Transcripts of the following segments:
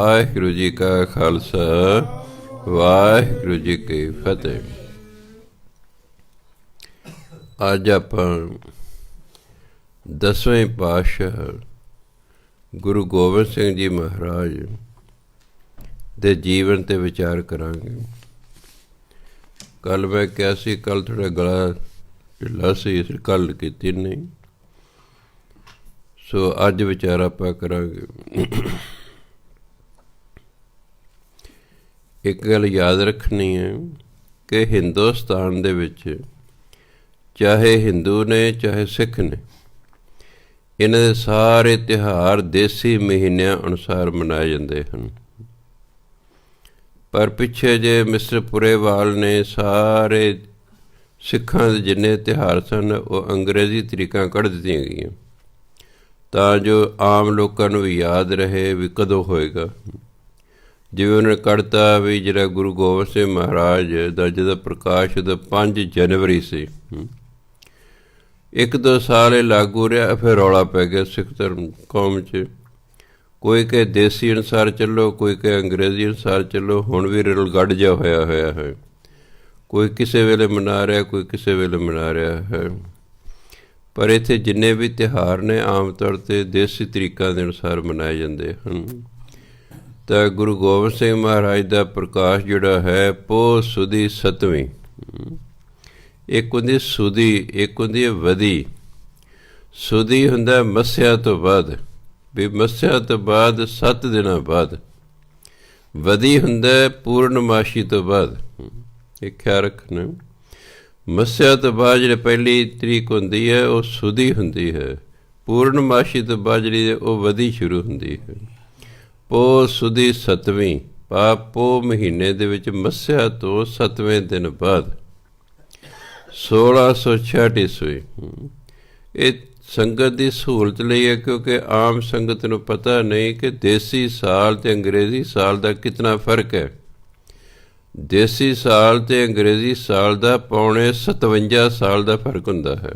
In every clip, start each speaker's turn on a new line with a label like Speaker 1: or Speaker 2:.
Speaker 1: ਵਾਹਿਗੁਰੂ ਜੀ ਕਾ ਖਾਲਸਾ ਵਾਹਿਗੁਰੂ ਜੀ ਕੀ ਫਤਿਹ। ਅੱਜ ਆਪਾਂ 10ਵੇਂ ਪਾਤਸ਼ਾਹ ਗੁਰੂ ਗੋਬਿੰਦ ਸਿੰਘ ਜੀ ਮਹਾਰਾਜ ਦੇ ਜੀਵਨ 'ਤੇ ਵਿਚਾਰ ਕਰਾਂਗੇ। ਕੱਲ੍ਹ ਮੈਂ ਕਿਹਾ ਸੀ, ਕੱਲ੍ਹ ਥੋੜ੍ਹਾ ਗਲਾ ਢਿੱਲਾ ਸੀ, ਇਸ ਕੱਲ੍ਹ ਕੀਤੀ ਨਹੀਂ, ਸੋ ਅੱਜ ਵਿਚਾਰ ਆਪਾਂ ਕਰਾਂਗੇ। ਇੱਕ ਗੱਲ ਯਾਦ ਰੱਖਣੀ ਹੈ ਕਿ ਹਿੰਦੁਸਤਾਨ ਦੇ ਵਿੱਚ ਚਾਹੇ ਹਿੰਦੂ ਨੇ ਚਾਹੇ ਸਿੱਖ ਨੇ, ਇਹਨਾਂ ਦੇ ਸਾਰੇ ਤਿਉਹਾਰ ਦੇਸੀ ਮਹੀਨਿਆਂ ਅਨੁਸਾਰ ਮਨਾਏ ਜਾਂਦੇ ਹਨ। ਪਰ ਪਿੱਛੇ ਜੇ ਮਿਸਟਰ ਪੁਰੇਵਾਲ ਨੇ ਸਾਰੇ ਸਿੱਖਾਂ ਦੇ ਜਿੰਨੇ ਤਿਉਹਾਰ ਸਨ ਉਹ ਅੰਗਰੇਜ਼ੀ ਤਰੀਕਾਂ ਕੱਢ ਦਿੱਤੀਆਂ ਗਈਆਂ, ਤਾਂ ਜੋ ਆਮ ਲੋਕਾਂ ਨੂੰ ਵੀ ਯਾਦ ਰਹੇ ਵੀ ਕਦੋਂ ਹੋਏਗਾ। ਜਿਵੇਂ ਉਹਨੇ ਕੱਢਤਾ ਵੀ ਜਿਹੜਾ ਗੁਰੂ ਗੋਬਿੰਦ ਸਿੰਘ ਮਹਾਰਾਜ ਦਾ ਜਿਹਦਾ ਪ੍ਰਕਾਸ਼ ਉਹਦਾ 5 ਜਨਵਰੀ ਸੀ। 1-2 ਸਾਲ ਇਹ ਲਾਗੂ ਰਿਹਾ, ਫਿਰ ਰੌਲਾ ਪੈ ਗਿਆ ਸਿੱਖ ਧਰਮ ਕੌਮ 'ਚ। ਕੋਈ ਕਿ ਦੇਸੀ ਅਨੁਸਾਰ ਚੱਲੋ, ਕੋਈ ਕਿ ਅੰਗਰੇਜ਼ੀ ਅਨੁਸਾਰ ਚੱਲੋ। ਹੁਣ ਵੀ ਰਲਗੱਡ ਜਿਹਾ ਹੋਇਆ ਹੈ, ਕੋਈ ਕਿਸੇ ਵੇਲੇ ਮਨਾ ਰਿਹਾ, ਕੋਈ ਕਿਸੇ ਵੇਲੇ ਮਨਾ ਰਿਹਾ ਹੈ। ਪਰ ਇੱਥੇ ਜਿੰਨੇ ਵੀ ਤਿਉਹਾਰ ਨੇ ਆਮ ਤੌਰ 'ਤੇ ਦੇਸੀ ਤਰੀਕਾਂ ਦੇ ਅਨੁਸਾਰ ਮਨਾਏ ਜਾਂਦੇ ਹਨ। ਤਾਂ ਗੁਰੂ ਗੋਬਿੰਦ ਸਿੰਘ ਮਹਾਰਾਜ ਦਾ ਪ੍ਰਕਾਸ਼ ਜਿਹੜਾ ਹੈ ਪੋਹ ਸੁਦੀ 7ਵੀਂ, ਇੱਕ ਹੁੰਦੀ ਸੁਦੀ, ਇੱਕ ਹੁੰਦੀ ਹੈ ਵਧੀ। ਸੁਦੀ ਹੁੰਦਾ ਮੱਸਿਆ ਤੋਂ ਬਾਅਦ, ਵੀ ਮੱਸਿਆ ਤੋਂ ਬਾਅਦ 7 ਦਿਨਾਂ ਬਾਅਦ। ਵਧੀ ਹੁੰਦਾ ਪੂਰਨਮਾਸ਼ੀ ਤੋਂ ਬਾਅਦ। ਇਹ ਖਿਆਲ ਰੱਖਣਾ, ਮੱਸਿਆ ਤੋਂ ਬਾਅਦ ਜਿਹੜੇ ਪਹਿਲੀ ਤਰੀਕ ਹੁੰਦੀ ਹੈ ਉਹ ਸੁਦੀ ਹੁੰਦੀ ਹੈ। ਪੂਰਨਮਾਸ਼ੀ ਤੋਂ ਬਾਅਦ ਜਿਹੜੀ ਉਹ ਵਧੀ ਸ਼ੁਰੂ ਹੁੰਦੀ ਹੈ। ਪੋਹ ਸੁਦੀ 7ਵੀਂ, ਪੋਹ ਮਹੀਨੇ ਦੇ ਵਿੱਚ ਮੱਸਿਆ ਤੋਂ 7ਵੇਂ ਦਿਨ ਬਾਅਦ 1666 ਈਸਵੀ। ਇਹ ਸੰਗਤ ਦੀ ਸਹੂਲਤ ਲਈ ਹੈ, ਕਿਉਂਕਿ ਆਮ ਸੰਗਤ ਨੂੰ ਪਤਾ ਨਹੀਂ ਕਿ ਦੇਸੀ ਸਾਲ ਅਤੇ ਅੰਗਰੇਜ਼ੀ ਸਾਲ ਦਾ ਕਿਤਨਾ ਫਰਕ ਹੈ। ਦੇਸੀ ਸਾਲ ਅਤੇ ਅੰਗਰੇਜ਼ੀ ਸਾਲ ਦਾ ਪੌਣੇ 57 ਸਾਲ ਦਾ ਫਰਕ ਹੁੰਦਾ ਹੈ।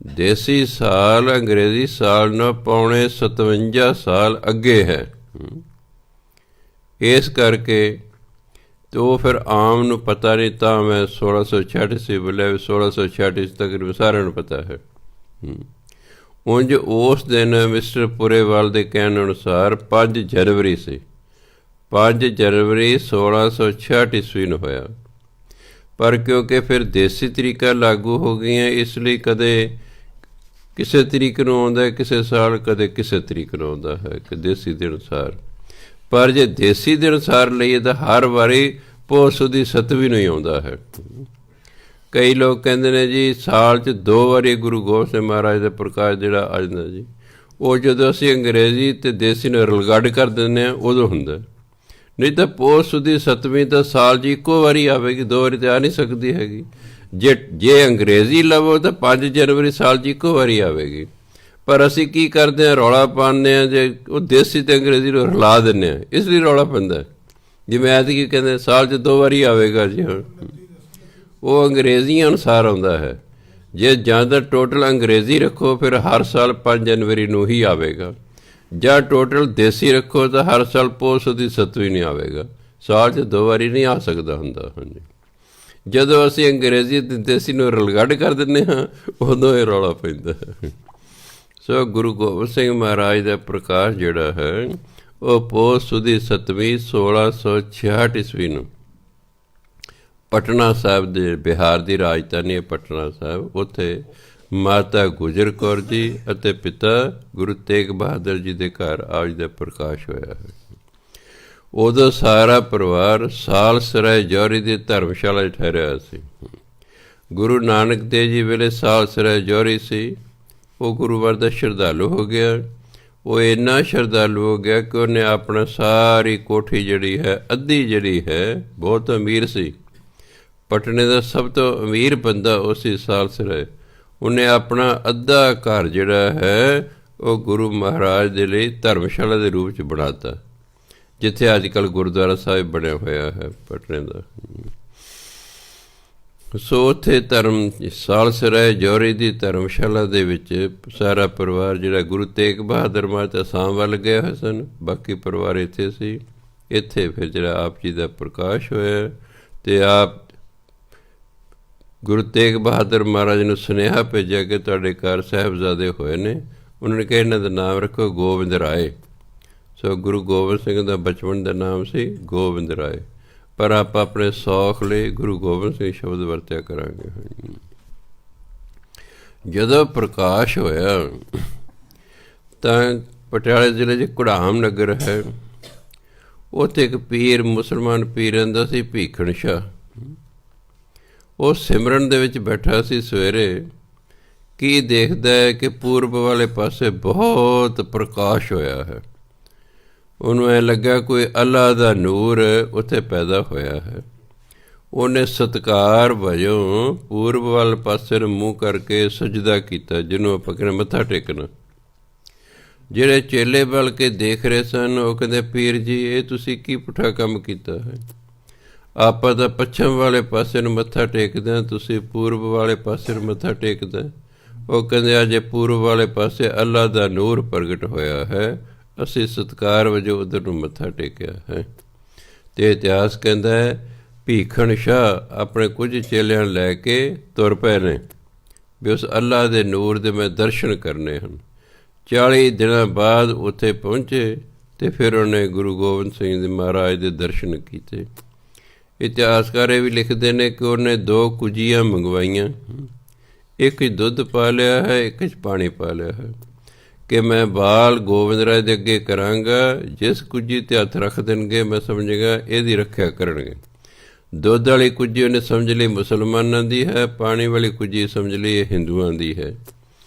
Speaker 1: ਦੇਸੀ ਸਾਲ ਅੰਗਰੇਜ਼ੀ ਸਾਲ ਨਾਲ ਪੌਣੇ 57 ਸਾਲ ਅੱਗੇ ਹੈ। ਇਸ ਕਰਕੇ ਤੇ ਉਹ ਫਿਰ ਆਮ ਨੂੰ ਪਤਾ ਨਹੀਂ, ਤਾਂ ਮੈਂ 1666 ਸੀ ਬੋਲਿਆ। 1666 ਤਕਰੀਬਨ ਸਾਰਿਆਂ ਨੂੰ ਪਤਾ ਹੈ। ਉਂਝ ਉਸ ਦਿਨ ਮਿਸਟਰ ਪੁਰੇਵਾਲ ਦੇ ਕਹਿਣ ਅਨੁਸਾਰ 5 ਜਨਵਰੀ ਸੀ। 5 ਜਨਵਰੀ 1666 ਈਸਵੀ ਨੂੰ ਹੋਇਆ। ਪਰ ਕਿਉਂਕਿ ਫਿਰ ਦੇਸੀ ਤਰੀਕਾ ਲਾਗੂ ਹੋ ਗਈਆਂ, ਇਸ ਲਈ ਕਦੇ ਕਿਸੇ ਤਰੀਕ ਨੂੰ ਆਉਂਦਾ ਕਿਸੇ ਸਾਲ, ਕਦੇ ਕਿਸੇ ਤਰੀਕ ਨੂੰ ਆਉਂਦਾ ਹੈ ਕਿ ਦੇਸੀ ਦੇ ਅਨੁਸਾਰ। ਪਰ ਜੇ ਦੇਸੀ ਦੇ ਅਨੁਸਾਰ ਲਈਏ ਤਾਂ ਹਰ ਵਾਰੀ ਪੋਹ ਸੁਦੀ 7ਵੀਂ ਨੂੰ ਹੀ ਆਉਂਦਾ ਹੈ। ਕਈ ਲੋਕ ਕਹਿੰਦੇ ਨੇ ਜੀ ਸਾਲ 'ਚ 2 ਵਾਰੀ ਗੁਰੂ ਗੋਬਿੰਦ ਸਿੰਘ ਮਹਾਰਾਜ ਦਾ ਪ੍ਰਕਾਸ਼ ਜਿਹੜਾ ਆ ਜਾਂਦਾ ਜੀ, ਉਹ ਜਦੋਂ ਅਸੀਂ ਅੰਗਰੇਜ਼ੀ ਅਤੇ ਦੇਸੀ ਨੂੰ ਰਲਗੱਡ ਕਰ ਦਿੰਦੇ ਹਾਂ ਉਦੋਂ ਹੁੰਦਾ। ਨਹੀਂ ਤਾਂ ਪੋਹ ਸੁਦੀ 7ਵੀਂ ਤਾਂ ਸਾਲ 'ਚ ਇੱਕੋ ਵਾਰੀ ਆਵੇਗੀ, 2 ਵਾਰੀ ਤਾਂ ਆ ਨਹੀਂ ਸਕਦੀ ਹੈਗੀ। ਜੇ ਅੰਗਰੇਜ਼ੀ ਲਵੋ ਤਾਂ 5 ਜਨਵਰੀ ਸਾਲ 'ਚ ਇੱਕੋ ਵਾਰੀ ਆਵੇਗੀ। ਪਰ ਅਸੀਂ ਕੀ ਕਰਦੇ ਹਾਂ, ਰੌਲਾ ਪਾਉਂਦੇ ਹਾਂ, ਜੇ ਉਹ ਦੇਸੀ ਅਤੇ ਅੰਗਰੇਜ਼ੀ ਨੂੰ ਰਲਾ ਦਿੰਦੇ ਹਾਂ, ਇਸ ਲਈ ਰੌਲਾ ਪੈਂਦਾ। ਜਿਵੇਂ ਐਤਕੀ ਕਹਿੰਦੇ ਸਾਲ 'ਚ 2 ਵਾਰੀ ਆਵੇਗਾ ਜੀ, ਹੁਣ ਉਹ ਅੰਗਰੇਜ਼ੀਆਂ ਅਨੁਸਾਰ ਆਉਂਦਾ ਹੈ। ਜੇ ਜਾਂ ਤਾਂ ਟੋਟਲ ਅੰਗਰੇਜ਼ੀ ਰੱਖੋ ਫਿਰ ਹਰ ਸਾਲ 5 ਜਨਵਰੀ ਨੂੰ ਹੀ ਆਵੇਗਾ, ਜਾਂ ਟੋਟਲ ਦੇਸੀ ਰੱਖੋ ਤਾਂ ਹਰ ਸਾਲ ਪੋਹ ਸੁਦੀ 7ਵੀਂ ਨਹੀਂ ਆਵੇਗਾ। ਸਾਲ 'ਚ 2 ਵਾਰੀ ਨਹੀਂ ਆ ਸਕਦਾ ਹੁੰਦਾ। ਹਾਂਜੀ, ਜਦੋਂ ਅਸੀਂ ਅੰਗਰੇਜ਼ੀ ਅਤੇ ਦੇਸੀ ਨੂੰ ਰਲਗੱਡ ਕਰ ਦਿੰਦੇ ਹਾਂ ਉਦੋਂ ਇਹ ਰੌਲਾ ਪੈਂਦਾ ਹੈ। ਸੋ ਗੁਰੂ ਗੋਬਿੰਦ ਸਿੰਘ ਮਹਾਰਾਜ ਦਾ ਪ੍ਰਕਾਸ਼ ਜਿਹੜਾ ਹੈ ਉਹ ਪੋਹ ਸੁਦੀ 7ਵੀਂ 1666 ਈਸਵੀ ਨੂੰ ਪਟਨਾ ਸਾਹਿਬ ਦੇ, ਬਿਹਾਰ ਦੀ ਰਾਜਧਾਨੀ ਹੈ ਪਟਨਾ ਸਾਹਿਬ, ਉੱਥੇ ਮਾਤਾ ਗੁਜਰ ਕੌਰ ਜੀ ਅਤੇ ਪਿਤਾ ਗੁਰੂ ਤੇਗ ਬਹਾਦਰ ਜੀ ਦੇ ਘਰ ਅੱਜ ਦਾ ਪ੍ਰਕਾਸ਼ ਹੋਇਆ ਹੈ। ਉਦੋਂ ਸਾਰਾ ਪਰਿਵਾਰ ਸਾਲਸਰਾਏ ਜੌਹਰੀ ਦੀ ਧਰਮਸ਼ਾਲਾ 'ਚ ਠਹਿਰਿਆ ਸੀ। ਗੁਰੂ ਨਾਨਕ ਦੇਵ ਜੀ ਵੇਲੇ ਸਾਲਸਰਾਏ ਜੌਹਰੀ ਸੀ, ਉਹ ਗੁਰੂ ਵਾਰ ਦਾ ਸ਼ਰਧਾਲੂ ਹੋ ਗਿਆ। ਉਹ ਇੰਨਾ ਸ਼ਰਧਾਲੂ ਹੋ ਗਿਆ ਕਿ ਉਹਨੇ ਆਪਣਾ ਸਾਰੀ ਕੋਠੀ ਜਿਹੜੀ ਹੈ, ਅੱਧੀ ਜਿਹੜੀ ਹੈ, ਬਹੁਤ ਅਮੀਰ ਸੀ, ਪਟਨੇ ਦਾ ਸਭ ਤੋਂ ਅਮੀਰ ਬੰਦਾ ਉਹ ਸੀ ਸਾਲਸਰਾਏ। ਉਹਨੇ ਆਪਣਾ ਅੱਧਾ ਘਰ ਜਿਹੜਾ ਹੈ ਉਹ ਗੁਰੂ ਮਹਾਰਾਜ ਦੇ ਲਈ ਧਰਮਸ਼ਾਲਾ ਦੇ ਰੂਪ 'ਚ ਬਣਾ ਤਾ, ਜਿੱਥੇ ਅੱਜ ਕੱਲ੍ਹ ਗੁਰਦੁਆਰਾ ਸਾਹਿਬ ਬਣਿਆ ਹੋਇਆ ਹੈ ਪਟਨੇ ਦਾ। ਸੋ ਉੱਥੇ ਧਰਮ ਸਾਲਸਰਾਏ ਜੌਹਰੀ ਦੀ ਧਰਮਸ਼ਾਲਾ ਦੇ ਵਿੱਚ ਸਾਰਾ ਪਰਿਵਾਰ ਜਿਹੜਾ ਗੁਰੂ ਤੇਗ ਬਹਾਦਰ ਮਹਾਰਾਜ ਅਸਾਮ ਵੱਲ ਗਏ ਹੋਏ ਸਨ, ਬਾਕੀ ਪਰਿਵਾਰ ਇੱਥੇ ਸੀ। ਇੱਥੇ ਫਿਰ ਜਿਹੜਾ ਆਪ ਜੀ ਦਾ ਪ੍ਰਕਾਸ਼ ਹੋਇਆ ਅਤੇ ਆਪ ਗੁਰੂ ਤੇਗ ਬਹਾਦਰ ਮਹਾਰਾਜ ਨੂੰ ਸੁਨੇਹਾ ਭੇਜਿਆ ਕਿ ਤੁਹਾਡੇ ਘਰ ਸਾਹਿਬਜ਼ਾਦੇ ਹੋਏ ਨੇ। ਉਹਨਾਂ ਨੇ ਕਿਹਾ ਇਹਨਾਂ ਦਾ ਨਾਮ ਰੱਖੋ ਗੋਬਿੰਦ ਰਾਏ। ਸੋ ਗੁਰੂ ਗੋਬਿੰਦ ਸਿੰਘ ਦਾ ਬਚਪਨ ਦਾ ਨਾਮ ਸੀ ਗੋਬਿੰਦ ਰਾਏ, ਪਰ ਆਪਾਂ ਆਪਣੇ ਸੌਖ ਲਈ ਗੁਰੂ ਗੋਬਿੰਦ ਸਿੰਘ ਸ਼ਬਦ ਵਰਤਿਆ ਕਰਾਂਗੇ। ਜਦੋਂ ਪ੍ਰਕਾਸ਼ ਹੋਇਆ ਤਾਂ ਪਟਿਆਲੇ ਜ਼ਿਲ੍ਹੇ 'ਚ ਘੁੜਾਮ ਨਗਰ ਹੈ, ਉੱਥੇ ਇੱਕ ਪੀਰ ਮੁਸਲਮਾਨ ਪੀਰ ਰਹਿੰਦਾ ਸੀ, ਭੀਖਣ ਸ਼ਾਹ। ਉਹ ਸਿਮਰਨ ਦੇ ਵਿੱਚ ਬੈਠਾ ਸੀ। ਸਵੇਰੇ ਕੀ ਦੇਖਦਾ ਹੈ ਕਿ ਪੂਰਬ ਵਾਲੇ ਪਾਸੇ ਬਹੁਤ ਪ੍ਰਕਾਸ਼ ਹੋਇਆ ਹੈ। ਉਹਨੂੰ ਐਂ ਲੱਗਾ ਕੋਈ ਅੱਲਾ ਦਾ ਨੂਰ ਉੱਥੇ ਪੈਦਾ ਹੋਇਆ ਹੈ। ਉਹਨੇ ਸਤਿਕਾਰ ਵਜੋਂ ਪੂਰਬ ਵਾਲੇ ਪਾਸੇ ਨੂੰ ਮੂੰਹ ਕਰਕੇ ਸਜਦਾ ਕੀਤਾ, ਜਿਹਨੂੰ ਆਪਾਂ ਕਹਿੰਦੇ ਮੱਥਾ ਟੇਕਣਾ। ਜਿਹੜੇ ਚੇਲੇ ਵੱਲ ਕੇ ਦੇਖ ਰਹੇ ਸਨ ਉਹ ਕਹਿੰਦੇ, ਪੀਰ ਜੀ ਇਹ ਤੁਸੀਂ ਕੀ ਪੁੱਠਾ ਕੰਮ ਕੀਤਾ ਹੈ? ਆਪਾਂ ਤਾਂ ਪੱਛਮ ਵਾਲੇ ਪਾਸੇ ਨੂੰ ਮੱਥਾ ਟੇਕਦੇ ਹਾਂ, ਤੁਸੀਂ ਪੂਰਬ ਵਾਲੇ ਪਾਸੇ ਨੂੰ ਮੱਥਾ ਟੇਕਦੇ। ਉਹ ਕਹਿੰਦੇ ਅਜੇ ਪੂਰਬ ਵਾਲੇ ਪਾਸੇ ਅੱਲਾ ਦਾ ਨੂਰ ਪ੍ਰਗਟ ਹੋਇਆ ਹੈ, ਅਸੀਂ ਸਤਿਕਾਰ ਵਜੋਂ ਉੱਧਰ ਨੂੰ ਮੱਥਾ ਟੇਕਿਆ ਹੈ। ਅਤੇ ਇਤਿਹਾਸ ਕਹਿੰਦਾ ਹੈ ਭੀਖਣ ਸ਼ਾਹ ਆਪਣੇ ਕੁਝ ਚੇਲਿਆਂ ਲੈ ਕੇ ਤੁਰ ਪਏ ਨੇ ਵੀ ਉਸ ਅੱਲਾ ਦੇ ਨੂਰ ਦੇ ਮੈਂ ਦਰਸ਼ਨ ਕਰਨੇ ਹਨ। 40 ਦਿਨਾਂ ਬਾਅਦ ਉੱਥੇ ਪਹੁੰਚੇ ਅਤੇ ਫਿਰ ਉਹਨੇ ਗੁਰੂ ਗੋਬਿੰਦ ਸਿੰਘ ਜੀ ਮਹਾਰਾਜ ਦੇ ਦਰਸ਼ਨ ਕੀਤੇ। ਇਤਿਹਾਸਕਾਰ ਇਹ ਵੀ ਲਿਖਦੇ ਨੇ ਕਿ ਉਹਨੇ 2 ਕੁਜੀਆਂ ਮੰਗਵਾਈਆਂ, ਇੱਕ 'ਚ ਦੁੱਧ ਪਾ ਲਿਆ ਹੈ, ਇੱਕ 'ਚ ਪਾਣੀ ਪਾ ਲਿਆ ਹੈ, ਕਿ ਮੈਂ ਬਾਲ ਗੋਬਿੰਦ ਰਾਏ ਦੇ ਅੱਗੇ ਕਰਾਂਗਾ, ਜਿਸ ਕੁੱਜੀ 'ਤੇ ਹੱਥ ਰੱਖ ਦੇਣਗੇ ਮੈਂ ਸਮਝੇਗਾ ਇਹਦੀ ਰੱਖਿਆ ਕਰਨਗੇ। ਦੁੱਧ ਵਾਲੀ ਕੁੱਜੀ ਉਹਨੇ ਸਮਝ ਲਈ ਮੁਸਲਮਾਨਾਂ ਦੀ ਹੈ, ਪਾਣੀ ਵਾਲੀ ਕੁੱਜੀ ਸਮਝ ਲਈ ਇਹ ਹਿੰਦੂਆਂ ਦੀ ਹੈ।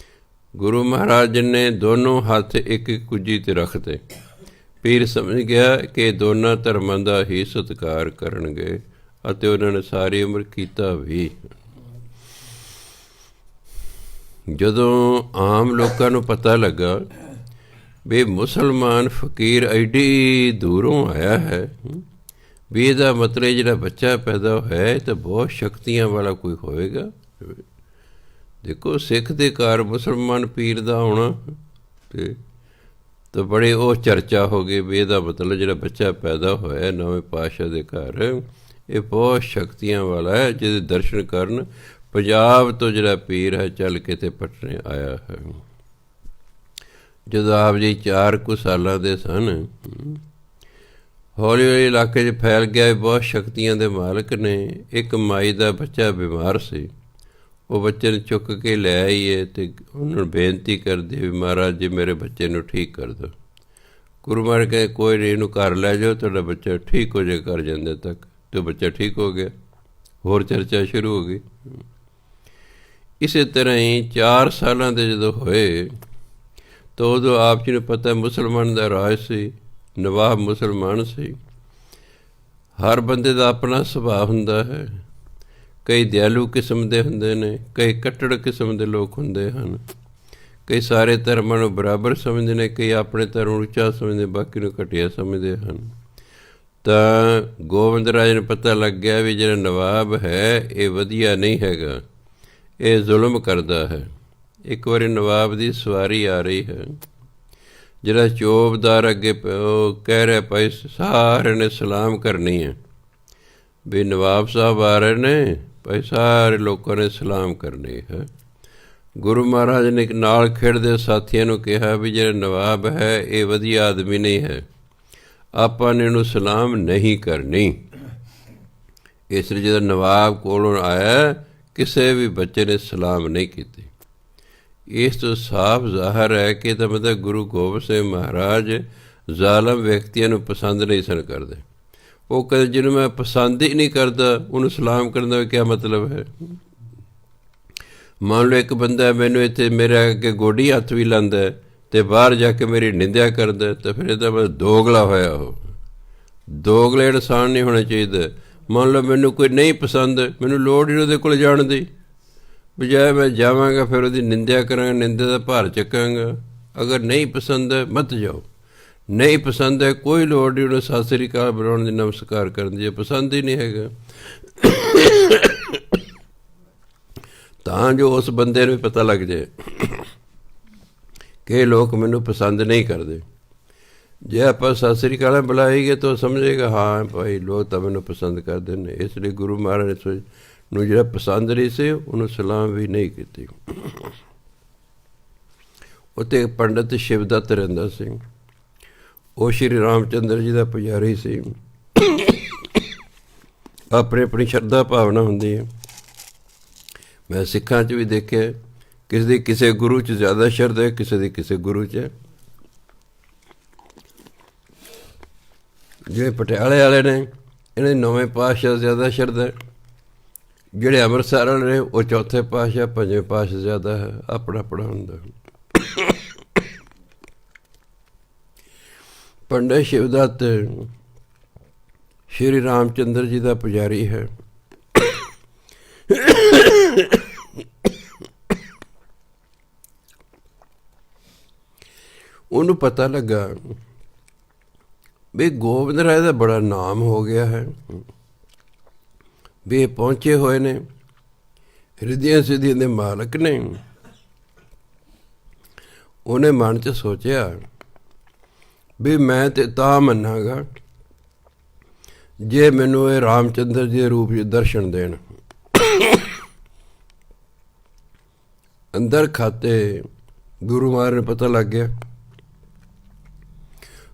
Speaker 1: ਗੁਰੂ ਮਹਾਰਾਜ ਨੇ ਦੋਨੋਂ ਹੱਥ ਇੱਕ ਇੱਕ ਕੁੱਜੀ 'ਤੇ ਰੱਖਦੇ। ਪੀਰ ਸਮਝ ਗਿਆ ਕਿ ਦੋਨਾਂ ਧਰਮਾਂ ਦਾ ਹੀ ਸਤਿਕਾਰ ਕਰਨਗੇ ਅਤੇ ਉਹਨਾਂ ਨੇ ਸਾਰੀ ਉਮਰ ਕੀਤਾ ਵੀ। ਜਦੋਂ ਆਮ ਲੋਕਾਂ ਨੂੰ ਪਤਾ ਲੱਗਾ ਵੀ ਮੁਸਲਮਾਨ ਫਕੀਰ ਐਡੀ ਦੂਰੋਂ ਆਇਆ ਹੈ, ਵੀ ਇਹਦਾ ਮਤਲਬ ਜਿਹੜਾ ਬੱਚਾ ਪੈਦਾ ਹੋਇਆ ਤਾਂ ਬਹੁਤ ਸ਼ਕਤੀਆਂ ਵਾਲਾ ਕੋਈ ਹੋਵੇਗਾ। ਦੇਖੋ ਸਿੱਖ ਦੇ ਘਰ ਮੁਸਲਮਾਨ ਪੀਰ ਦਾ ਆਉਣਾ ਅਤੇ ਤਾਂ ਬੜੇ ਉਹ ਚਰਚਾ ਹੋ ਗਈ ਵੀ ਇਹਦਾ ਮਤਲਬ ਜਿਹੜਾ ਬੱਚਾ ਪੈਦਾ ਹੋਇਆ ਨਵੇਂ ਪਾਤਸ਼ਾਹ ਦੇ ਘਰ ਇਹ ਬਹੁਤ ਸ਼ਕਤੀਆਂ ਵਾਲਾ ਹੈ, ਜਿਹਦੇ ਦਰਸ਼ਨ ਕਰਨ ਪੰਜਾਬ ਤੋਂ ਜਿਹੜਾ ਪੀਰ ਹੈ ਚੱਲ ਕੇ ਤੇ ਪਟਨੇ ਆਇਆ ਹੈ। ਜਦੋਂ ਆਪ ਜੀ 4 ਕੁ ਸਾਲਾਂ ਦੇ ਸਨ, ਹੌਲੀ ਹੌਲੀ ਇਲਾਕੇ 'ਚ ਫੈਲ ਗਿਆ ਬਹੁਤ ਸ਼ਕਤੀਆਂ ਦੇ ਮਾਲਕ ਨੇ। ਇੱਕ ਮਾਈ ਦਾ ਬੱਚਾ ਬਿਮਾਰ ਸੀ, ਉਹ ਬੱਚੇ ਨੂੰ ਚੁੱਕ ਕੇ ਲੈ ਆਈਏ ਅਤੇ ਉਹਨਾਂ ਨੂੰ ਬੇਨਤੀ ਕਰਦੀ ਵੀ ਮਹਾਰਾਜ ਜੀ ਮੇਰੇ ਬੱਚੇ ਨੂੰ ਠੀਕ ਕਰ ਦਿਓ। ਗੁਰੂ ਮਹਾਰਾਜ ਕਹਿੰਦੇ ਕੋਈ ਨਹੀਂ, ਇਹਨੂੰ ਘਰ ਲੈ ਜਾਓ, ਤੁਹਾਡਾ ਬੱਚਾ ਠੀਕ ਹੋ ਜਾਏ ਘਰ ਜਾਂਦੇ ਤੱਕ। ਅਤੇ ਬੱਚਾ ਠੀਕ ਹੋ ਗਿਆ। ਹੋਰ ਚਰਚਾ ਸ਼ੁਰੂ ਹੋ ਗਈ। ਇਸੇ ਤਰ੍ਹਾਂ ਹੀ 4 ਸਾਲਾਂ ਦੇ ਜਦੋਂ ਹੋਏ ਤਾਂ ਉਦੋਂ ਆਪ ਜੀ ਨੂੰ ਪਤਾ ਮੁਸਲਮਾਨ ਦਾ ਰਾਜ ਸੀ, ਨਵਾਬ ਮੁਸਲਮਾਨ ਸੀ। ਹਰ ਬੰਦੇ ਦਾ ਆਪਣਾ ਸੁਭਾਅ ਹੁੰਦਾ ਹੈ। ਕਈ ਦਿਆਲੂ ਕਿਸਮ ਦੇ ਹੁੰਦੇ ਨੇ, ਕਈ ਕੱਟੜ ਕਿਸਮ ਦੇ ਲੋਕ ਹੁੰਦੇ ਹਨ, ਕਈ ਸਾਰੇ ਧਰਮਾਂ ਨੂੰ ਬਰਾਬਰ ਸਮਝਦੇ ਨੇ, ਕਈ ਆਪਣੇ ਧਰਮ ਨੂੰ ਉੱਚਾ ਸਮਝਦੇ, ਬਾਕੀ ਨੂੰ ਘਟੀਆ ਸਮਝਦੇ ਹਨ। ਤਾਂ ਗੋਬਿੰਦ ਰਾਜ ਨੂੰ ਪਤਾ ਲੱਗ ਗਿਆ ਵੀ ਜਿਹੜਾ ਨਵਾਬ ਹੈ ਇਹ ਵਧੀਆ ਨਹੀਂ ਹੈਗਾ, ਇਹ ਜ਼ੁਲਮ ਕਰਦਾ ਹੈ। ਇੱਕ ਵਾਰੀ ਨਵਾਬ ਦੀ ਸਵਾਰੀ ਆ ਰਹੀ ਹੈ, ਜਿਹੜਾ ਚੌਬਦਾਰ ਅੱਗੇ ਉਹ ਕਹਿ ਰਿਹਾ ਭਾਈ ਸਾਰਿਆਂ ਨੇ ਸਲਾਮ ਕਰਨੀ ਹੈ ਵੀ ਨਵਾਬ ਸਾਹਿਬ ਆ ਰਹੇ ਨੇ, ਭਾਈ ਸਾਰੇ ਲੋਕਾਂ ਨੇ ਸਲਾਮ ਕਰਨੀ ਹੈ। ਗੁਰੂ ਮਹਾਰਾਜ ਨੇ ਇੱਕ ਨਾਲ ਖੇਡਦੇ ਸਾਥੀਆਂ ਨੂੰ ਕਿਹਾ ਵੀ ਜਿਹੜਾ ਨਵਾਬ ਹੈ ਇਹ ਵਧੀਆ ਆਦਮੀ ਨਹੀਂ ਹੈ, ਆਪਾਂ ਨੇ ਇਹਨੂੰ ਸਲਾਮ ਨਹੀਂ ਕਰਨੀ। ਇਸ ਲਈ ਜਦੋਂ ਨਵਾਬ ਕੋਲੋਂ ਆਇਆ ਕਿਸੇ ਵੀ ਬੱਚੇ ਨੇ ਸਲਾਮ ਨਹੀਂ ਕੀਤੀ। ਇਸ ਤੋਂ ਸਾਫ਼ ਜ਼ਾਹਰ ਹੈ ਕਿ ਇਹਦਾ ਮਤਲਬ ਗੁਰੂ ਗੋਬਿੰਦ ਸਿੰਘ ਮਹਾਰਾਜ ਜ਼ਾਲਮ ਵਿਅਕਤੀਆਂ ਨੂੰ ਪਸੰਦ ਨਹੀਂ ਸਨ ਕਰਦੇ। ਉਹ ਕਹਿੰਦੇ ਜਿਹਨੂੰ ਮੈਂ ਪਸੰਦ ਹੀ ਨਹੀਂ ਕਰਦਾ ਉਹਨੂੰ ਸਲਾਮ ਕਰਨ ਦਾ ਕਿਆ ਮਤਲਬ ਹੈ। ਮੰਨ ਲਓ ਇੱਕ ਬੰਦਾ ਮੈਨੂੰ ਇੱਥੇ ਮੇਰੇ ਅੱਗੇ ਗੋਡੀ ਹੱਥ ਵੀ ਲਾਉਂਦਾ ਅਤੇ ਬਾਹਰ ਜਾ ਕੇ ਮੇਰੀ ਨਿੰਦਿਆ ਕਰਦਾ, ਤਾਂ ਫਿਰ ਇਹਦਾ ਮਤਲਬ ਦੋਗਲਾ ਹੋਇਆ। ਉਹ ਦੋਗਲੇ ਇਨਸਾਨ ਨਹੀਂ ਹੋਣਾ ਚਾਹੀਦਾ। ਮੰਨ ਲਓ ਮੈਨੂੰ ਕੋਈ ਨਹੀਂ ਪਸੰਦ, ਮੈਨੂੰ ਲੋੜ ਨਹੀਂ ਉਹਦੇ ਕੋਲ ਜਾਣ ਦੀ, ਬਜਾਏ ਮੈਂ ਜਾਵਾਂਗਾ ਫਿਰ ਉਹਦੀ ਨਿੰਦਿਆ ਕਰਾਂਗਾ, ਨਿੰਦਿਆ ਦਾ ਭਾਰ ਚੱਕਾਂਗਾ। ਅਗਰ ਨਹੀਂ ਪਸੰਦ ਹੈ ਮਤ ਜਾਓ, ਨਹੀਂ ਪਸੰਦ ਹੈ ਕੋਈ ਲੋੜ ਨਹੀਂ ਉਹਨੂੰ ਸਤਿ ਸ੍ਰੀ ਅਕਾਲ ਬੁਲਾਉਣ ਦੀ, ਨਮਸਕਾਰ ਕਰਨ ਦੀ। ਜੇ ਪਸੰਦ ਹੀ ਨਹੀਂ ਹੈਗਾ ਤਾਂ ਜੋ ਉਸ ਬੰਦੇ ਨੂੰ ਪਤਾ ਲੱਗ ਜਾਏ ਕਿ ਲੋਕ ਮੈਨੂੰ ਪਸੰਦ ਨਹੀਂ ਕਰਦੇ। ਜੇ ਆਪਾਂ ਸਤਿ ਸ੍ਰੀ ਅਕਾਲ ਬੁਲਾਈਏ ਤਾਂ ਸਮਝੇਗਾ ਹਾਂ ਭਾਈ ਲੋਕ ਤਾਂ ਮੈਨੂੰ ਪਸੰਦ ਕਰਦੇ ਨੇ। ਇਸ ਲਈ ਗੁਰੂ ਮਹਾਰਾਜ ਨੂੰ ਜਿਹੜਾ ਪਸੰਦ ਨਹੀਂ ਸੀ ਉਹਨੂੰ ਸਲਾਮ ਵੀ ਨਹੀਂ ਕੀਤੀ। ਉੱਥੇ ਪੰਡਿਤ ਸ਼ਿਵਦੱਤ ਰਹਿੰਦਾ ਸੀ। ਉਹ ਸ਼੍ਰੀ ਰਾਮ ਚੰਦਰ ਜੀ ਦਾ ਪੁਜਾਰੀ ਸੀ। ਆਪਣੀ ਆਪਣੀ ਸ਼ਰਧਾ ਭਾਵਨਾ ਹੁੰਦੀ ਹੈ। ਮੈਂ ਸਿੱਖਾਂ 'ਚ ਵੀ ਦੇਖਿਆ ਕਿਸੇ ਦੀ ਕਿਸੇ ਗੁਰੂ 'ਚ ਜ਼ਿਆਦਾ ਸ਼ਰਧਾ ਹੈ, ਕਿਸੇ ਦੀ ਕਿਸੇ ਗੁਰੂ 'ਚ ਹੈ। ਜਿਹੜੇ ਪਟਿਆਲੇ ਵਾਲੇ ਨੇ ਇਹਨਾਂ ਦੀ ਨੌਵੇਂ ਪਾਤਸ਼ਾਹ ਜ਼ਿਆਦਾ ਸ਼ਰਧਾ ਹੈ। ਜਿਹੜੇ ਅੰਮ੍ਰਿਤਸਰ ਵਾਲੇ ਨੇ ਉਹ ਚੌਥੇ ਪਾਤਸ਼ਾਹ ਪੰਜਵੇਂ ਪਾਤਸ਼ਾਹ ਜ਼ਿਆਦਾ ਹੈ। ਆਪਣਾ ਆਪਣਾ ਹੁੰਦਾ। ਪੰਡਿਤ ਸ਼ਿਵਦੱਤ ਸ਼੍ਰੀ ਰਾਮ ਚੰਦਰ ਜੀ ਦਾ ਪੁਜਾਰੀ ਹੈ। ਉਹਨੂੰ ਪਤਾ ਲੱਗਾ ਵੀ ਗੋਬਿੰਦ ਰਾਏ ਦਾ ਬੜਾ ਨਾਮ ਹੋ ਗਿਆ ਹੈ, ਵੀ ਇਹ ਪਹੁੰਚੇ ਹੋਏ ਨੇ, ਹਿਰਦਿਆਂ ਸਿੱਧੀਆਂ ਦੇ ਮਾਲਕ ਨੇ। ਉਹਨੇ ਮਨ 'ਚ ਸੋਚਿਆ ਵੀ ਮੈਂ ਤੇ ਤਾਂ ਮੰਨਾਂਗਾ ਜੇ ਮੈਨੂੰ ਇਹ ਰਾਮ ਚੰਦਰ ਜੀ ਦੇ ਰੂਪ 'ਚ ਦਰਸ਼ਨ ਦੇਣ। ਅੰਦਰ ਖਾਤੇ ਗੁਰੂ ਮਹਾਰਾਜ ਨੂੰ ਪਤਾ ਲੱਗ ਗਿਆ।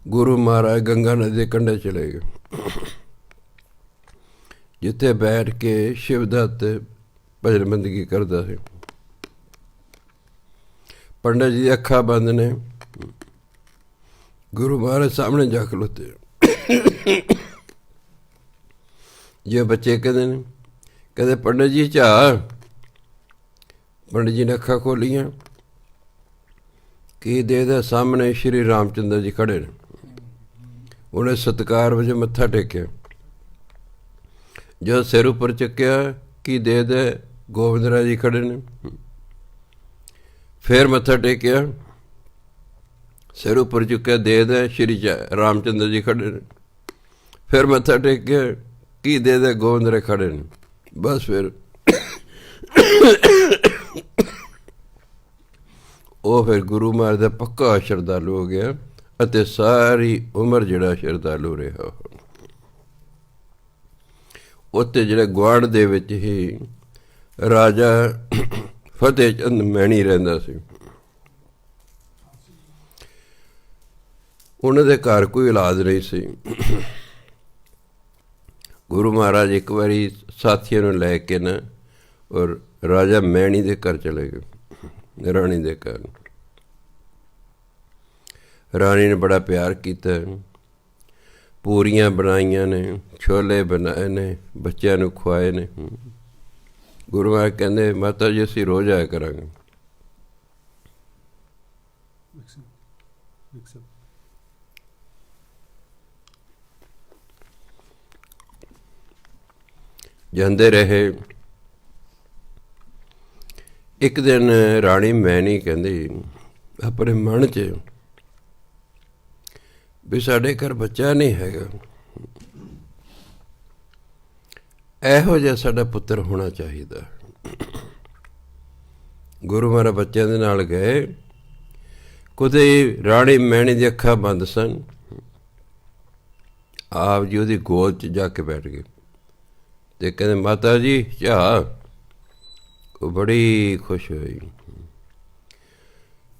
Speaker 1: ਗੁਰੂ ਮਹਾਰਾਜ ਗੰਗਾ ਨਦੀ ਦੇ ਕੰਢੇ ਚਲੇ ਗਏ, ਜਿੱਥੇ ਬੈਠ ਕੇ ਸ਼ਿਵਦੱਤ ਭਜਨ ਬੰਦਗੀ ਕਰਦਾ ਸੀ। ਪੰਡਿਤ ਜੀ ਦੀਆਂ ਅੱਖਾਂ ਬੰਦ ਨੇ। ਗੁਰੂ ਮਹਾਰਾਜ ਸਾਹਮਣੇ ਜਾ ਖਲੋਤੇ। ਜੇ ਬੱਚੇ ਕਹਿੰਦੇ ਨੇ, ਕਹਿੰਦੇ ਪੰਡਿਤ ਜੀ ਝਾੜ। ਪੰਡਿਤ ਜੀ ਨੇ ਅੱਖਾਂ ਖੋਲੀਆਂ। ਕੀ ਦੇਖਦਾ ਸਾਹਮਣੇ ਸ਼੍ਰੀ ਰਾਮ ਚੰਦਰ ਜੀ ਖੜੇ ਨੇ। ਉਹਨੇ ਸਤਿਕਾਰ ਵਜੋਂ ਮੱਥਾ ਟੇਕਿਆ। ਜਦੋਂ ਸਿਰ ਉੱਪਰ ਚੱਕਿਆ ਕੀ ਦੇਖਦਾ ਗੋਬਿੰਦ ਰਾਏ ਜੀ ਖੜੇ ਨੇ। ਫਿਰ ਮੱਥਾ ਟੇਕਿਆ, ਸਿਰ ਉੱਪਰ ਚੁੱਕਿਆ, ਦੇਖਦਾ ਸ਼੍ਰੀ ਰਾਮ ਚੰਦਰ ਜੀ ਖੜੇ ਨੇ। ਫਿਰ ਮੱਥਾ ਟੇਕਿਆ, ਕੀ ਦੇਖਦਾ ਗੋਬਿੰਦ ਰਾਏ ਖੜੇ ਨੇ। ਬਸ ਫਿਰ ਉਹ ਫਿਰ ਗੁਰੂ ਮਹਾਰਾਜ ਦਾ ਪੱਕਾ ਸ਼ਰਧਾਲੂ ਹੋ ਗਿਆ ਅਤੇ ਸਾਰੀ ਉਮਰ ਜਿਹੜਾ ਸ਼ਰਧਾਲੂ ਰਿਹਾ। ਉੱਥੇ ਜਿਹੜੇ ਗੁਆਂਢ ਦੇ ਵਿੱਚ ਹੀ ਰਾਜਾ ਫਤਿਹ ਚੰਦ ਮੈਣੀ ਰਹਿੰਦਾ ਸੀ। ਉਹਨਾਂ ਦੇ ਘਰ ਕੋਈ ਔਲਾਦ ਨਹੀਂ ਸੀ। ਗੁਰੂ ਮਹਾਰਾਜ ਇੱਕ ਵਾਰੀ ਸਾਥੀਆਂ ਨੂੰ ਲੈ ਕੇ ਨਾ ਔਰ ਰਾਜਾ ਮੈਣੀ ਦੇ ਘਰ ਚਲੇ ਗਏ, ਰਾਣੀ ਦੇ ਘਰ। ਰਾਣੀ ਨੇ ਬੜਾ ਪਿਆਰ ਕੀਤਾ, ਪੂਰੀਆਂ ਬਣਾਈਆਂ ਨੇ, ਛੋਲੇ ਬਣਾਏ ਨੇ, ਬੱਚਿਆਂ ਨੂੰ ਖਵਾਏ ਨੇ। ਗੁਰੂ ਮਹਾਰਾਜ ਕਹਿੰਦੇ ਮਾਤਾ ਜੀ ਅਸੀਂ ਰੋਜ਼ ਆਇਆ ਕਰਾਂਗੇ। ਜਾਂਦੇ ਰਹੇ। ਇੱਕ ਦਿਨ ਰਾਣੀ ਮੈਣੀ ਕਹਿੰਦੀ ਆਪਣੇ ਮਨ 'ਚ ਵੀ ਸਾਡੇ ਘਰ ਬੱਚਾ ਨਹੀਂ ਹੈਗਾ, ਇਹੋ ਜਿਹਾ ਸਾਡਾ ਪੁੱਤਰ ਹੋਣਾ ਚਾਹੀਦਾ। ਗੁਰੂ ਮਹਾਰਾਜ ਬੱਚਿਆਂ ਦੇ ਨਾਲ ਗਏ। ਕੁਦੇ ਰਾਣੀ ਮੈਣੀ ਦੀਆਂ ਅੱਖਾਂ ਬੰਦ ਸਨ। ਆਪ ਜੀ ਉਹਦੀ ਗੋਦ 'ਚ ਜਾ ਕੇ ਬੈਠ ਗਏ ਅਤੇ ਕਹਿੰਦੇ ਮਾਤਾ ਜੀ ਚਾਹ। ਉਹ ਬੜੀ ਖੁਸ਼ ਹੋਈ।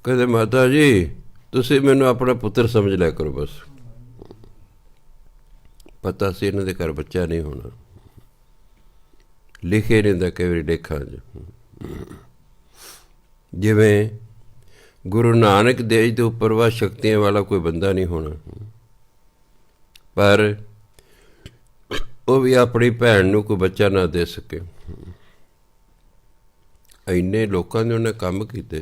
Speaker 1: ਕਹਿੰਦੇ ਮਾਤਾ ਜੀ ਤੁਸੀਂ ਮੈਨੂੰ ਆਪਣਾ ਪੁੱਤਰ ਸਮਝ ਲਿਆ ਕਰੋ। ਬਸ ਪਤਾ ਸੀ ਇਹਨਾਂ ਦੇ ਘਰ ਬੱਚਾ ਨਹੀਂ ਹੋਣਾ, ਲਿਖੇ ਨਹੀਂ ਹੁੰਦਾ ਕਈ ਵਾਰੀ ਲੇਖਾਂ 'ਚ। ਜਿਵੇਂ ਗੁਰੂ ਨਾਨਕ ਦੇਵ ਦੇ ਉੱਪਰ ਵਾ ਸ਼ਕਤੀਆਂ ਵਾਲਾ ਕੋਈ ਬੰਦਾ ਨਹੀਂ ਹੋਣਾ, ਪਰ ਉਹ ਵੀ ਆਪਣੀ ਭੈਣ ਨੂੰ ਕੋਈ ਬੱਚਾ ਨਾ ਦੇ ਸਕੇ। ਇੰਨੇ ਲੋਕਾਂ ਨੇ ਉਹਨੇ ਕੰਮ ਕੀਤੇ,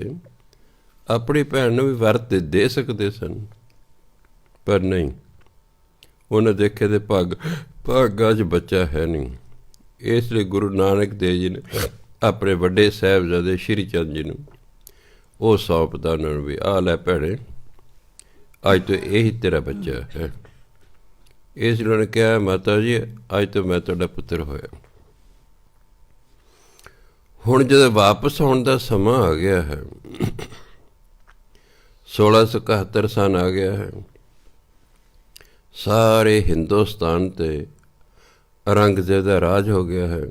Speaker 1: ਆਪਣੀ ਭੈਣ ਨੂੰ ਵੀ ਵਰਤ ਦੇ ਸਕਦੇ ਸਨ, ਪਰ ਨਹੀਂ। ਉਹਨੇ ਦੇਖੇ ਤੇ ਭਾਗਾਂ 'ਚ ਬੱਚਾ ਹੈ ਨਹੀਂ। ਇਸ ਲਈ ਗੁਰੂ ਨਾਨਕ ਦੇਵ ਜੀ ਨੇ ਆਪਣੇ ਵੱਡੇ ਸਾਹਿਬਜ਼ਾਦੇ ਸ਼੍ਰੀ ਚੰਦ ਜੀ ਨੂੰ ਉਹ ਸੌਂਪਦਾ ਉਹਨਾਂ ਨੂੰ ਵੀ ਆਹ ਲੈ ਭੈਣੇ ਅੱਜ ਤੋਂ ਇਹੀ ਤੇਰਾ ਬੱਚਾ ਹੈ। ਇਸ ਲਈ ਉਹਨੇ ਕਿਹਾ ਮਾਤਾ ਜੀ ਅੱਜ ਤੋਂ ਮੈਂ ਤੁਹਾਡਾ ਪੁੱਤਰ ਹੋਇਆ। ਹੁਣ ਜਦੋਂ ਵਾਪਸ ਆਉਣ ਦਾ ਸਮਾਂ ਆ ਗਿਆ ਹੈ, 1671 ਸਨ ਆ ਗਿਆ ਹੈ, ਸਾਰੇ ਹਿੰਦੁਸਤਾਨ 'ਤੇ ਔਰੰਗਜ਼ੇਬ ਦਾ ਰਾਜ ਹੋ ਗਿਆ ਹੈ,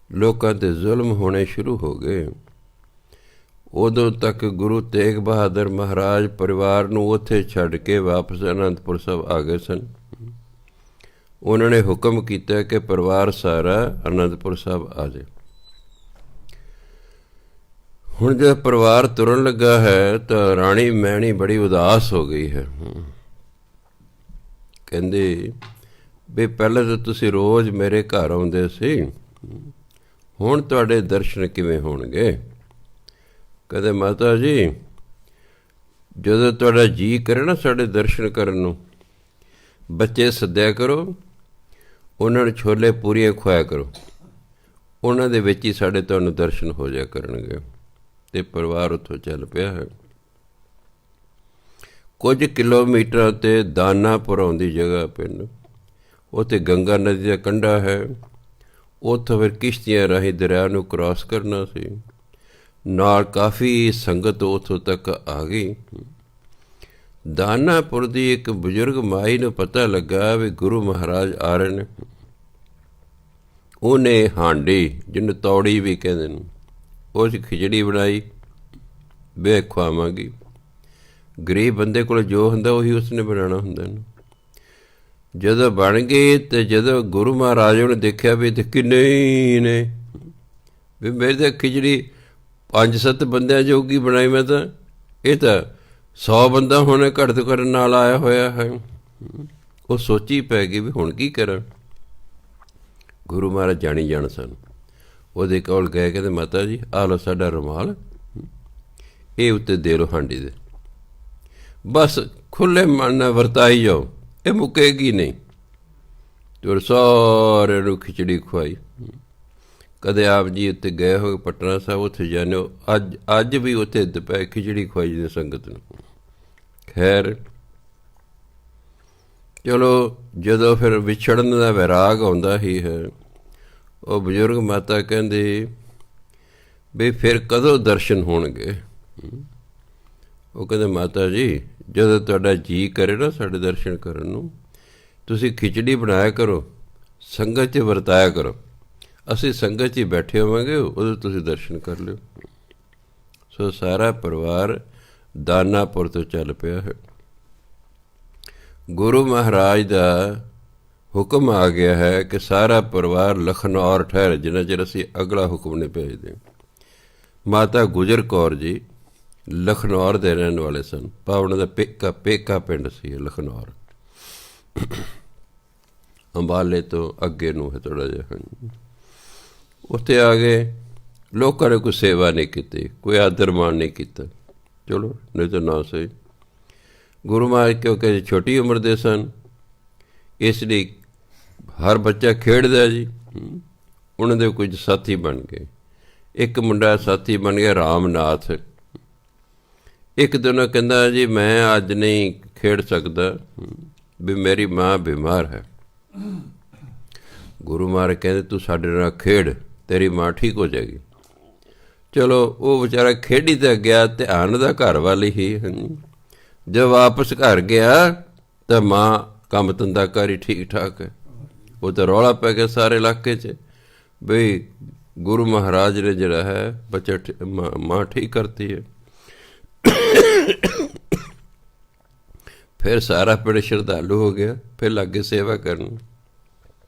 Speaker 1: ਲੋਕਾਂ 'ਤੇ ਜ਼ੁਲਮ ਹੋਣੇ ਸ਼ੁਰੂ ਹੋ ਗਏ। ਉਦੋਂ ਤੱਕ ਗੁਰੂ ਤੇਗ ਬਹਾਦਰ ਮਹਾਰਾਜ ਪਰਿਵਾਰ ਨੂੰ ਉੱਥੇ ਛੱਡ ਕੇ ਵਾਪਸ ਅਨੰਦਪੁਰ ਸਾਹਿਬ ਆ ਗਏ ਸਨ। ਉਹਨਾਂ ਨੇ ਹੁਕਮ ਕੀਤਾ ਕਿ ਪਰਿਵਾਰ ਸਾਰਾ ਅਨੰਦਪੁਰ ਸਾਹਿਬ ਆ ਜਾਏ। ਹੁਣ ਜਦ ਪਰਿਵਾਰ ਤੁਰਨ ਲੱਗਾ ਹੈ ਤਾਂ ਰਾਣੀ ਮੈਣੀ ਬੜੀ ਉਦਾਸ ਹੋ ਗਈ ਹੈ। ਕਹਿੰਦੇ ਵੀ ਪਹਿਲਾਂ ਤਾਂ ਤੁਸੀਂ ਰੋਜ਼ ਮੇਰੇ ਘਰ ਆਉਂਦੇ ਸੀ, ਹੁਣ ਤੁਹਾਡੇ ਦਰਸ਼ਨ ਕਿਵੇਂ ਹੋਣਗੇ? ਕਹਿੰਦੇ ਮਾਤਾ ਜੀ, ਜਦੋਂ ਤੁਹਾਡਾ ਜੀਅ ਕਰੇ ਨਾ ਸਾਡੇ ਦਰਸ਼ਨ ਕਰਨ ਨੂੰ, ਬੱਚੇ ਸੱਦਿਆ ਕਰੋ, ਉਹਨਾਂ ਨੂੰ ਛੋਲੇ ਪੂਰੀਆਂ ਖਵਾਇਆ ਕਰੋ, ਉਹਨਾਂ ਦੇ ਵਿੱਚ ਹੀ ਸਾਡੇ ਤੁਹਾਨੂੰ ਦਰਸ਼ਨ ਹੋ ਜਾਇਆ ਕਰਨਗੇ। ਅਤੇ ਪਰਿਵਾਰ ਉੱਥੋਂ ਚੱਲ ਪਿਆ ਹੈ। ਕੁਝ ਕਿਲੋਮੀਟਰਾਂ 'ਤੇ ਦਾਨਾਪੁਰ ਆਉਂਦੀ ਜਗ੍ਹਾ ਪਿੰਡ, ਉੱਥੇ ਗੰਗਾ ਨਦੀ ਦਾ ਕੰਢਾ ਹੈ। ਉੱਥੋਂ ਫਿਰ ਕਿਸ਼ਤੀਆਂ ਰਾਹੀਂ ਦਰਿਆ ਨੂੰ ਕ੍ਰਾਸ ਕਰਨਾ ਸੀ। ਨਾਲ ਕਾਫੀ ਸੰਗਤ ਉੱਥੋਂ ਤੱਕ ਆ ਗਈ। ਦਾਨਾਪੁਰ ਦੀ ਇੱਕ ਬਜ਼ੁਰਗ ਮਾਈ ਨੂੰ ਪਤਾ ਲੱਗਾ ਵੀ ਗੁਰੂ ਮਹਾਰਾਜ ਆ ਰਹੇ ਨੇ। ਉਹਨੇ ਹਾਂਡੀ, ਜਿਹਨੂੰ ਤੌੜੀ ਵੀ ਕਹਿੰਦੇ ਨੇ, ਉਹ 'ਚ ਖਿਚੜੀ ਬਣਾਈ, ਵੇ ਖਵਾਵਾਂਗੀ। ਗਰੀਬ ਬੰਦੇ ਕੋਲ ਜੋ ਹੁੰਦਾ ਉਹੀ ਉਸਨੇ ਬਣਾਉਣਾ ਹੁੰਦਾ ਨਾ। ਜਦੋਂ ਬਣ ਗਈ ਅਤੇ ਜਦੋਂ ਗੁਰੂ ਮਹਾਰਾਜ ਨੇ ਦੇਖਿਆ ਵੀ ਇੱਥੇ ਕਿੰਨੇ ਹੀ ਨੇ, ਵੀ ਮੇਰੀ ਤਾਂ ਖਿਚੜੀ 5-7 ਬੰਦਿਆਂ ਜੋਗੀ ਬਣਾਈ, ਮੈਂ ਤਾਂ ਇਹ ਤਾਂ 100 ਬੰਦਾ ਹੁਣ ਘੱਟ ਤੋਂ ਘੱਟ ਨਾਲ ਆਇਆ ਹੋਇਆ ਹੈ। ਉਹ ਸੋਚੀ ਪੈ ਗਈ ਵੀ ਹੁਣ ਕੀ ਕਰਾਂ। ਗੁਰੂ ਮਹਾਰਾਜ ਜਾਣੀ ਜਾਣ ਸਨ। ਉਹਦੇ ਕੋਲ ਗਏ, ਕਹਿੰਦੇ ਮਾਤਾ ਜੀ ਆਹ ਲਓ ਸਾਡਾ ਰੁਮਾਲ, ਇਹ ਉੱਤੇ ਦੇ ਲਓ ਹਾਂਡੀ ਦੇ, ਬਸ ਖੁੱਲ੍ਹੇ ਮਨ ਨਾਲ ਵਰਤਾਈ ਜਾਓ, ਇਹ ਮੁੱਕੇਗੀ ਨਹੀਂ। ਅਤੇ ਸਾਰਿਆਂ ਨੂੰ ਖਿਚੜੀ ਖਵਾਈ। ਕਦੇ ਆਪ ਜੀ ਉੱਤੇ ਗਏ ਹੋਏ ਪਟਨਾ ਸਾਹਿਬ, ਉੱਥੇ ਜਾਂਦੇ ਹੋ, ਅੱਜ ਵੀ ਉੱਥੇ ਦੁਪਹਿਰ ਖਿਚੜੀ ਖਵਾਈ ਜਾਂਦੀ ਸੰਗਤ ਨੂੰ। ਖੈਰ ਚਲੋ, ਜਦੋਂ ਫਿਰ ਵਿਛੜਨ ਦਾ ਵੈਰਾਗ ਆਉਂਦਾ ਹੀ ਹੈ, ਉਹ ਬਜ਼ੁਰਗ ਮਾਤਾ ਕਹਿੰਦੀ ਵੀ ਫਿਰ ਕਦੋਂ ਦਰਸ਼ਨ ਹੋਣਗੇ? ਉਹ ਕਹਿੰਦੇ ਮਾਤਾ ਜੀ, ਜਦੋਂ ਤੁਹਾਡਾ ਜੀਅ ਕਰੇ ਨਾ ਸਾਡੇ ਦਰਸ਼ਨ ਕਰਨ ਨੂੰ, ਤੁਸੀਂ ਖਿਚੜੀ ਬਣਾਇਆ ਕਰੋ, ਸੰਗਤ 'ਚ ਵਰਤਾਇਆ ਕਰੋ, ਅਸੀਂ ਸੰਗਤ 'ਚ ਹੀ ਬੈਠੇ ਹੋਵਾਂਗੇ, ਉਦੋਂ ਤੁਸੀਂ ਦਰਸ਼ਨ ਕਰ ਲਿਓ। ਸੋ ਸਾਰਾ ਪਰਿਵਾਰ ਦਾਨਾਪੁਰ ਤੋਂ ਚੱਲ ਪਿਆ ਹੈ। ਗੁਰੂ ਮਹਾਰਾਜ ਦਾ ਹੁਕਮ ਆ ਗਿਆ ਹੈ ਕਿ ਸਾਰਾ ਪਰਿਵਾਰ ਲਖਨੌਰ ਠਹਿਰ, ਜਿੰਨਾ ਚਿਰ ਅਸੀਂ ਅਗਲਾ ਹੁਕਮ ਨਹੀਂ ਭੇਜਦੇ। ਮਾਤਾ ਗੁਜਰ ਕੌਰ ਜੀ ਲਖਨੌਰ ਦੇ ਰਹਿਣ ਵਾਲੇ ਸਨ। ਉਹਨਾਂ ਦਾ ਪੇਕਾ ਪਿੰਡ ਸੀ ਲਖਨੌਰ, ਅੰਬਾਲੇ ਤੋਂ ਅੱਗੇ ਨੂੰ ਹੈ ਥੋੜ੍ਹਾ ਜਿਹਾ। ਉੱਥੇ ਆ ਗਏ। ਲੋਕਾਂ ਨੇ ਕੋਈ ਸੇਵਾ ਨਹੀਂ ਕੀਤੀ, ਕੋਈ ਆਦਰ ਮਾਣ ਨਹੀਂ ਕੀਤਾ। ਚਲੋ, ਨਹੀਂ ਤਾਂ ਨਾ ਸਹੀ। ਗੁਰੂ ਮਹਾਰਾਜ ਕਿਉਂਕਿ ਛੋਟੀ ਉਮਰ ਦੇ ਸਨ, ਇਸ ਲਈ ਹਰ ਬੱਚਾ ਖੇਡਦਾ ਜੀ। ਉਹਨਾਂ ਦੇ ਕੁਝ ਸਾਥੀ ਬਣ ਗਏ। ਇੱਕ ਮੁੰਡਾ ਸਾਥੀ ਬਣ ਗਿਆ ਰਾਮਨਾਥ। ਇੱਕ ਦਿਨ ਕਹਿੰਦਾ ਜੀ ਮੈਂ ਅੱਜ ਨਹੀਂ ਖੇਡ ਸਕਦਾ, ਵੀ ਮੇਰੀ ਮਾਂ ਬਿਮਾਰ ਹੈ। ਗੁਰੂ ਮਹਾਰਾਜ ਕਹਿੰਦੇ ਤੂੰ ਸਾਡੇ ਨਾਲ ਖੇਡ, ਤੇਰੀ ਮਾਂ ਠੀਕ ਹੋ ਜਾਏਗੀ। ਚਲੋ, ਉਹ ਵਿਚਾਰਾ ਖੇਡੀ ਤਾਂ ਗਿਆ, ਧਿਆਨ ਦਾ ਘਰ ਵੱਲ ਹੀ। ਜਦ ਵਾਪਸ ਘਰ ਗਿਆ ਤਾਂ ਮਾਂ ਕੰਮ ਧੰਦਾ ਕਰੀ ਠੀਕ ਠਾਕ ਹੈ। ਉਹ ਤਾਂ ਰੌਲਾ ਪੈ ਗਿਆ ਸਾਰੇ ਇਲਾਕੇ 'ਚ ਬਈ ਗੁਰੂ ਮਹਾਰਾਜ ਨੇ ਜਿਹੜਾ ਹੈ ਬੱਚਾ ਮਾਂ ਠੀਕ ਕਰਤੀ ਹੈ। ਫਿਰ ਸਾਰਾ ਪਿੰਡ ਸ਼ਰਧਾਲੂ ਹੋ ਗਿਆ, ਫਿਰ ਲੱਗੇ ਸੇਵਾ ਕਰਨ।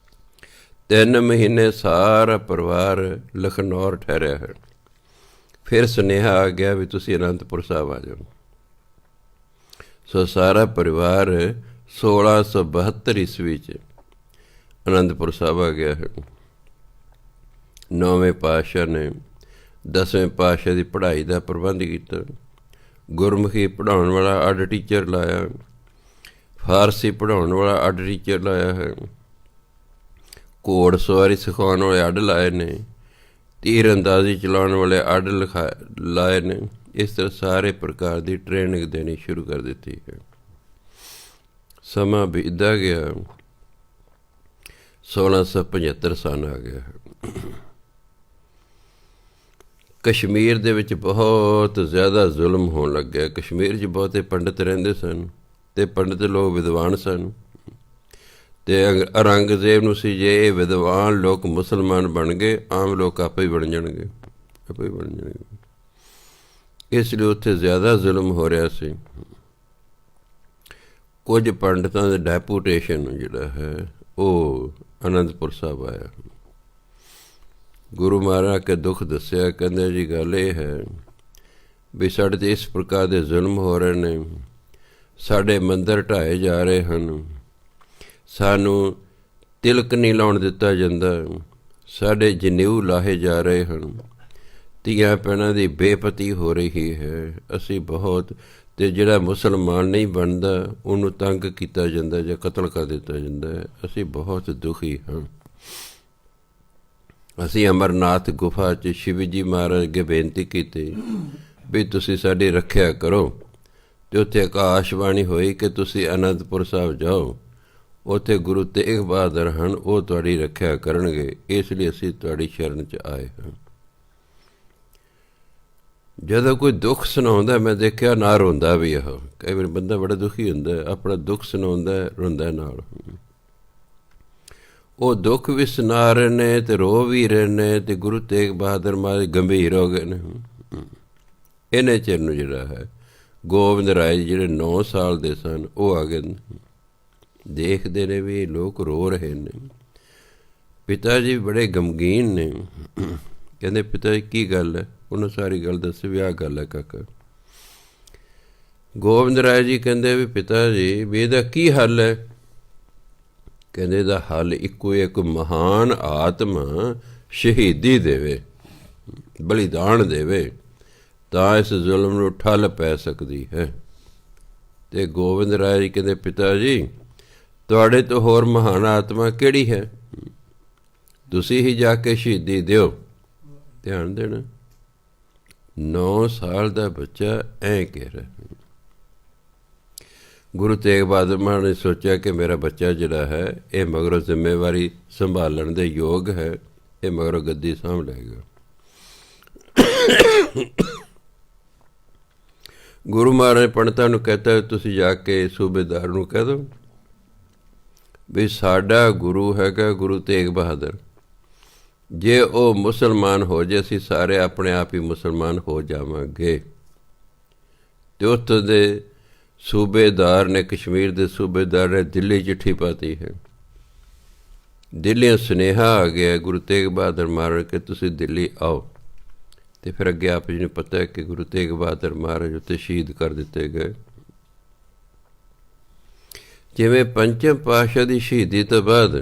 Speaker 1: 3 ਮਹੀਨੇ ਸਾਰਾ ਪਰਿਵਾਰ ਲਖਨੌਰ ਠਹਿਰਿਆ ਹੈ। ਫਿਰ ਸੁਨੇਹਾ ਆ ਗਿਆ ਵੀ ਤੁਸੀਂ ਅਨੰਦਪੁਰ ਸਾਹਿਬ ਆ ਜਾਓ। ਸੋ ਸਾਰਾ ਪਰਿਵਾਰ 1672 ਈਸਵੀ 'ਚ ਅਨੰਦਪੁਰ ਸਾਹਿਬ ਆ ਗਿਆ ਹੈ। 9ਵੇਂ ਪਾਤਸ਼ਾਹ ਨੇ 10ਵੇਂ ਪਾਤਸ਼ਾਹ ਦੀ ਪੜ੍ਹਾਈ ਦਾ ਪ੍ਰਬੰਧ ਕੀਤਾ। ਗੁਰਮੁਖੀ ਪੜ੍ਹਾਉਣ ਵਾਲਾ ਅੱਡ ਟੀਚਰ ਲਾਇਆ, ਫਾਰਸੀ ਪੜ੍ਹਾਉਣ ਵਾਲਾ ਅੱਡ ਟੀਚਰ ਲਾਇਆ ਹੈ, ਘੋੜ ਸਵਾਰੀ ਸਿਖਾਉਣ ਵਾਲੇ ਅੱਡ ਲਾਏ ਨੇ, ਤੀਰ ਅੰਦਾਜ਼ੀ ਚਲਾਉਣ ਵਾਲੇ ਅੱਡ ਲਾਏ ਨੇ। ਇਸ ਤਰ੍ਹਾਂ ਸਾਰੇ ਪ੍ਰਕਾਰ ਦੀ ਟ੍ਰੇਨਿੰਗ ਦੇਣੀ ਸ਼ੁਰੂ ਕਰ ਦਿੱਤੀ ਹੈ। ਸਮਾਂ ਬੀਤਦਾ ਗਿਆ, 1675 ਸਾਲ ਆ ਗਿਆ ਹੈ। ਕਸ਼ਮੀਰ ਦੇ ਵਿੱਚ ਬਹੁਤ ਜ਼ਿਆਦਾ ਜ਼ੁਲਮ ਹੋਣ ਲੱਗਿਆ। ਕਸ਼ਮੀਰ 'ਚ ਬਹੁਤੇ ਪੰਡਿਤ ਰਹਿੰਦੇ ਸਨ ਅਤੇ ਪੰਡਿਤ ਲੋਕ ਵਿਦਵਾਨ ਸਨ, ਅਤੇ ਔਰੰਗਜ਼ੇਬ ਨੂੰ ਸੀ ਜੇ ਇਹ ਵਿਦਵਾਨ ਲੋਕ ਮੁਸਲਮਾਨ ਬਣ ਗਏ, ਆਮ ਲੋਕ ਆਪੇ ਹੀ ਬਣ ਜਾਣਗੇ, ਆਪੇ ਹੀ ਬਣ ਜਾਣਗੇ। ਇਸ ਲਈ ਉੱਥੇ ਜ਼ਿਆਦਾ ਜ਼ੁਲਮ ਹੋ ਰਿਹਾ ਸੀ। ਕੁਝ ਪੰਡਿਤਾਂ ਦੇ ਡੈਪੂਟੇਸ਼ਨ ਜਿਹੜਾ ਹੈ ਉਹ ਅਨੰਦਪੁਰ ਸਾਹਿਬ ਆਇਆ। ਗੁਰੂ ਮਹਾਰਾਜ ਕੇ ਦੁੱਖ ਦੱਸਿਆ, ਕਹਿੰਦੇ ਜੀ ਗੱਲ ਇਹ ਹੈ ਵੀ ਸਾਡੇ 'ਤੇ ਇਸ ਪ੍ਰਕਾਰ ਦੇ ਜ਼ੁਲਮ ਹੋ ਰਹੇ ਨੇ, ਸਾਡੇ ਮੰਦਰ ਢਾਏ ਜਾ ਰਹੇ ਹਨ, ਸਾਨੂੰ ਤਿਲਕ ਨਹੀਂ ਲਾਉਣ ਦਿੱਤਾ ਜਾਂਦਾ, ਸਾਡੇ ਜਨੇਊ ਲਾਹੇ ਜਾ ਰਹੇ ਹਨ, ਧੀਆਂ ਭੈਣਾਂ ਦੀ ਬੇਪਤੀ ਹੋ ਰਹੀ ਹੈ, ਅਸੀਂ ਬਹੁਤ, ਅਤੇ ਜਿਹੜਾ ਮੁਸਲਮਾਨ ਨਹੀਂ ਬਣਦਾ ਉਹਨੂੰ ਤੰਗ ਕੀਤਾ ਜਾਂਦਾ ਜਾਂ ਕਤਲ ਕਰ ਦਿੱਤਾ ਜਾਂਦਾ ਹੈ, ਅਸੀਂ ਬਹੁਤ ਦੁਖੀ ਹਾਂ। ਅਸੀਂ ਅਮਰਨਾਥ ਗੁਫਾ 'ਚ ਸ਼ਿਵ ਜੀ ਮਹਾਰਾਜ ਅੱਗੇ ਬੇਨਤੀ ਕੀਤੀ ਵੀ ਤੁਸੀਂ ਸਾਡੀ ਰੱਖਿਆ ਕਰੋ, ਅਤੇ ਉੱਥੇ ਆਕਾਸ਼ਬਾਣੀ ਹੋਈ ਕਿ ਤੁਸੀਂ ਅਨੰਦਪੁਰ ਸਾਹਿਬ ਜਾਓ, ਉੱਥੇ ਗੁਰੂ ਤੇਗ ਬਹਾਦਰ ਹਨ, ਉਹ ਤੁਹਾਡੀ ਰੱਖਿਆ ਕਰਨਗੇ, ਇਸ ਲਈ ਅਸੀਂ ਤੁਹਾਡੀ ਸ਼ਰਨ 'ਚ ਆਏ ਹਾਂ। ਜਦੋਂ ਕੋਈ ਦੁੱਖ ਸੁਣਾਉਂਦਾ ਮੈਂ ਦੇਖਿਆ ਨਾ ਰੋਂਦਾ ਵੀ, ਉਹ ਕਈ ਵਾਰ ਬੰਦਾ ਬੜਾ ਦੁਖੀ ਹੁੰਦਾ, ਆਪਣਾ ਦੁੱਖ ਸੁਣਾਉਂਦਾ ਰੋਂਦਾ ਨਾਲ। ਉਹ ਦੁੱਖ ਵੀ ਸੁਣਾ ਰਹੇ ਨੇ ਅਤੇ ਰੋ ਵੀ ਰਹੇ ਨੇ, ਅਤੇ ਗੁਰੂ ਤੇਗ ਬਹਾਦਰ ਮਹਾਰਾਜ ਗੰਭੀਰ ਹੋ ਗਏ ਨੇ। ਇਹਨੇ ਚਿਰ ਨੂੰ ਜਿਹੜਾ ਹੈ ਗੋਬਿੰਦ ਰਾਏ ਜੀ ਜਿਹੜੇ 9 ਸਾਲ ਦੇ ਸਨ ਉਹ ਆ ਗਏ, ਦੇਖਦੇ ਨੇ ਵੀ ਲੋਕ ਰੋ ਰਹੇ ਨੇ। ਪਿਤਾ ਜੀ ਬੜੇ ਗਮਗੀਨ ਨੇ, ਕਹਿੰਦੇ ਪਿਤਾ ਜੀ ਕੀ ਗੱਲ ਹੈ? ਉਹਨੂੰ ਸਾਰੀ ਗੱਲ ਦੱਸੀ ਵੀ ਆਹ ਗੱਲ ਹੈ ਕਾਕਾ। ਗੋਬਿੰਦ ਰਾਏ ਜੀ ਕਹਿੰਦੇ ਵੀ ਪਿਤਾ ਜੀ ਵੀ ਇਹਦਾ ਕੀ ਹੱਲ ਹੈ? ਕਹਿੰਦੇ ਇਹਦਾ ਹੱਲ ਇੱਕੋ ਇੱਕ ਮਹਾਨ ਆਤਮਾ ਸ਼ਹੀਦੀ ਦੇਵੇ, ਬਲੀਦਾਨ ਦੇਵੇ, ਤਾਂ ਇਸ ਜ਼ੁਲਮ ਨੂੰ ਠੱਲ ਪੈ ਸਕਦੀ ਹੈ। ਅਤੇ ਗੋਬਿੰਦ ਰਾਏ ਜੀ ਕਹਿੰਦੇ ਪਿਤਾ ਜੀ ਤੁਹਾਡੇ ਤੋਂ ਹੋਰ ਮਹਾਨ ਆਤਮਾ ਕਿਹੜੀ ਹੈ? ਤੁਸੀਂ ਹੀ ਜਾ ਕੇ ਸ਼ਹੀਦੀ ਦਿਓ। ਧਿਆਨ ਦੇਣਾ, 9 ਸਾਲ ਦਾ ਬੱਚਾ ਐਂ ਕਹਿ ਰਿਹਾ। ਗੁਰੂ ਤੇਗ ਬਹਾਦਰ ਮਹਾਰਾਜ ਨੇ ਸੋਚਿਆ ਕਿ ਮੇਰਾ ਬੱਚਾ ਜਿਹੜਾ ਹੈ ਇਹ ਮਗਰੋਂ ਜ਼ਿੰਮੇਵਾਰੀ ਸੰਭਾਲਣ ਦੇ ਯੋਗ ਹੈ, ਇਹ ਮਗਰੋਂ ਗੱਦੀ ਸਾਂਭ ਲਏਗਾ। ਗੁਰੂ ਮਹਾਰਾਜ ਨੇ ਪੰਡਤਾਂ ਨੂੰ ਕਹਿਤਾ ਤੁਸੀਂ ਜਾ ਕੇ ਸੂਬੇਦਾਰ ਨੂੰ ਕਹਿ ਦਿਓ ਵੀ ਸਾਡਾ ਗੁਰੂ ਹੈਗਾ ਗੁਰੂ ਤੇਗ ਬਹਾਦਰ, ਜੇ ਉਹ ਮੁਸਲਮਾਨ ਹੋ ਜੇ ਅਸੀਂ ਸਾਰੇ ਆਪਣੇ ਆਪ ਹੀ ਮੁਸਲਮਾਨ ਹੋ ਜਾਵਾਂਗੇ। ਅਤੇ ਉੱਥੋਂ ਦੇ ਸੂਬੇਦਾਰ ਨੇ, ਕਸ਼ਮੀਰ ਦੇ ਸੂਬੇਦਾਰ ਨੇ ਦਿੱਲੀ ਚਿੱਠੀ ਪਾਤੀ ਹੈ। ਦਿੱਲੀੋਂ ਸੁਨੇਹਾ ਆ ਗਿਆ ਗੁਰੂ ਤੇਗ ਬਹਾਦਰ ਮਹਾਰਾਜ ਕਿ ਤੁਸੀਂ ਦਿੱਲੀ ਆਓ। ਅਤੇ ਫਿਰ ਅੱਗੇ ਆਪ ਜੀ ਨੂੰ ਪਤਾ ਹੈ ਕਿ ਗੁਰੂ ਤੇਗ ਬਹਾਦਰ ਮਹਾਰਾਜ ਉੱਤੇ ਸ਼ਹੀਦ ਕਰ ਦਿੱਤੇ ਗਏ। ਜਿਵੇਂ ਪੰਚਮ ਪਾਤਸ਼ਾਹ ਦੀ ਸ਼ਹੀਦੀ ਤੋਂ ਬਾਅਦ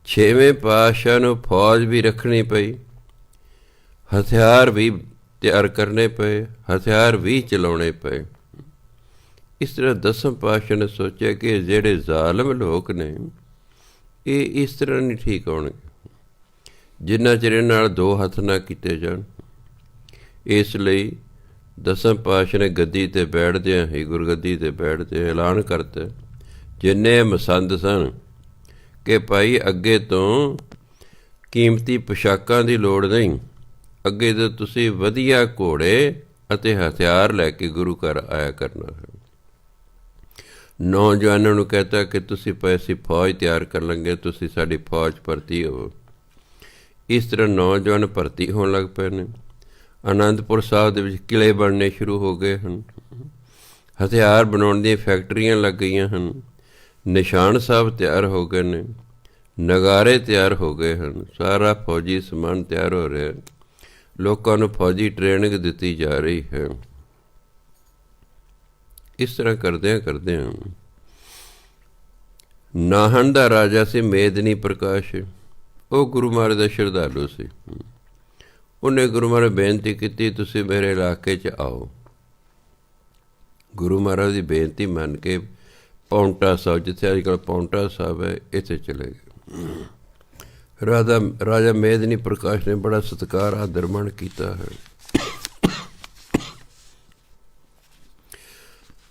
Speaker 1: 6ਵੇਂ ਪਾਤਸ਼ਾਹ ਨੂੰ ਫੌਜ ਵੀ ਰੱਖਣੀ ਪਈ, ਹਥਿਆਰ ਵੀ ਤਿਆਰ ਕਰਨੇ ਪਏ, ਹਥਿਆਰ ਵੀ ਚਲਾਉਣੇ ਪਏ। ਇਸ ਤਰ੍ਹਾਂ 10ਵੇਂ ਪਾਤਸ਼ਾਹ ਨੇ ਸੋਚਿਆ ਕਿ ਜਿਹੜੇ ਜ਼ਾਲਮ ਲੋਕ ਨੇ ਇਹ ਇਸ ਤਰ੍ਹਾਂ ਨਹੀਂ ਠੀਕ ਹੋਣਗੇ ਜਿੰਨਾ ਚਿਰ ਇਹਨਾਂ ਨਾਲ 2 ਹੱਥ ਨਾ ਕੀਤੇ ਜਾਣ। ਇਸ ਲਈ 10ਵੇਂ ਪਾਤਸ਼ਾਹ ਨੇ ਗੱਦੀ 'ਤੇ ਬੈਠਦਿਆਂ ਹੀ, ਗੁਰਗੱਦੀ 'ਤੇ ਬੈਠਦੇ ਐਲਾਨ ਕਰਤਾ ਜਿੰਨੇ ਮਸੰਦ ਸਨ ਕਿ ਭਾਈ ਅੱਗੇ ਤੋਂ ਕੀਮਤੀ ਪੁਸ਼ਾਕਾਂ ਦੀ ਲੋੜ ਨਹੀਂ, ਅੱਗੇ ਤੋਂ ਤੁਸੀਂ ਵਧੀਆ ਘੋੜੇ ਅਤੇ ਹਥਿਆਰ ਲੈ ਕੇ ਗੁਰੂ ਘਰ ਆਇਆ ਕਰਨਾ ਹੈ। ਨੌਜਵਾਨਾਂ ਨੂੰ ਕਹਿਤਾ ਕਿ ਤੁਸੀਂ ਅਸੀਂ ਫੌਜ ਤਿਆਰ ਕਰ ਲਾਂਗੇ, ਤੁਸੀਂ ਸਾਡੀ ਫੌਜ ਭਰਤੀ ਹੋਵੋ। ਇਸ ਤਰ੍ਹਾਂ ਨੌਜਵਾਨ ਭਰਤੀ ਹੋਣ ਲੱਗ ਪਏ ਨੇ। ਅਨੰਦਪੁਰ ਸਾਹਿਬ ਦੇ ਵਿੱਚ ਕਿਲ੍ਹੇ ਬਣਨੇ ਸ਼ੁਰੂ ਹੋ ਗਏ ਹਨ, ਹਥਿਆਰ ਬਣਾਉਣ ਦੀਆਂ ਫੈਕਟਰੀਆਂ ਲੱਗ ਗਈਆਂ ਹਨ, ਨਿਸ਼ਾਨ ਸਾਹਿਬ ਤਿਆਰ ਹੋ ਗਏ ਨੇ, ਨਗਾਰੇ ਤਿਆਰ ਹੋ ਗਏ ਹਨ, ਸਾਰਾ ਫੌਜੀ ਸਮਾਨ ਤਿਆਰ ਹੋ ਰਿਹਾ, ਲੋਕਾਂ ਨੂੰ ਫੌਜੀ ਟ੍ਰੇਨਿੰਗ ਦਿੱਤੀ ਜਾ ਰਹੀ ਹੈ। ਇਸ ਤਰ੍ਹਾਂ ਕਰਦਿਆਂ ਨਾਹਨ ਦਾ ਰਾਜਾ ਸੀ ਮੇਦਨੀ ਪ੍ਰਕਾਸ਼, ਉਹ ਗੁਰੂ ਮਹਾਰਾਜ ਦਾ ਸ਼ਰਧਾਲੂ ਸੀ। ਉਹਨੇ ਗੁਰੂ ਮਹਾਰਾਜ ਬੇਨਤੀ ਕੀਤੀ ਤੁਸੀਂ ਮੇਰੇ ਇਲਾਕੇ 'ਚ ਆਓ। ਗੁਰੂ ਮਹਾਰਾਜ ਦੀ ਬੇਨਤੀ ਮੰਨ ਕੇ ਪਾਉਂਟਾ ਸਾਹਿਬ, ਜਿੱਥੇ ਅੱਜ ਕੱਲ੍ਹ ਪਾਉਂਟਾ ਸਾਹਿਬ ਹੈ, ਇੱਥੇ ਚਲੇ ਗਏ। ਰਾਜਾ ਮੇਦਨੀ ਪ੍ਰਕਾਸ਼ ਨੇ ਬੜਾ ਸਤਿਕਾਰ ਆਦਰ ਮਾਣ ਕੀਤਾ ਹੈ।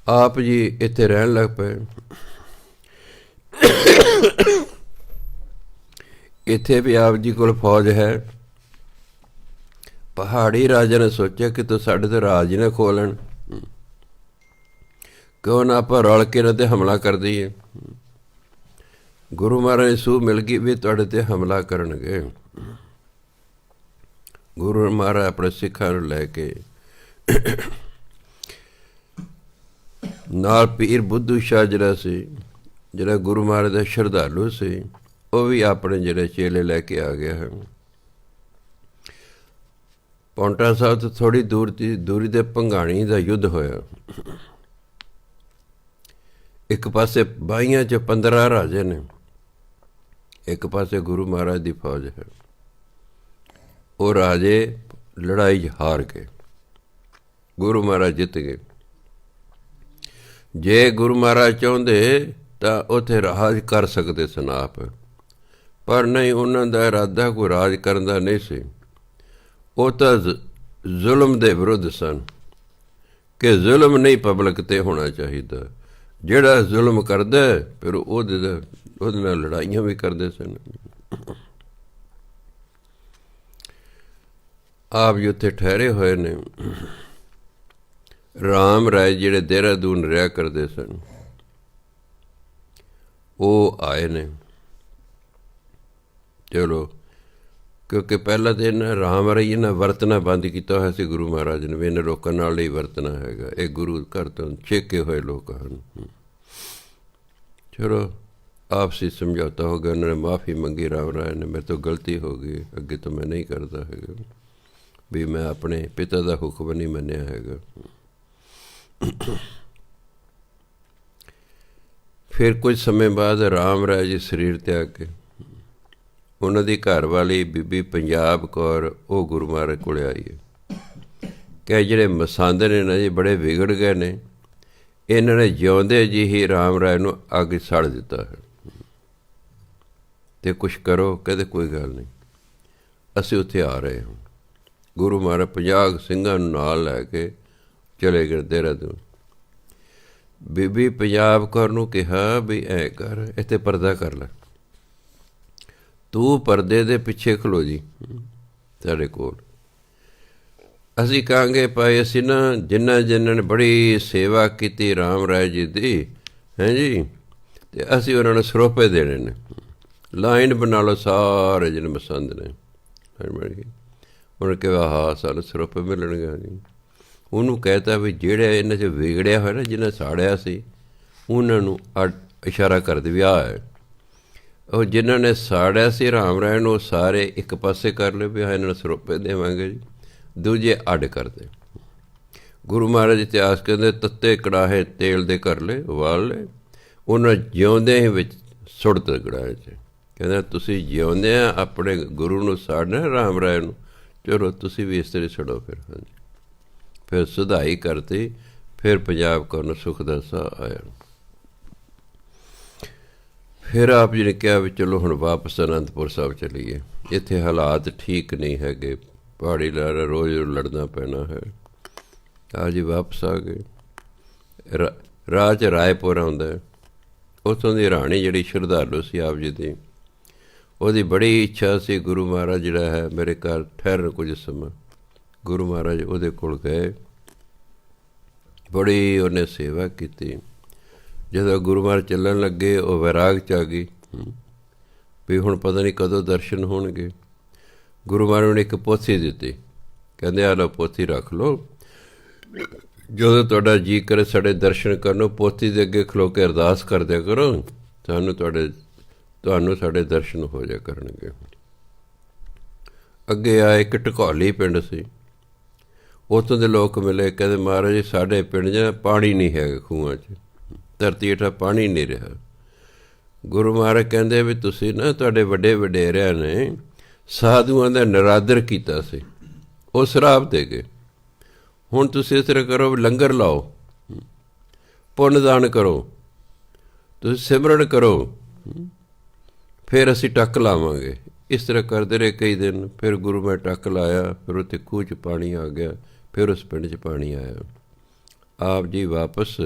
Speaker 1: ਆਪ ਜੀ ਇੱਥੇ ਰਹਿਣ ਲੱਗ ਪਏ। ਇੱਥੇ ਵੀ ਆਪ ਜੀ ਕੋਲ ਫੌਜ ਹੈ, ਪਹਾੜੀ ਰਾਜਾ ਨੇ ਸੋਚਿਆ ਕਿ ਤੂੰ ਸਾਡੇ ਤੇ ਰਾਜ ਹੀ ਨਾ ਖੋਹ ਲੈਣ, ਕਿਉਂ ਨਾ ਆਪਾਂ ਰਲ ਕੇ ਇਹਨਾਂ 'ਤੇ ਹਮਲਾ ਕਰ ਦਈਏ। ਗੁਰੂ ਮਹਾਰਾਜ ਦੀ ਸੂਹ ਮਿਲ ਗਈ ਵੀ ਤੁਹਾਡੇ 'ਤੇ ਹਮਲਾ ਕਰਨਗੇ। ਗੁਰੂ ਮਹਾਰਾਜ ਆਪਣੇ ਸਿੱਖਾਂ ਨੂੰ ਲੈ ਕੇ ਨਾਲ ਪੀਰ ਬੁੱਧੂ ਸ਼ਾਹ ਜਿਹੜਾ ਸੀ, ਜਿਹੜਾ ਗੁਰੂ ਮਹਾਰਾਜ ਦਾ ਸ਼ਰਧਾਲੂ ਸੀ, ਉਹ ਵੀ ਆਪਣੇ ਜਿਹੜੇ ਚੇਲੇ ਲੈ ਕੇ ਆ ਗਿਆ ਹੈ। ਪੌਂਟਾ ਸਾਹਿਬ ਤੋਂ ਥੋੜ੍ਹੀ ਦੂਰੀ 'ਤੇ ਭੰਗਾਣੀ ਦਾ ਯੁੱਧ ਹੋਇਆ। ਇੱਕ ਪਾਸੇ ਬਾਈਆਂ 'ਚ 15 ਰਾਜੇ ਨੇ, ਇੱਕ ਪਾਸੇ ਗੁਰੂ ਮਹਾਰਾਜ ਦੀ ਫੌਜ ਹੈ। ਉਹ ਰਾਜੇ ਲੜਾਈ 'ਚ ਹਾਰ ਗਏ, ਗੁਰੂ ਮਹਾਰਾਜ ਜਿੱਤ ਗਏ। ਜੇ ਗੁਰੂ ਮਹਾਰਾਜ ਚਾਹੁੰਦੇ ਤਾਂ ਉੱਥੇ ਰਾਜ ਕਰ ਸਕਦੇ ਸਨ ਆਪ, ਪਰ ਨਹੀਂ, ਉਹਨਾਂ ਦਾ ਇਰਾਦਾ ਕੋਈ ਰਾਜ ਕਰਨ ਦਾ ਨਹੀਂ ਸੀ। ਉਹ ਤਾਂ ਜ਼ੁਲਮ ਦੇ ਵਿਰੁੱਧ ਸਨ ਕਿ ਜ਼ੁਲਮ ਨਹੀਂ ਪਬਲਿਕ 'ਤੇ ਹੋਣਾ ਚਾਹੀਦਾ। ਜਿਹੜਾ ਜ਼ੁਲਮ ਕਰਦਾ ਫਿਰ ਉਹਦੇ ਨਾਲ ਲੜਾਈਆਂ ਵੀ ਕਰਦੇ ਸਨ। ਆਪ ਜੀ ਉੱਥੇ ਠਹਿਰੇ ਹੋਏ ਨੇ। ਰਾਮ ਰਾਏ ਜਿਹੜੇ ਦੇਹਰਾਦੂਨ ਰਿਹਾ ਕਰਦੇ ਸਨ, ਉਹ ਆਏ ਨੇ। ਚਲੋ, ਕਿਉਂਕਿ ਪਹਿਲਾਂ ਤਾਂ ਇਹਨਾਂ ਰਾਮ ਰਾਈ ਇਹਨਾਂ ਵਰਤਣਾ ਬੰਦ ਕੀਤਾ ਹੋਇਆ ਸੀ ਗੁਰੂ ਮਹਾਰਾਜ ਨੇ, ਵੀ ਇਹਨਾਂ ਲੋਕਾਂ ਨਾਲ ਹੀ ਵਰਤਣਾ ਹੈਗਾ, ਇਹ ਗੁਰੂ ਘਰ ਤੋਂ ਛੇਕੇ ਹੋਏ ਲੋਕ ਹਨ। ਚਲੋ, ਆਪਸੀ ਸਮਝੌਤਾ ਹੋ ਗਿਆ, ਉਹਨਾਂ ਨੇ ਮਾਫੀ ਮੰਗੀ ਰਾਮ ਰਾਏ ਨੇ, ਮੇਰੇ ਤੋਂ ਗਲਤੀ ਹੋ ਗਈ, ਅੱਗੇ ਤੋਂ ਮੈਂ ਨਹੀਂ ਕਰਦਾ ਹੈਗਾ, ਵੀ ਮੈਂ ਆਪਣੇ ਪਿਤਾ ਦਾ ਹੁਕਮ ਨਹੀਂ ਮੰਨਿਆ ਹੈਗਾ। ਫਿਰ ਕੁਝ ਸਮੇਂ ਬਾਅਦ ਰਾਮ ਰਾਏ ਜੀ ਸਰੀਰ ਤਿਆਗ ਕੇ ਉਹਨਾਂ ਦੀ ਘਰ ਵਾਲੀ ਬੀਬੀ ਪੰਜਾਬ ਕੌਰ, ਉਹ ਗੁਰੂ ਮਹਾਰਾਜ ਕੋਲ ਆਈ ਹੈ ਕਿ ਜਿਹੜੇ ਮਸੰਦ ਨੇ ਨਾ ਜੀ, ਬੜੇ ਵਿਗੜ ਗਏ ਨੇ, ਇਹਨਾਂ ਨੇ ਜਿਉਂਦੇ ਜੀ ਹੀ ਰਾਮ ਰਾਏ ਨੂੰ ਅੱਗ ਸੜ ਦਿੱਤਾ ਹੈ, ਅਤੇ ਕੁਛ ਕਰੋ। ਕਹਿੰਦੇ ਕੋਈ ਗੱਲ ਨਹੀਂ, ਅਸੀਂ ਉੱਥੇ ਆ ਰਹੇ ਹਾਂ। ਗੁਰੂ ਮਹਾਰਾਜ 50 ਸਿੰਘਾਂ ਨੂੰ ਨਾਲ ਲੈ ਕੇ ਚਲੇ ਗਏ ਦੇਹਰਾਦੂਨ। ਬੀਬੀ ਪੰਜਾਬ ਕੌਰ ਨੂੰ ਕਿਹਾ ਵੀ ਐਂ ਕਰ, ਇੱਥੇ ਪਰਦਾ ਕਰ ਲੈ, ਤੂੰ ਪਰਦੇ ਦੇ ਪਿੱਛੇ ਖਲੋ ਜੀ ਸਾਡੇ ਕੋਲ। ਅਸੀਂ ਕਹਾਂਗੇ ਭਾਈ ਅਸੀਂ ਨਾ ਜਿਨ੍ਹਾਂ ਨੇ ਬੜੀ ਸੇਵਾ ਕੀਤੀ ਰਾਮ ਰਾਏ ਜੀ ਦੀ ਹੈਂ ਜੀ, ਅਤੇ ਅਸੀਂ ਉਹਨਾਂ ਨੂੰ ਸਰੋਪੇ ਦੇਣੇ ਨੇ, ਲਾਈਨ ਬਣਾ ਲਓ ਸਾਰੇ ਜਿਹਨੇ ਮਸੰਦ ਨੇ। ਉਹਨੇ ਕਿਹਾ ਹਾਂ ਸਾਨੂੰ ਸਰੋਪੇ ਮਿਲਣਗੇ ਜੀ। ਉਹਨੂੰ ਕਹਿਤਾ ਵੀ ਜਿਹੜੇ ਇਹਨਾਂ 'ਚ ਵਿਗੜਿਆ ਹੋਇਆ ਨਾ, ਜਿਹਨੇ ਸਾੜਿਆ ਸੀ, ਉਹਨਾਂ ਨੂੰ ਇਸ਼ਾਰਾ ਕਰਦੇ ਵੀ ਆਹ ਹੈ। ਉਹ ਜਿਨ੍ਹਾਂ ਨੇ ਸਾੜਿਆ ਸੀ ਰਾਮ ਰਾਏ ਨੂੰ, ਸਾਰੇ ਇੱਕ ਪਾਸੇ ਕਰ ਲਏ ਵੀ ਹਾਂ ਇਹਨਾਂ ਨੂੰ ਸਰੋਪੇ ਦੇਵਾਂਗੇ ਜੀ, ਦੂਜੇ ਅੱਡ ਕਰਦੇ। ਗੁਰੂ ਮਹਾਰਾਜ ਇਤਿਹਾਸ ਕਹਿੰਦੇ ਤੱਤੇ ਕੜਾਹੇ ਤੇਲ ਦੇ ਕਰ ਲਏ, ਉਬਾਲ ਲਏ, ਉਹਨਾਂ ਜਿਉਂਦਿਆਂ ਹੀ ਵਿੱਚ ਸੁੱਟ ਦਿੱਤੇ ਕੜਾਹੇ 'ਚ। ਕਹਿੰਦਾ ਤੁਸੀਂ ਜਿਉਂਦਿਆਂ ਆਪਣੇ ਗੁਰੂ ਨੂੰ ਸਾੜਨਾ ਰਾਮ ਰਾਏ ਨੂੰ, ਚਲੋ ਤੁਸੀਂ ਵੀ ਇਸ ਤਰ੍ਹਾਂ ਛੱਡੋ। ਫਿਰ ਹਾਂਜੀ, ਫਿਰ ਸੁਧਾਈ ਕਰਤੀ। ਫਿਰ ਪੰਜਾਬ ਕੌਰ ਨੂੰ ਸੁੱਖ ਦਾ ਸਾਹ ਆਇਆ। ਫਿਰ ਆਪ ਜੀ ਨੇ ਕਿਹਾ ਵੀ ਚਲੋ ਹੁਣ ਵਾਪਸ ਅਨੰਦਪੁਰ ਸਾਹਿਬ ਚਲੀਏ, ਇੱਥੇ ਹਾਲਾਤ ਠੀਕ ਨਹੀਂ ਹੈਗੇ, ਪਹਾੜੀ ਲਾਰਾ ਰੋਜ਼ ਲੜਨਾ ਪੈਣਾ ਹੈ। ਆ ਜੀ ਵਾਪਸ ਆ ਗਏ। ਰਾਹ 'ਚ ਰਾਏਪੁਰ ਆਉਂਦਾ, ਉੱਥੋਂ ਦੀ ਰਾਣੀ ਜਿਹੜੀ ਸ਼ਰਧਾਲੂ ਸੀ ਆਪ ਜੀ ਦੀ, ਉਹਦੀ ਬੜੀ ਇੱਛਾ ਸੀ ਗੁਰੂ ਮਹਾਰਾਜ ਜਿਹੜਾ ਹੈ ਮੇਰੇ ਘਰ ਠਹਿਰਨ ਕੁਝ ਸਮਾਂ। ਗੁਰੂ ਮਹਾਰਾਜ ਉਹਦੇ ਕੋਲ ਗਏ, ਬੜੀ ਉਹਨੇ ਸੇਵਾ ਕੀਤੀ। ਜਦੋਂ ਗੁਰੂ ਮਹਾਰਾਜ ਚੱਲਣ ਲੱਗੇ, ਉਹ ਵੈਰਾਗ 'ਚ ਆ ਗਈ ਵੀ ਹੁਣ ਪਤਾ ਨਹੀਂ ਕਦੋਂ ਦਰਸ਼ਨ ਹੋਣਗੇ। ਗੁਰੂ ਮਹਾਰਾਜ ਨੇ ਇੱਕ ਪੋਥੀ ਦਿੱਤੀ, ਕਹਿੰਦੇ ਆਹ ਲਓ ਪੋਥੀ ਰੱਖ ਲਓ, ਜਦੋਂ ਤੁਹਾਡਾ ਜੀਅ ਕਰੇ ਸਾਡੇ ਦਰਸ਼ਨ ਕਰਨ, ਪੋਥੀ ਦੇ ਅੱਗੇ ਖਲੋ ਕੇ ਅਰਦਾਸ ਕਰ ਦਿਆ ਕਰੋ, ਤੁਹਾਨੂੰ ਸਾਡੇ ਦਰਸ਼ਨ ਹੋ ਜਾ ਕਰਨਗੇ। ਅੱਗੇ ਆਏ, ਇੱਕ ਢਕੌਲੀ ਪਿੰਡ ਸੀ, ਉੱਥੋਂ ਦੇ ਲੋਕ ਮਿਲੇ, ਕਹਿੰਦੇ ਮਹਾਰਾਜ ਜੀ ਸਾਡੇ ਪਿੰਡ 'ਚ ਪਾਣੀ ਨਹੀਂ ਹੈਗਾ, ਖੂਹਾਂ 'ਚ ਧਰਤੀ ਹੇਠਾਂ ਪਾਣੀ ਨਹੀਂ ਰਿਹਾ। ਗੁਰੂ ਮਹਾਰਾਜ ਕਹਿੰਦੇ ਵੀ ਤੁਸੀਂ ਨਾ ਤੁਹਾਡੇ ਵੱਡੇ ਵਡੇਰਿਆਂ ਨੇ ਸਾਧੂਆਂ ਦਾ ਨਿਰਾਦਰ ਕੀਤਾ ਸੀ, ਉਹ ਸ਼ਰਾਪ ਦੇ ਗਏ। ਹੁਣ ਤੁਸੀਂ ਇਸ ਤਰ੍ਹਾਂ ਕਰੋ, ਲੰਗਰ ਲਾਓ, ਪੁੰਨ ਦਾਨ ਕਰੋ, ਤੁਸੀਂ ਸਿਮਰਨ ਕਰੋ, ਫਿਰ ਅਸੀਂ ਟੱਕ ਲਾਵਾਂਗੇ। ਇਸ ਤਰ੍ਹਾਂ ਕਰਦੇ ਰਹੇ ਕਈ ਦਿਨ। ਫਿਰ ਗੁਰੂ ਮੈਂ ਟੱਕ ਲਾਇਆ, ਫਿਰ ਉੱਥੇ ਖੂਹ 'ਚ ਪਾਣੀ ਆ ਗਿਆ, ਫਿਰ ਉਸ ਪਿੰਡ 'ਚ ਪਾਣੀ ਆਇਆ। ਆਪ ਜੀ ਵਾਪਸ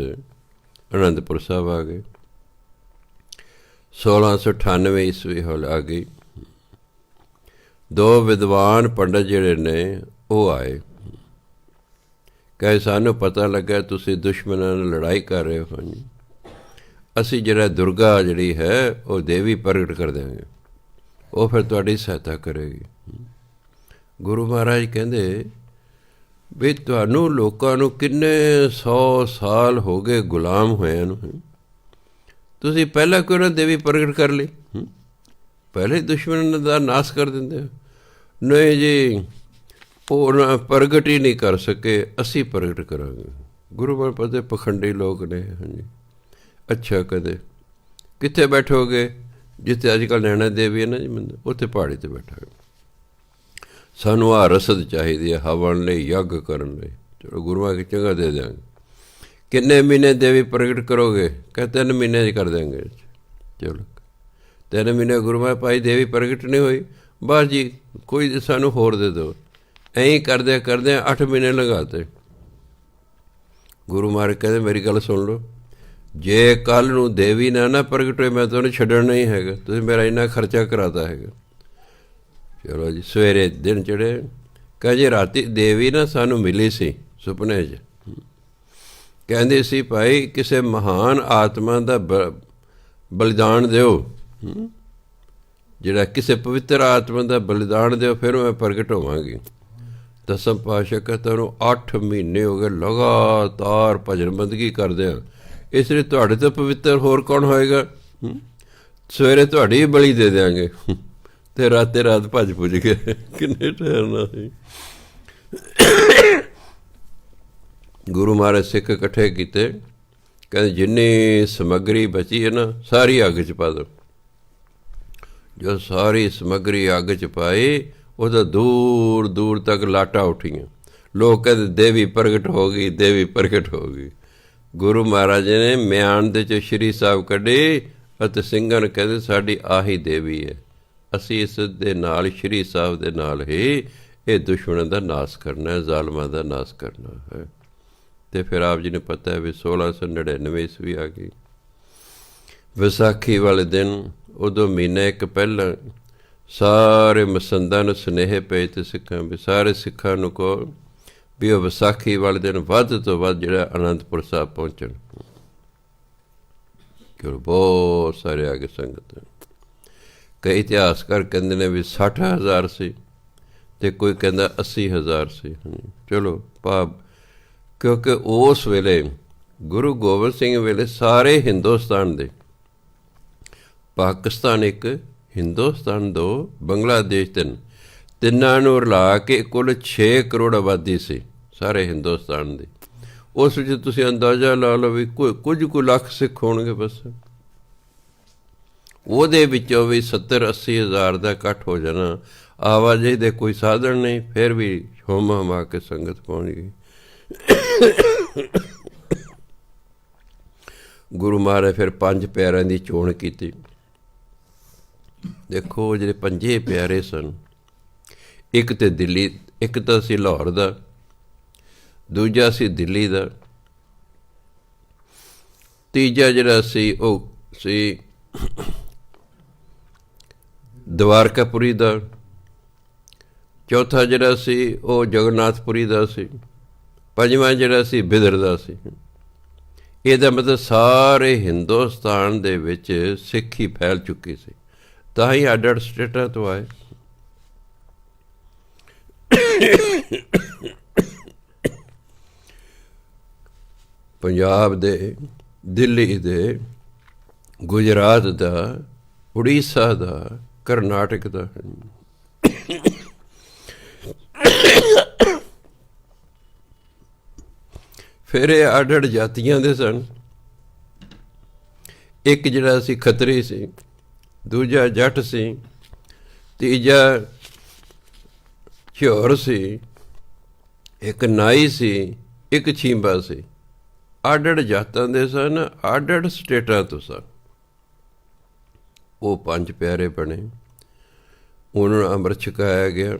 Speaker 1: ਅਨੰਦਪੁਰ ਸਾਹਿਬ ਆ ਗਏ। 1698 ਈਸਵੀ ਆ ਗਈ। ਦੋ ਵਿਦਵਾਨ ਪੰਡਤ ਜਿਹੜੇ ਨੇ ਉਹ ਆਏ, ਕਹੇ ਸਾਨੂੰ ਪਤਾ ਲੱਗਾ ਤੁਸੀਂ ਦੁਸ਼ਮਣਾਂ ਨਾਲ ਲੜਾਈ ਕਰ ਰਹੇ ਹੋ ਜੀ, ਅਸੀਂ ਜਿਹੜਾ ਦੁਰਗਾ ਜਿਹੜੀ ਹੈ ਉਹ ਦੇਵੀ ਪ੍ਰਗਟ ਕਰ ਦਿਆਂਗੇ, ਉਹ ਫਿਰ ਤੁਹਾਡੀ ਸਹਾਇਤਾ ਕਰੇਗੀ। ਗੁਰੂ ਮਹਾਰਾਜ ਕਹਿੰਦੇ ਵੀ ਤੁਹਾਨੂੰ ਲੋਕਾਂ ਨੂੰ ਕਿੰਨੇ 100 ਸਾਲ ਹੋ ਗਏ ਗੁਲਾਮ ਹੋਇਆਂ ਨੂੰ, ਤੁਸੀਂ ਪਹਿਲਾਂ ਕਿਉਂ ਨਾ ਦੇਵੀ ਪ੍ਰਗਟ ਕਰ ਲਈ, ਪਹਿਲੇ ਦੁਸ਼ਮਣ ਦਾ ਨਾਸ਼ ਕਰ ਦਿੰਦੇ ਹੋ। ਨਹੀਂ ਜੀ, ਉਹ ਨਾ ਪ੍ਰਗਟ ਹੀ ਨਹੀਂ ਕਰ ਸਕੇ, ਅਸੀਂ ਪ੍ਰਗਟ ਕਰਾਂਗੇ। ਗੁਰੂ ਮਹਾਰਾਜ ਪਤਾ ਪਖੰਡੀ ਲੋਕ ਨੇ। ਹਾਂਜੀ, ਅੱਛਾ ਕਦੇ ਕਿੱਥੇ ਬੈਠੋਗੇ? ਜਿੱਥੇ ਅੱਜ ਕੱਲ੍ਹ ਨੈਣਾ ਦੇਵੀ ਹੈ ਨਾ ਜੀ ਮੰਦਰ, ਉੱਥੇ ਪਹਾੜੀ 'ਤੇ ਬੈਠਾਂਗੇ। ਸਾਨੂੰ ਆਹ ਰਸਦ ਚਾਹੀਦੀ ਹੈ ਹਵਨ ਲਈ, ਯੱਗ ਕਰਨ ਲਈ। ਚਲੋ ਗੁਰੂਆਂ ਕੀ ਚੰਗਾ ਦੇ ਦਿਆਂਗੇ। ਕਿੰਨੇ ਮਹੀਨੇ ਦੇਵੀ ਪ੍ਰਗਟ ਕਰੋਗੇ? ਕਹੇ 3 ਮਹੀਨੇ 'ਚ ਕਰ ਦਿਆਂਗੇ। ਚਲੋ 3 ਮਹੀਨੇ ਗੁਰੂ ਮਹਾਰਾਜ ਭਾਈ ਦੇਵੀ ਪ੍ਰਗਟ ਨਹੀਂ ਹੋਈ, ਬਸ ਜੀ ਕੋਈ ਸਾਨੂੰ ਹੋਰ ਦੇ ਦਿਓ। ਐਂ ਕਰਦਿਆਂ ਕਰਦਿਆਂ 8 ਮਹੀਨੇ ਲੰਘਾਤੇ। ਗੁਰੂ ਮਹਾਰਾਜ ਕਹਿੰਦੇ ਮੇਰੀ ਗੱਲ ਸੁਣ ਲਓ, ਜੇ ਕੱਲ੍ਹ ਨੂੰ ਦੇਵੀ ਨਾ ਪ੍ਰਗਟ ਹੋਏ ਮੈਂ ਤੁਹਾਨੂੰ ਛੱਡਣ ਨਹੀਂ ਹੈਗਾ, ਤੁਸੀਂ ਮੇਰਾ ਇੰਨਾ ਖਰਚਾ ਕਰਾਤਾ ਹੈਗਾ। ਚਲੋ ਜੀ ਸਵੇਰੇ ਦਿਨ ਚੜ੍ਹੇ, ਕਹੇ ਜੀ ਰਾਤੀ ਦੇਵੀ ਨਾ ਸਾਨੂੰ ਮਿਲੀ ਸੀ ਸੁਪਨੇ 'ਚ, ਕਹਿੰਦੀ ਸੀ ਭਾਈ ਕਿਸੇ ਮਹਾਨ ਆਤਮਾ ਦਾ ਬਲਿਦਾਨ ਦਿਓ, ਜਿਹੜਾ ਕਿਸੇ ਪਵਿੱਤਰ ਆਤਮਾ ਦਾ ਬਲਿਦਾਨ ਦਿਓ, ਫਿਰ ਮੈਂ ਪ੍ਰਗਟ ਹੋਵਾਂਗੀ। ਦਸਮ ਪਾਤਸ਼ਾਹ ਕਹਿੰਦਾ ਤੁਹਾਨੂੰ 8 ਮਹੀਨੇ ਹੋ ਗਏ ਲਗਾਤਾਰ ਭਜਨ ਬੰਦਗੀ ਕਰਦੇ ਹਾਂ, ਇਸ ਲਈ ਤੁਹਾਡੇ ਤੋਂ ਪਵਿੱਤਰ ਹੋਰ ਕੌਣ ਹੋਏਗਾ? ਸਵੇਰੇ ਤੁਹਾਡੀ ਹੀ ਬਲੀ ਦੇ ਦਿਆਂਗੇ। ਤੇ ਰਾਤੇ ਰਾਤ ਭੱਜ ਪੁੱਜ ਗਏ। ਕਿੰਨੇ ਠਹਿਰਨਾ ਸੀ। ਗੁਰੂ ਮਹਾਰਾਜ ਸਿੱਖ ਇਕੱਠੇ ਕੀਤੇ, ਕਹਿੰਦੇ ਜਿੰਨੀ ਸਮੱਗਰੀ ਬਚੀ ਹੈ ਨਾ ਸਾਰੀ ਅੱਗ 'ਚ ਪਾ ਦਿਓ। ਜੋ ਸਾਰੀ ਸਮੱਗਰੀ ਅੱਗ 'ਚ ਪਾਈ, ਉਹਦਾ ਦੂਰ ਦੂਰ ਤੱਕ ਲਾਟਾਂ ਉੱਠੀਆਂ। ਲੋਕ ਕਹਿੰਦੇ ਦੇਵੀ ਪ੍ਰਗਟ ਹੋ ਗਈ, ਦੇਵੀ ਪ੍ਰਗਟ ਹੋ ਗਈ। ਗੁਰੂ ਮਹਾਰਾਜ ਨੇ ਮਿਆਨ ਦੇ 'ਚ ਸ਼੍ਰੀ ਸਾਹਿਬ ਕੱਢੇ ਅਤੇ ਸਿੰਘਾਂ ਨੂੰ ਕਹਿੰਦੇ ਸਾਡੀ ਆਹੀ ਦੇਵੀ ਹੈ, ਅਸੀਂ ਇਸ ਦੇ ਨਾਲ ਸ਼੍ਰੀ ਸਾਹਿਬ ਦੇ ਨਾਲ ਹੀ ਇਹ ਦੁਸ਼ਮਣਾਂ ਦਾ ਨਾਸ਼ ਕਰਨਾ ਹੈ, ਜ਼ਾਲਮਾਂ ਦਾ ਨਾਸ਼ ਕਰਨਾ ਹੈ। ਅਤੇ ਫਿਰ ਆਪ ਜੀ ਨੂੰ ਪਤਾ ਹੈ ਵੀ 1699 ਈਸਵੀ ਆ ਗਈ, ਵਿਸਾਖੀ ਵਾਲੇ ਦਿਨ। ਉਦੋਂ ਮਹੀਨਾ ਇੱਕ ਪਹਿਲਾਂ ਸਾਰੇ ਮਸੰਦਾਂ ਨੂੰ ਸੁਨੇਹੇ ਭੇਜਤੇ ਸਿੱਖਾਂ ਵੀ ਸਾਰੇ ਸਿੱਖਾਂ ਨੂੰ ਕਹੋ ਵੀ ਉਹ ਵਿਸਾਖੀ ਵਾਲੇ ਦਿਨ ਵੱਧ ਤੋਂ ਵੱਧ ਜਿਹੜਾ ਅਨੰਦਪੁਰ ਸਾਹਿਬ ਪਹੁੰਚਣ। ਕਿਉਂ ਬਹੁਤ ਸਾਰੇ ਆ ਗਏ ਸੰਗਤ। ਕਈ ਇਤਿਹਾਸਕਾਰ ਕਹਿੰਦੇ ਨੇ ਵੀ 60,000 ਸੀ ਅਤੇ ਕੋਈ ਕਹਿੰਦਾ 80,000 ਸੀ। ਚਲੋ ਭਾਵ ਕਿਉਂਕਿ ਉਸ ਵੇਲੇ ਗੁਰੂ ਗੋਬਿੰਦ ਸਿੰਘ ਵੇਲੇ ਸਾਰੇ ਹਿੰਦੁਸਤਾਨ ਦੇ, ਪਾਕਿਸਤਾਨ 1, ਹਿੰਦੁਸਤਾਨ 2, ਬੰਗਲਾਦੇਸ਼ 3, ਤਿੰਨਾਂ ਨੂੰ ਰਲਾ ਕੇ ਕੁੱਲ 6 ਕਰੋੜ ਆਬਾਦੀ ਸੀ ਸਾਰੇ ਹਿੰਦੁਸਤਾਨ ਦੀ। ਉਸ ਵਿੱਚ ਤੁਸੀਂ ਅੰਦਾਜ਼ਾ ਲਾ ਲਓ ਵੀ ਕੁਝ ਕੁ ਲੱਖ ਸਿੱਖ ਹੋਣਗੇ ਬਸ। ਉਹਦੇ ਵਿੱਚੋਂ ਵੀ 70-80 ਹਜ਼ਾਰ ਦਾ ਇਕੱਠ ਹੋ ਜਾਣਾ, ਆਵਾਜਾਈ ਦੇ ਕੋਈ ਸਾਧਨ ਨਹੀਂ, ਫਿਰ ਵੀ ਹਮਾ ਕੇ ਸੰਗਤ ਪਹੁੰਚ ਗਈ। ਗੁਰੂ ਮਹਾਰਾਜ ਫਿਰ 5 ਪਿਆਰਿਆਂ ਦੀ ਚੋਣ ਕੀਤੀ। ਦੇਖੋ ਜਿਹੜੇ 5 ਪਿਆਰੇ ਸਨ, ਇੱਕ ਤਾਂ ਦਿੱਲੀ, ਇੱਕ ਤਾਂ ਸੀ ਲਾਹੌਰ ਦਾ, ਦੂਜਾ ਸੀ ਦਿੱਲੀ ਦਾ, ਤੀਜਾ ਜਿਹੜਾ ਸੀ ਉਹ ਸੀ ਦਵਾਰਕਾਪੁਰੀ ਦਾ, ਚੌਥਾ ਜਿਹੜਾ ਸੀ ਉਹ ਜਗਨਨਾਥਪੁਰੀ ਦਾ ਸੀ, ਪੰਜਵਾਂ ਜਿਹੜਾ ਸੀ ਬਿਦਰ ਦਾ ਸੀ। ਇਹਦਾ ਮਤਲਬ ਸਾਰੇ ਹਿੰਦੁਸਤਾਨ ਦੇ ਵਿੱਚ ਸਿੱਖੀ ਫੈਲ ਚੁੱਕੀ ਸੀ, ਤਾਂ ਹੀ ਅੱਡ ਅੱਡ ਸਟੇਟਾਂ ਤੋਂ ਆਏ। ਪੰਜਾਬ ਦੇ, ਦਿੱਲੀ ਦੇ, ਗੁਜਰਾਤ ਦਾ, ਉੜੀਸਾ ਦਾ, ਕਰਨਾਟਕ ਦਾ। ਫਿਰ ਇਹ ਅੱਡ ਅੱਡ ਜਾਤੀਆਂ ਦੇ ਸਨ। ਇੱਕ ਜਿਹੜਾ ਸੀ ਖੱਤਰੀ ਸੀ, ਦੂਜਾ ਜੱਟ ਸੀ, ਤੀਜਾ ਝਿਉਰ ਸੀ, ਇੱਕ ਨਾਈ ਸੀ, ਇੱਕ ਛੀਂਬਾ ਸੀ। ਅੱਡ ਅੱਡ ਜਾਤਾਂ ਦੇ ਸਨ, ਅੱਡ ਅੱਡ ਸਟੇਟਾਂ ਤੋਂ ਸਨ। ਉਹ 5 ਪਿਆਰੇ ਬਣੇ, ਉਹਨਾਂ ਨੂੰ ਅੰਮ੍ਰਿਤ ਛਕਾਇਆ ਗਿਆ।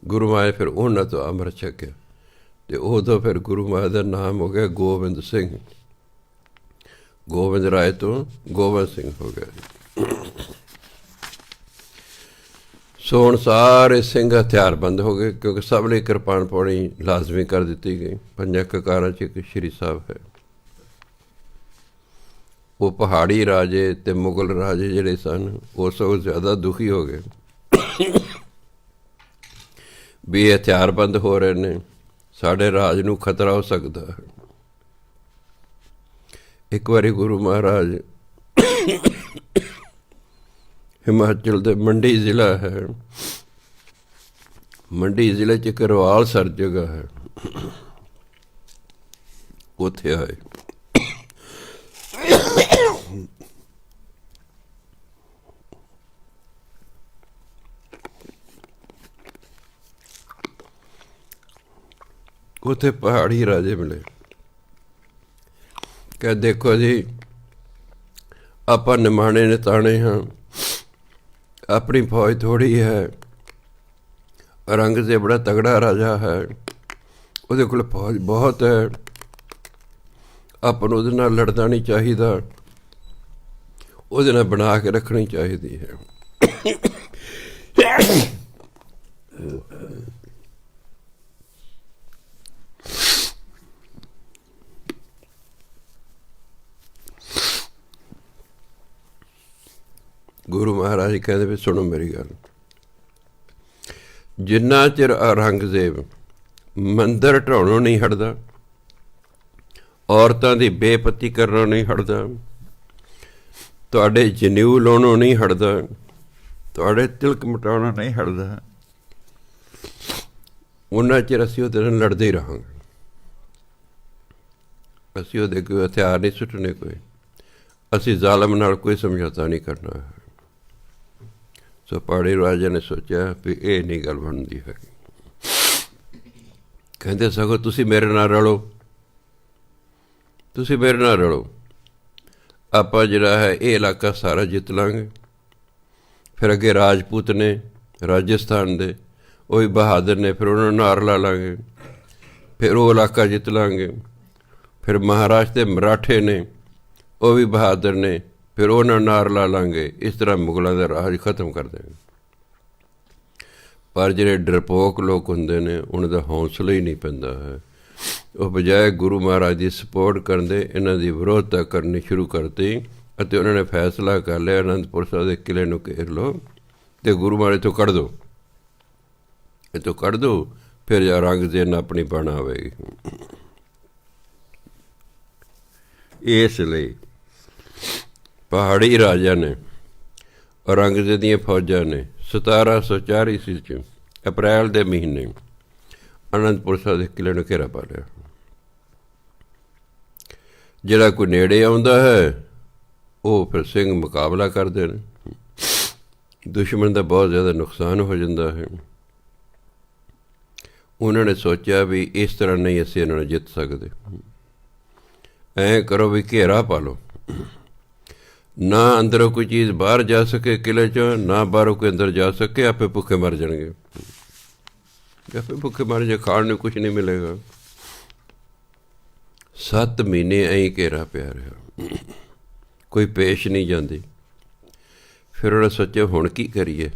Speaker 1: ਗੁਰੂ ਮਹਾਰਾਜ ਫਿਰ ਉਹਨਾਂ ਤੋਂ ਅੰਮ੍ਰਿਤ ਛਕਿਆ ਅਤੇ ਉਦੋਂ ਫਿਰ ਗੁਰੂ ਮਹਾਰਾਜ ਦਾ ਨਾਮ ਹੋ ਗਿਆ ਗੋਬਿੰਦ ਸਿੰਘ। ਗੋਬਿੰਦ ਰਾਏ ਤੋਂ ਗੋਬਿੰਦ ਸਿੰਘ ਹੋ ਗਿਆ। ਸੋ ਹੁਣ ਸਾਰੇ ਸਿੰਘ ਹਥਿਆਰਬੰਦ ਹੋ ਗਏ, ਕਿਉਂਕਿ ਸਭ ਲਈ ਕਿਰਪਾਨ ਪਾਉਣੀ ਲਾਜ਼ਮੀ ਕਰ ਦਿੱਤੀ ਗਈ। ਪੰਜਾਂ ਕਕਾਰਾਂ 'ਚ ਇੱਕ ਸ਼੍ਰੀ ਸਾਹਿਬ ਹੈ। ਉਹ ਪਹਾੜੀ ਰਾਜੇ ਅਤੇ ਮੁਗਲ ਰਾਜੇ ਜਿਹੜੇ ਸਨ ਉਹ ਸਗੋਂ ਜ਼ਿਆਦਾ ਦੁਖੀ ਹੋ ਗਏ ਵੀ ਇਹ ਹਥਿਆਰਬੰਦ ਹੋ ਰਹੇ ਨੇ, ਸਾਡੇ ਰਾਜ ਨੂੰ ਖਤਰਾ ਹੋ ਸਕਦਾ ਹੈ। ਇੱਕ ਵਾਰੀ ਗੁਰੂ ਮਹਾਰਾਜ ਹਿਮਾਚਲ ਦੇ ਮੰਡੀ ਜ਼ਿਲ੍ਹਾ ਹੈ, ਮੰਡੀ ਜ਼ਿਲ੍ਹੇ 'ਚ ਇੱਕ ਰਵਾਲਸਰ ਜਗ੍ਹਾ ਹੈ, ਉੱਥੇ ਆਏ। ਉੱਥੇ ਪਹਾੜੀ ਰਾਜੇ ਮਿਲੇ। ਕਿ ਦੇਖੋ ਜੀ, ਆਪਾਂ ਨਿਮਾਣੇ ਨਿਤਾਣੇ ਹਾਂ, ਆਪਣੀ ਫੌਜ ਥੋੜ੍ਹੀ ਹੈ। ਔਰੰਗਜ਼ੇਬ ਬੜਾ ਤਗੜਾ ਰਾਜਾ ਹੈ, ਉਹਦੇ ਕੋਲ ਫੌਜ ਬਹੁਤ ਹੈ, ਆਪਾਂ ਨੂੰ ਉਹਦੇ ਨਾਲ ਲੜਨਾ ਨਹੀਂ ਚਾਹੀਦਾ, ਉਹਦੇ ਨਾਲ ਬਣਾ ਕੇ ਰੱਖਣੀ ਚਾਹੀਦੀ ਹੈ। ਗੁਰੂ ਮਹਾਰਾਜ ਕਹਿੰਦੇ ਵੀ ਸੁਣੋ ਮੇਰੀ ਗੱਲ, ਜਿੰਨਾ ਚਿਰ ਔਰੰਗਜ਼ੇਬ ਮੰਦਰ ਢਾਉਣੋਂ ਨਹੀਂ ਹਟਦਾ, ਔਰਤਾਂ ਦੀ ਬੇਪਤੀ ਕਰਨੋਂ ਨਹੀਂ ਹਟਦਾ, ਤੁਹਾਡੇ ਜਨੇਊ ਲਾਉਣੋਂ ਨਹੀਂ ਹਟਦਾ, ਤੁਹਾਡੇ ਤਿਲਕ ਮਟਾਉਣੋਂ ਨਹੀਂ ਹਟਦਾ, ਉਹਨਾਂ ਚਿਰ ਅਸੀਂ ਉਹਦੇ ਨਾਲ ਲੜਦੇ ਹੀ ਰਹਾਂਗੇ। ਅਸੀਂ ਉਹਦੇ ਕੋਈ ਹਥਿਆਰ ਨਹੀਂ ਸੁੱਟਣੇ, ਕੋਈ ਅਸੀਂ ਜ਼ਾਲਮ ਨਾਲ ਕੋਈ ਸਮਝੌਤਾ ਨਹੀਂ ਕਰਨਾ ਹੈ। ਸੋ ਪਹਾੜੀ ਰਾਜਾ ਨੇ ਸੋਚਿਆ ਵੀ ਇਹ ਨਹੀਂ ਗੱਲ ਬਣਦੀ ਹੈਗੀ। ਕਹਿੰਦੇ ਸਗੋਂ ਤੁਸੀਂ ਮੇਰੇ ਨਾਲ ਰਲੋ, ਤੁਸੀਂ ਮੇਰੇ ਨਾਲ ਰਲੋ, ਆਪਾਂ ਜਿਹੜਾ ਹੈ ਇਹ ਇਲਾਕਾ ਸਾਰਾ ਜਿੱਤ ਲਾਂਗੇ। ਫਿਰ ਅੱਗੇ ਰਾਜਪੂਤ ਨੇ ਰਾਜਸਥਾਨ ਦੇ, ਉਹ ਵੀ ਬਹਾਦਰ ਨੇ, ਫਿਰ ਉਹਨਾਂ ਨੂੰ ਨਾਰ ਲਾ ਲਾਂਗੇ, ਫਿਰ ਉਹ ਇਲਾਕਾ ਜਿੱਤ ਲਾਂਗੇ। ਫਿਰ ਮਹਾਰਾਸ਼ਟਰ ਦੇ ਮਰਾਠੇ ਨੇ, ਉਹ ਵੀ ਬਹਾਦਰ ਨੇ, ਫਿਰ ਉਹਨਾਂ ਨੂੰ ਨਾਰ ਲਾ ਲਾਂਗੇ। ਇਸ ਤਰ੍ਹਾਂ ਮੁਗਲਾਂ ਦਾ ਰਾਜ ਖਤਮ ਕਰ ਦੇਣਗੇ। ਪਰ ਜਿਹੜੇ ਡਰਪੋਕ ਲੋਕ ਹੁੰਦੇ ਨੇ, ਉਹਨਾਂ ਦਾ ਹੌਸਲਾ ਹੀ ਨਹੀਂ ਪੈਂਦਾ ਹੈ। ਉਹ ਬਜਾਏ ਗੁਰੂ ਮਹਾਰਾਜ ਦੀ ਸਪੋਰਟ ਕਰਨ ਦੇ ਇਹਨਾਂ ਦੀ ਵਿਰੋਧਤਾ ਕਰਨੀ ਸ਼ੁਰੂ ਕਰਤੀ, ਅਤੇ ਉਹਨਾਂ ਨੇ ਫੈਸਲਾ ਕਰ ਲਿਆ ਅਨੰਦਪੁਰ ਸਾਹਿਬ ਦੇ ਕਿਲ੍ਹੇ ਨੂੰ ਘੇਰ ਲਓ ਅਤੇ ਗੁਰੂ ਮਹਾਰਾਜ ਤੋਂ ਕੱਢ ਦਿਓ, ਇਹ ਤੋਂ ਕੱਢ ਦਿਓ, ਫਿਰ ਔਰੰਗਜ਼ੇਬ ਨਾਲ ਆਪਣੀ ਬਣ ਆਵੇਗੀ। ਇਸ ਲਈ ਪਹਾੜੀ ਰਾਜਾ ਨੇ, ਔਰੰਗਜ਼ੇਬ ਦੀਆਂ ਫੌਜਾਂ ਨੇ 1704 ਈਸਵੀ 'ਚ ਅਪ੍ਰੈਲ ਦੇ ਮਹੀਨੇ ਅਨੰਦਪੁਰ ਸਾਹਿਬ ਦੇ ਕਿਲ੍ਹੇ ਨੂੰ ਘੇਰਾ ਪਾ ਲਿਆ। ਜਿਹੜਾ ਕੋਈ ਨੇੜੇ ਆਉਂਦਾ ਹੈ ਉਹ ਫਿਰ ਸਿੰਘ ਮੁਕਾਬਲਾ ਕਰਦੇ ਨੇ, ਦੁਸ਼ਮਣ ਦਾ ਬਹੁਤ ਜ਼ਿਆਦਾ ਨੁਕਸਾਨ ਹੋ ਜਾਂਦਾ ਹੈ। ਉਹਨਾਂ ਨੇ ਸੋਚਿਆ ਵੀ ਇਸ ਤਰ੍ਹਾਂ ਨਹੀਂ ਅਸੀਂ ਇਹਨਾਂ ਨੂੰ ਜਿੱਤ ਸਕਦੇ, ਐਂ ਕਰੋ ਵੀ ਘੇਰਾ ਪਾ ਲਓ, ਨਾ ਅੰਦਰੋਂ ਕੋਈ ਚੀਜ਼ ਬਾਹਰ ਜਾ ਸਕੇ ਕਿਲ੍ਹੇ 'ਚੋਂ, ਨਾ ਬਾਹਰੋਂ ਕੋਈ ਅੰਦਰ ਜਾ ਸਕੇ, ਆਪੇ ਭੁੱਖੇ ਮਰ ਜਾਣਗੇ। ਆਪੇ ਭੁੱਖੇ ਮਰ ਜਾ, ਖਾਣ ਨੂੰ ਕੁਛ ਨਹੀਂ ਮਿਲੇਗਾ। 7 ਮਹੀਨੇ ਐਂ ਘੇਰਾ ਪਿਆ ਰਿਹਾ, ਕੋਈ ਪੇਸ਼ ਨਹੀਂ ਜਾਂਦੀ। ਫਿਰ ਉਹਨੇ ਸੋਚਿਆ ਹੁਣ ਕੀ ਕਰੀਏ,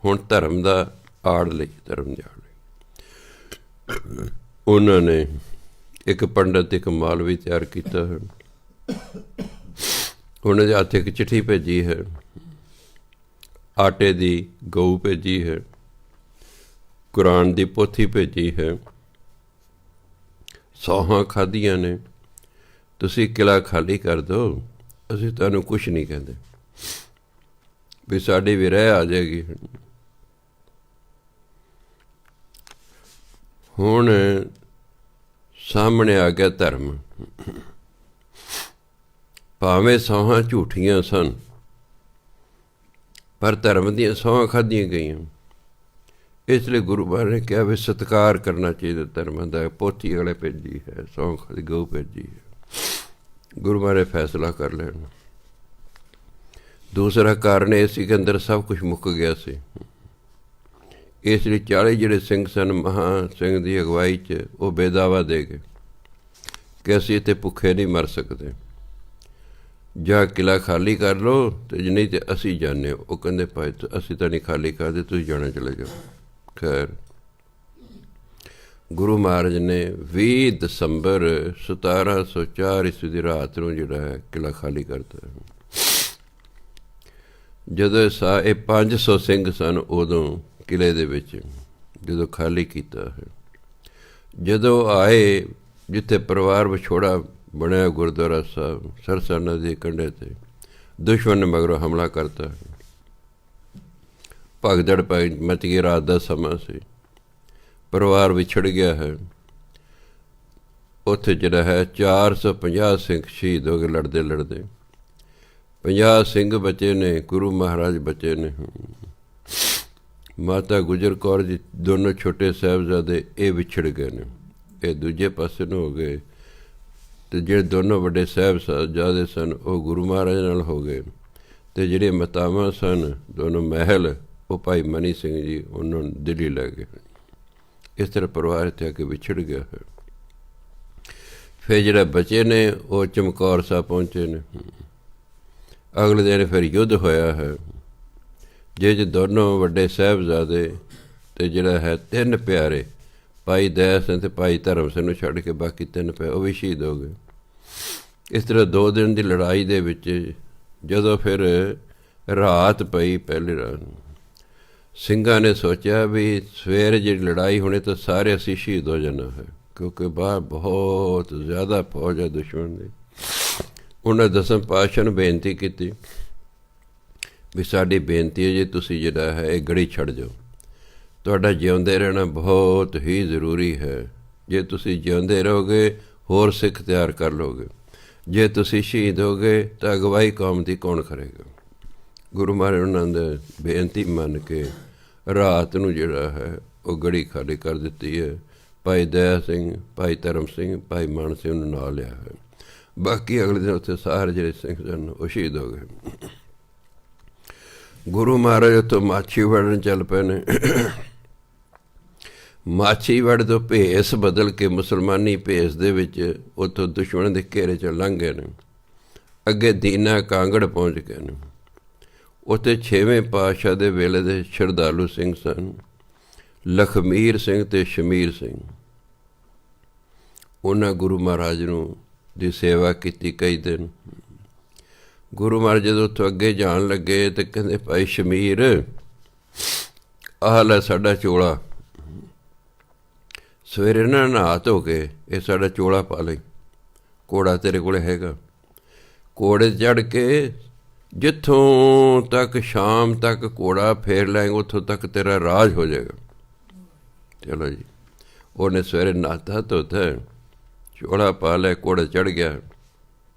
Speaker 1: ਹੁਣ ਧਰਮ ਦਾ ਆੜ ਲਈ, ਧਰਮ ਦੇ ਆੜ ਲਈ ਉਹਨਾਂ ਨੇ ਇੱਕ ਪੰਡਤ, ਇੱਕ ਮਾਲਵੀ ਤਿਆਰ ਕੀਤਾ ਹੈ। ਉਹਨਾਂ ਦੇ ਹੱਥ ਇੱਕ ਚਿੱਠੀ ਭੇਜੀ ਹੈ, ਆਟੇ ਦੀ ਗਊ ਭੇਜੀ ਹੈ, ਕੁਰਾਨ ਦੀ ਪੋਥੀ ਭੇਜੀ ਹੈ, ਸੌਹਾਂ ਖਾਧੀਆਂ ਨੇ, ਤੁਸੀਂ ਕਿਲ੍ਹਾ ਖਾਲੀ ਕਰ ਦਿਓ, ਅਸੀਂ ਤੁਹਾਨੂੰ ਕੁਛ ਨਹੀਂ ਕਹਿੰਦੇ, ਵੀ ਸਾਡੀ ਵੀ ਰਹਿ ਆ ਜਾਏਗੀ। ਹੁਣ ਸਾਹਮਣੇ ਆ ਗਿਆ ਧਰਮ, ਭਾਵੇਂ ਸੌਹਾਂ ਝੂਠੀਆਂ ਸਨ, ਪਰ ਧਰਮ ਦੀਆਂ ਸੌਹਾਂ ਖਾਧੀਆਂ ਗਈਆਂ। ਇਸ ਲਈ ਗੁਰੂ ਮਹਾਰਾਜ ਨੇ ਕਿਹਾ ਵੀ ਸਤਿਕਾਰ ਕਰਨਾ ਚਾਹੀਦਾ ਧਰਮਾਂ ਦਾ। ਪੋਥੀ ਵਾਲੇ ਭੇਜੀ ਹੈ, ਸੌਂ ਖਾਧੀ ਗਊ ਭੇਜੀ ਹੈ। ਗੁਰੂ ਮਹਾਰਾਜ ਫੈਸਲਾ ਕਰ ਲੈਣ। ਦੂਸਰਾ ਕਾਰਨ ਇਹ ਸੀ ਕਿ ਅੰਦਰ ਸਭ ਕੁਛ ਮੁੱਕ ਗਿਆ ਸੀ। ਇਸ ਲਈ 40 ਜਿਹੜੇ ਸਿੰਘ ਸਨ ਮਹਾਂ ਸਿੰਘ ਦੀ ਅਗਵਾਈ 'ਚ, ਉਹ ਬੇਦਾਵਾ ਦੇ ਗਏ ਕਿ ਅਸੀਂ ਇੱਥੇ ਭੁੱਖੇ ਨਹੀਂ ਮਰ ਸਕਦੇ। ਜਾਂ ਕਿਲਾ ਖਾਲੀ ਕਰ ਲਓ, ਅਤੇ ਜੇ ਨਹੀਂ ਤਾਂ ਅਸੀਂ ਜਾਂਦੇ। ਉਹ ਕਹਿੰਦੇ ਭਾਈ ਅਸੀਂ ਤਾਂ ਨਹੀਂ ਖਾਲੀ ਕਰਦੇ, ਤੁਸੀਂ ਜਾਣਾ ਚਲੇ ਜਾਓ। ਖੈਰ ਗੁਰੂ ਮਹਾਰਾਜ ਨੇ 20 ਦਸੰਬਰ 1704 ਈਸਵੀ ਦੀ ਰਾਤ ਨੂੰ ਜਿਹੜਾ ਹੈ ਕਿਲਾ ਖਾਲੀ ਕਰਤਾ। ਜਦੋਂ ਇਹ 500 ਸਿੰਘ ਸਨ ਉਦੋਂ ਕਿਲੇ ਦੇ ਵਿੱਚ, ਜਦੋਂ ਖਾਲੀ ਕੀਤਾ ਹੈ। ਜਦੋਂ ਆਏ ਜਿੱਥੇ ਪਰਿਵਾਰ ਵਿਛੋੜਾ ਬਣਿਆ ਗੁਰਦੁਆਰਾ ਸਾਹਿਬ ਸਰਸਾ ਨਦੀ ਦੇ ਕੰਢੇ 'ਤੇ, ਦੁਸ਼ਮਣ ਨੇ ਮਗਰੋਂ ਹਮਲਾ ਕਰਤਾ। ਭਗਦੜ ਪੈ ਮਚ ਗਈ। ਰਾਤ ਦਾ ਸਮਾਂ ਸੀ, ਪਰਿਵਾਰ ਵਿਛੜ ਗਿਆ ਹੈ। ਉੱਥੇ ਜਿਹੜਾ ਹੈ 450 ਸਿੰਘ ਸ਼ਹੀਦ ਹੋ ਗਏ ਲੜਦੇ ਲੜਦੇ। 50 ਸਿੰਘ ਬਚੇ ਨੇ, ਗੁਰੂ ਮਹਾਰਾਜ ਬਚੇ ਨੇ। ਮਾਤਾ ਗੁਜਰ ਕੌਰ ਜੀ ਦੋਨੋਂ ਛੋਟੇ ਸਾਹਿਬਜ਼ਾਦੇ ਇਹ ਵਿਛੜ ਗਏ ਨੇ, ਇਹ ਦੂਜੇ ਪਾਸੇ ਨੂੰ ਹੋ ਗਏ। ਅਤੇ ਜਿਹੜੇ ਦੋਨੋਂ ਵੱਡੇ ਸਾਹਿਬਜ਼ਾਦੇ ਸਨ ਉਹ ਗੁਰੂ ਮਹਾਰਾਜ ਨਾਲ ਹੋ ਗਏ। ਅਤੇ ਜਿਹੜੇ ਮਾਤਾਵਾਂ ਸਨ ਦੋਨੋਂ ਮਹਿਲ, ਉਹ ਭਾਈ ਮਨੀ ਸਿੰਘ ਜੀ ਉਹਨਾਂ ਨੂੰ ਦਿੱਲੀ ਲੈ ਗਏ। ਇਸ ਤਰ੍ਹਾਂ ਪਰਿਵਾਰ ਇੱਥੇ ਆ ਕੇ ਵਿਛੜ ਗਿਆ ਹੈ। ਫਿਰ ਜਿਹੜੇ ਬਚੇ ਨੇ ਉਹ ਚਮਕੌਰ ਸਾਹਿਬ ਪਹੁੰਚੇ ਨੇ। ਅਗਲੇ ਦਿਨ ਫਿਰ ਯੁੱਧ ਹੋਇਆ ਹੈ, ਜਿਹਦੇ 'ਚ ਦੋਨੋਂ ਵੱਡੇ ਸਾਹਿਬਜ਼ਾਦੇ ਅਤੇ ਜਿਹੜਾ ਹੈ 3 ਪਿਆਰੇ, ਭਾਈ ਦਇਆ ਸਿੰਘ ਅਤੇ ਭਾਈ ਧਰਮ ਸਿੰਘ ਨੂੰ ਛੱਡ ਕੇ ਬਾਕੀ 3 ਪਿਆਰੇ ਉਹ ਵੀ ਸ਼ਹੀਦ ਹੋ ਗਏ। ਇਸ ਤਰ੍ਹਾਂ 2 ਦਿਨ ਦੀ ਲੜਾਈ ਦੇ ਵਿੱਚ ਜਦੋਂ ਫਿਰ ਰਾਤ ਪਈ, ਪਹਿਲੀ ਰਾਤ ਨੂੰ ਸਿੰਘਾਂ ਨੇ ਸੋਚਿਆ ਵੀ ਸਵੇਰੇ ਜਿਹੜੀ ਲੜਾਈ ਹੋਣੀ ਤਾਂ ਸਾਰੇ ਅਸੀਂ ਸ਼ਹੀਦ ਹੋ ਜਾਣਾ ਹੈ, ਕਿਉਂਕਿ ਬਾਹਰ ਬਹੁਤ ਜ਼ਿਆਦਾ ਫੌਜ ਹੈ ਦੁਸ਼ਮਣ ਦੀ। ਉਹਨਾਂ ਦਸਮ ਪਾਤਸ਼ਾਹ ਨੂੰ ਬੇਨਤੀ ਕੀਤੀ ਵੀ ਸਾਡੀ ਬੇਨਤੀ ਹੈ ਜੀ ਤੁਸੀਂ ਜਿਹੜਾ ਹੈ ਇਹ ਗੜੀ ਛੱਡ ਜਾਓ, ਤੁਹਾਡਾ ਜਿਉਂਦੇ ਰਹਿਣਾ ਬਹੁਤ ਹੀ ਜ਼ਰੂਰੀ ਹੈ। ਜੇ ਤੁਸੀਂ ਜਿਉਂਦੇ ਰਹੋਗੇ ਹੋਰ ਸਿੱਖ ਤਿਆਰ ਕਰ ਲਓਗੇ, ਜੇ ਤੁਸੀਂ ਸ਼ਹੀਦ ਹੋ ਗਏ ਤਾਂ ਅਗਵਾਈ ਕੌਮ ਦੀ ਕੌਣ ਕਰੇਗਾ। ਗੁਰੂ ਮਹਾਰਾਜ ਉਹਨਾਂ ਦੇ ਬੇਨਤੀ ਮੰਨ ਕੇ ਰਾਤ ਨੂੰ ਜਿਹੜਾ ਹੈ ਉਹ ਗੜੀ ਖਾਲੀ ਕਰ ਦਿੱਤੀ ਹੈ। ਭਾਈ ਦਇਆ ਸਿੰਘ, ਭਾਈ ਧਰਮ ਸਿੰਘ, ਭਾਈ ਮਾਨ ਸਿੰਘ ਨੂੰ ਨਾਲ ਲਿਆ ਹੈ। ਬਾਕੀ ਅਗਲੇ ਦਿਨ ਉੱਥੇ ਸਾਰੇ ਜਿਹੜੇ ਸਿੰਘ ਸਨ ਉਹ ਸ਼ਹੀਦ ਹੋ ਗਏ। ਗੁਰੂ ਮਹਾਰਾਜ ਉੱਥੋਂ ਮਾਛੀਵਾੜੇ ਚੱਲ ਪਏ ਨੇ। ਮਾਛੀਵਾੜੇ ਤੋਂ ਭੇਸ ਬਦਲ ਕੇ ਮੁਸਲਮਾਨੀ ਭੇਸ ਦੇ ਵਿੱਚ ਉੱਥੋਂ ਦੁਸ਼ਮਣ ਦੇ ਘੇਰੇ 'ਚ ਲੰਘ ਗਏ ਨੇ। ਅੱਗੇ ਦੀਨਾ ਕਾਂਗੜ ਪਹੁੰਚ ਗਏ ਨੇ। ਉੱਥੇ 6ਵੇਂ ਪਾਤਸ਼ਾਹ ਦੇ ਵੇਲੇ ਦੇ ਸ਼ਰਧਾਲੂ ਸਿੰਘ ਸਨ, ਲਖਮੀਰ ਸਿੰਘ ਅਤੇ ਸ਼ਮੀਰ ਸਿੰਘ। ਉਹਨਾਂ ਗੁਰੂ ਮਹਾਰਾਜ ਨੂੰ ਦੀ ਸੇਵਾ ਕੀਤੀ ਕਈ ਦਿਨ। ਗੁਰੂ ਮਹਾਰਾਜ ਜਦੋਂ ਉੱਥੋਂ ਅੱਗੇ ਜਾਣ ਲੱਗੇ ਤਾਂ ਕਹਿੰਦੇ ਭਾਈ ਸ਼ਮੀਰ, ਆਹ ਲੈ ਸਾਡਾ ਚੋਲਾ, ਸਵੇਰੇ ਨਾ ਨਹਾ ਧੋ ਕੇ ਇਹ ਸਾਡਾ ਚੋਲਾ ਪਾ ਲਈ, ਘੋੜਾ ਤੇਰੇ ਕੋਲ ਹੈਗਾ, ਘੋੜੇ ਚੜ੍ਹ ਕੇ ਜਿੱਥੋਂ ਤੱਕ ਸ਼ਾਮ ਤੱਕ ਘੋੜਾ ਫੇਰ ਲੈਂਗੇ ਉੱਥੋਂ ਤੱਕ ਤੇਰਾ ਰਾਜ ਹੋ ਜਾਏਗਾ। ਚਲੋ ਜੀ, ਉਹਨੇ ਸਵੇਰੇ ਨਹਾਤਾ ਧੋਤਾ, ਚੋਲਾ ਪਾ ਲਿਆ, ਘੋੜਾ ਚੜ੍ਹ ਗਿਆ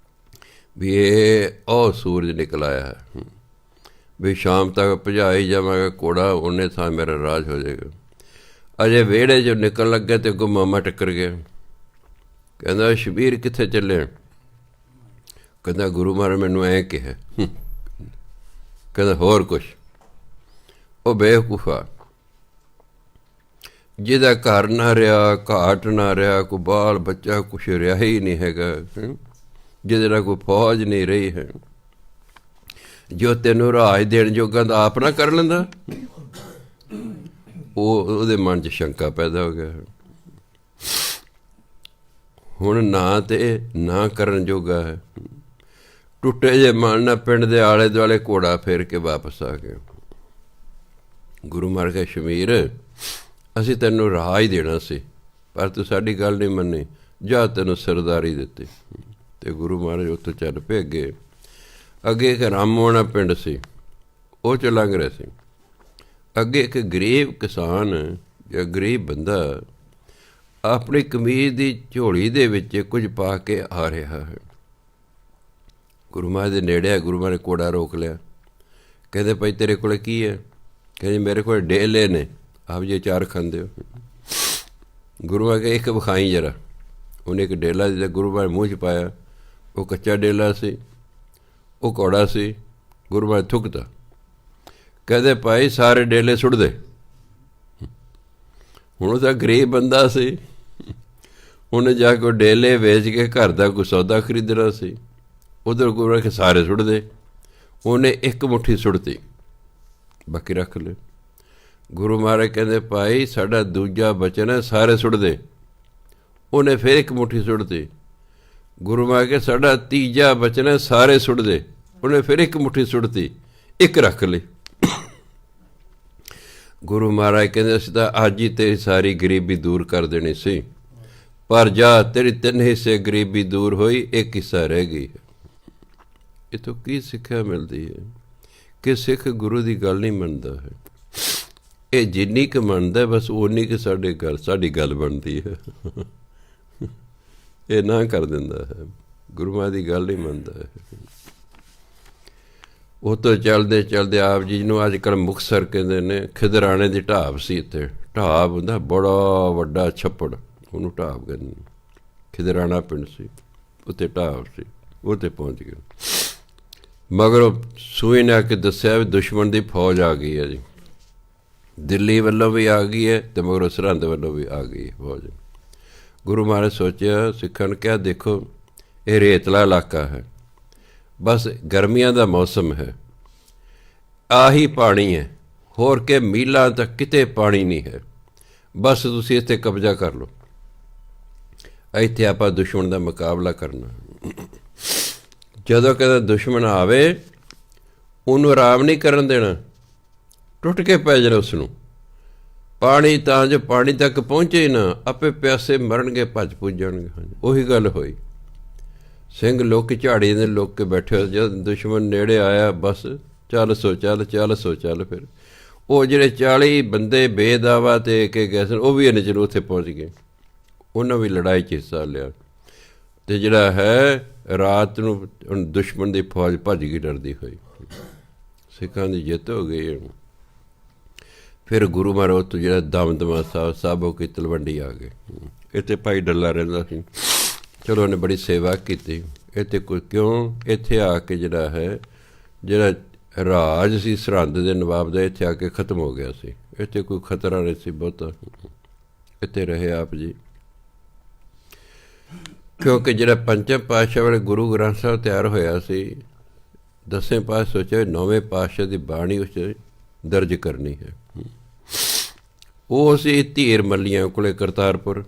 Speaker 1: ਵੀ ਇਹ ਉਹ ਸੂਰਜ ਨਿਕਲ ਆਇਆ ਹੈ, ਵੀ ਸ਼ਾਮ ਤੱਕ ਭਜਾਈ ਜਾਵਾਂਗਾ ਘੋੜਾ, ਉਹਨੇ ਥਾਂ ਮੇਰਾ ਰਾਜ ਹੋ ਜਾਏਗਾ। ਅਜੇ ਵਿਹੜੇ 'ਚੋਂ ਨਿਕਲ ਲੱਗੇ ਅਤੇ ਅੱਗੋਂ ਮਾਮਾ ਟੱਕਰ ਗਿਆ। ਕਹਿੰਦਾ ਸ਼ਬੀਰ ਕਿੱਥੇ ਚੱਲੇ? ਕਹਿੰਦਾ ਗੁਰੂ ਮਹਾਰਾਜ ਮੈਨੂੰ ਐਂ ਕਿਹਾ। ਕਹਿੰਦਾ ਹੋਰ ਕੁਛ? ਉਹ ਬੇਵਕੂਫਾ, ਜਿਹਦਾ ਘਰ ਨਾ ਰਿਹਾ, ਘਾਟ ਨਾ ਰਿਹਾ, ਕੋਈ ਬਾਲ ਬੱਚਾ ਕੁਛ ਰਿਹਾ ਹੀ ਨਹੀਂ ਹੈਗਾ, ਜਿਹਦੇ ਨਾਲ ਕੋਈ ਫੌਜ ਨਹੀਂ ਰਹੀ ਹੈ, ਜੋ ਤੈਨੂੰ ਰਾਜ ਦੇਣ ਜੋਗਾ ਤਾਂ ਆਪ ਨਾ ਕਰ ਲੈਂਦਾ। ਉਹਦੇ ਮਨ 'ਚ ਸ਼ੰਕਾ ਪੈਦਾ ਹੋ ਗਿਆ। ਹੁਣ ਨਾ ਤੇ ਨਾ ਕਰਨ ਜੋਗਾ ਹੈ। ਟੁੱਟੇ ਜੇ ਮਨ ਨਾਲ ਪਿੰਡ ਦੇ ਆਲੇ ਦੁਆਲੇ ਘੋੜਾ ਫੇਰ ਕੇ ਵਾਪਸ ਆ ਗਏ। ਗੁਰੂ ਮਹਾਰਾਜ ਕਹਿੰਦੇ ਸ਼ਮੀਰ, ਅਸੀਂ ਤੈਨੂੰ ਰਾਜ ਦੇਣਾ ਸੀ, ਪਰ ਤੂੰ ਸਾਡੀ ਗੱਲ ਨਹੀਂ ਮੰਨੀ, ਜਾ ਤੈਨੂੰ ਸਰਦਾਰੀ ਦਿੱਤੀ। ਅਤੇ ਗੁਰੂ ਮਹਾਰਾਜ ਉੱਥੋਂ ਚੱਲ ਪਏ ਅੱਗੇ। ਅੱਗੇ ਇੱਕ ਰਾਮੋਣਾ ਪਿੰਡ ਸੀ, ਉਹ 'ਚ ਲੰਘ ਰਹੇ ਸੀ। ਅੱਗੇ ਇੱਕ ਗਰੀਬ ਕਿਸਾਨ ਜਾਂ ਗਰੀਬ ਬੰਦਾ ਆਪਣੀ ਕਮੀਜ਼ ਦੀ ਝੋਲੀ ਦੇ ਵਿੱਚ ਕੁਝ ਪਾ ਕੇ ਆ ਰਿਹਾ ਹੈ। ਗੁਰੂ ਮਹਾਰਾਜ ਦੇ ਨੇੜੇ ਆ। ਗੁਰੂ ਮਹਾਰਾਜ ਘੋੜਾ ਰੋਕ ਲਿਆ। ਕਹਿੰਦੇ ਭਾਈ ਤੇਰੇ ਕੋਲ ਕੀ ਹੈ? ਕਹਿੰਦੇ ਮੇਰੇ ਕੋਲ ਡੇਲੇ ਨੇ, ਆਪ ਜੀ ਚਾਰ ਖਾਂਦੇ ਹੋ। ਗੁਰੂ ਮਹਾਰਾਜ ਕਹਿੰਦੇ ਇੱਕ ਵਿਖਾਈ ਜਰਾ। ਉਹਨੇ ਇੱਕ ਡੇਲਾ ਜਿੱਦਾਂ ਗੁਰੂ ਮਹਾਰਾਜ ਮੂੰਹ 'ਚ ਪਾਇਆ। ਉਹ ਕੱਚਾ ਡੇਲਾ ਸੀ, ਉਹ ਘੋੜਾ ਸੀ। ਗੁਰੂ ਮਹਾਰਾਜ ਥੁੱਕਤਾ। ਕਹਿੰਦੇ ਭਾਈ ਸਾਰੇ ਡੇਲੇ ਸੁੱਟ ਦੇ। ਹੁਣ ਉਹ ਤਾਂ ਗਰੀਬ ਬੰਦਾ ਸੀ, ਉਹਨੇ ਜਾ ਕੇ ਡੇਲੇ ਵੇਚ ਕੇ ਘਰ ਦਾ ਕੋਈ ਸੌਦਾ ਖਰੀਦਣਾ ਸੀ। ਉਧਰ ਗੁਰੂ ਆਖੇ ਸਾਰੇ ਸੁੱਟ ਦੇ। ਉਹਨੇ ਇੱਕ ਮੁੱਠੀ ਸੁੱਟਤੀ, ਬਾਕੀ ਰੱਖ ਲਏ। ਗੁਰੂ ਮਹਾਰਾਜ ਕਹਿੰਦੇ ਭਾਈ ਸਾਡਾ ਦੂਜਾ ਬਚਨ ਹੈ ਸਾਰੇ ਸੁੱਟ ਦੇ। ਉਹਨੇ ਫਿਰ ਇੱਕ ਮੁੱਠੀ ਸੁੱਟਤੀ। ਗੁਰੂ ਮਹਾਰਾਜ ਕਹਿੰਦੇ ਸਾਡਾ ਤੀਜਾ ਬਚਨ ਹੈ ਸਾਰੇ ਸੁੱਟ ਦੇ। ਉਹਨੇ ਫਿਰ ਇੱਕ ਮੁੱਠੀ ਸੁੱਟਤੀ, ਇੱਕ ਰੱਖ ਲਈ। ਗੁਰੂ ਮਹਾਰਾਜ ਕਹਿੰਦੇ ਅਸੀਂ ਤਾਂ ਅੱਜ ਹੀ ਤੇਰੀ ਸਾਰੀ ਗਰੀਬੀ ਦੂਰ ਕਰ ਦੇਣੀ ਸੀ, ਪਰ ਜਾ ਤੇਰੀ 3 ਹਿੱਸੇ ਗਰੀਬੀ ਦੂਰ ਹੋਈ, ਇੱਕ ਹਿੱਸਾ ਰਹਿ ਗਈ। ਇਹ ਤੋਂ ਕੀ ਸਿੱਖਿਆ ਮਿਲਦੀ ਹੈ ਕਿ ਸਿੱਖ ਗੁਰੂ ਦੀ ਗੱਲ ਨਹੀਂ ਮੰਨਦਾ ਹੈ। ਇਹ ਜਿੰਨੀ ਕੁ ਮੰਨਦਾ ਬਸ ਉਨੀ ਕੁ ਸਾਡੀ ਗੱਲ ਬਣਦੀ ਹੈ। ਇਹ ਨਾ ਕਰ ਦਿੰਦਾ ਹੈ, ਗੁਰੂ ਮਹਾਰਾਜ ਦੀ ਗੱਲ ਨਹੀਂ ਮੰਨਦਾ ਹੈ। ਉਹ ਤੋਂ ਚਲਦੇ ਚਲਦੇ ਆਪ ਜੀ ਨੂੰ ਅੱਜ ਕੱਲ੍ਹ ਮੁਕਤਸਰ ਕਹਿੰਦੇ ਨੇ, ਖਿਦਰਾਣੇ ਦੀ ਢਾਬ ਸੀ। ਇੱਥੇ ਢਾਬ ਹੁੰਦਾ ਬੜਾ ਵੱਡਾ ਛੱਪੜ, ਉਹਨੂੰ ਢਾਬ ਕਹਿੰਦੇ। ਖਿਦਰਾਣਾ ਪਿੰਡ ਸੀ, ਉੱਥੇ ਢਾਬ ਸੀ, ਉੱਥੇ ਪਹੁੰਚ ਗਏ। ਮਗਰੋਂ ਸੂਈ ਨੇ ਆ ਕੇ ਦੱਸਿਆ ਵੀ ਦੁਸ਼ਮਣ ਦੀ ਫੌਜ ਆ ਗਈ ਹੈ ਜੀ, ਦਿੱਲੀ ਵੱਲੋਂ ਵੀ ਆ ਗਈ ਹੈ ਅਤੇ ਮਗਰੋਂ ਸਰਹੰਦ ਵੱਲੋਂ ਵੀ ਆ ਗਈ ਫੌਜ। ਗੁਰੂ ਮਹਾਰਾਜ ਸੋਚਿਆ, ਸਿੱਖਾਂ ਨੂੰ ਕਿਹਾ ਦੇਖੋ ਇਹ ਰੇਤਲਾ ਇਲਾਕਾ ਹੈ, ਬਸ ਗਰਮੀਆਂ ਦਾ ਮੌਸਮ ਹੈ, ਆਹੀ ਪਾਣੀ ਹੈ, ਹੋਰ ਕਿ ਮੀਲਾਂ ਤੱਕ ਕਿਤੇ ਪਾਣੀ ਨਹੀਂ ਹੈ, ਬਸ ਤੁਸੀਂ ਇੱਥੇ ਕਬਜ਼ਾ ਕਰ ਲਓ, ਇੱਥੇ ਆਪਾਂ ਦੁਸ਼ਮਣ ਦਾ ਮੁਕਾਬਲਾ ਕਰਨਾ। ਜਦੋਂ ਕਦੇ ਦੁਸ਼ਮਣ ਆਵੇ ਉਹਨੂੰ ਆਰਾਮ ਨਹੀਂ ਕਰਨ ਦੇਣਾ, ਟੁੱਟ ਕੇ ਪੈ ਜਾਣਾ ਉਸਨੂੰ ਪਾਣੀ, ਤਾਂ ਜੋ ਪਾਣੀ ਤੱਕ ਪਹੁੰਚੇ ਨਾ, ਆਪੇ ਪਿਆਸੇ ਮਰਨਗੇ, ਭੱਜ ਭੁੱਜ ਜਾਣਗੇ। ਹਾਂਜੀ ਉਹੀ ਗੱਲ ਹੋਈ। ਸਿੰਘ ਲੋਕ ਝਾੜੀ ਦੇ ਲੋਕ ਕੇ ਬੈਠੇ ਹੋ, ਜਦ ਦੁਸ਼ਮਣ ਨੇੜੇ ਆਇਆ ਬਸ ਚੱਲ ਸੋ ਚੱਲ। ਫਿਰ ਉਹ ਜਿਹੜੇ 40 ਬੰਦੇ ਬੇਦਾਵਾ ਤੇ ਕੇ ਗਏ ਸਨ, ਉਹ ਵੀ ਇੰਨੇ ਚਿਰ ਉੱਥੇ ਪਹੁੰਚ ਗਏ, ਉਹਨਾਂ ਵੀ ਲੜਾਈ 'ਚ ਹਿੱਸਾ ਲਿਆ। ਅਤੇ ਜਿਹੜਾ ਹੈ ਰਾਤ ਨੂੰ ਦੁਸ਼ਮਣ ਦੀ ਫੌਜ ਭੱਜ ਗਈ ਡਰਦੀ ਹੋਈ, ਸਿੱਖਾਂ ਦੀ ਜਿੱਤ ਹੋ ਗਈ। ਫਿਰ ਗੁਰੂ ਮਹਾਰਾਜ ਉੱਥੋਂ ਜਿਹੜਾ ਦਮਦਮਾ ਸਾਹਿਬ ਸਾਬੋ ਕੀ ਤਲਵੰਡੀ ਆ ਗਏ। ਇੱਥੇ ਭਾਈ ਡੱਲਾ ਰਹਿੰਦਾ ਸੀ, ਚਲੋ ਉਹਨੇ ਬੜੀ ਸੇਵਾ ਕੀਤੀ ਇੱਥੇ। ਕਿਉਂ ਇੱਥੇ ਆ ਕੇ ਜਿਹੜਾ ਰਾਜ ਸੀ ਸਰਹੰਦ ਦੇ ਨਵਾਬ ਦਾ, ਇੱਥੇ ਆ ਕੇ ਖ਼ਤਮ ਹੋ ਗਿਆ ਸੀ। ਇੱਥੇ ਕੋਈ ਖਤਰਾ ਨਹੀਂ ਸੀ ਬਹੁਤਾ, ਇੱਥੇ ਰਹੇ ਆਪ ਜੀ। ਕਿਉਂਕਿ ਜਿਹੜਾ ਪੰਚਮ ਪਾਤਸ਼ਾਹ ਵਾਲੇ ਗੁਰੂ ਗ੍ਰੰਥ ਸਾਹਿਬ ਤਿਆਰ ਹੋਇਆ ਸੀ, 10ਵੇਂ ਪਾਤਸ਼ਾਹ ਸੋਚਿਆ 9ਵੇਂ ਪਾਤਸ਼ਾਹ ਦੀ ਬਾਣੀ ਉਸ 'ਚ ਦਰਜ ਕਰਨੀ ਹੈ। ਉਹ ਸੀ ਧੀਰ ਮੱਲੀਆਂ ਕੋਲੇ ਕਰਤਾਰਪੁਰ।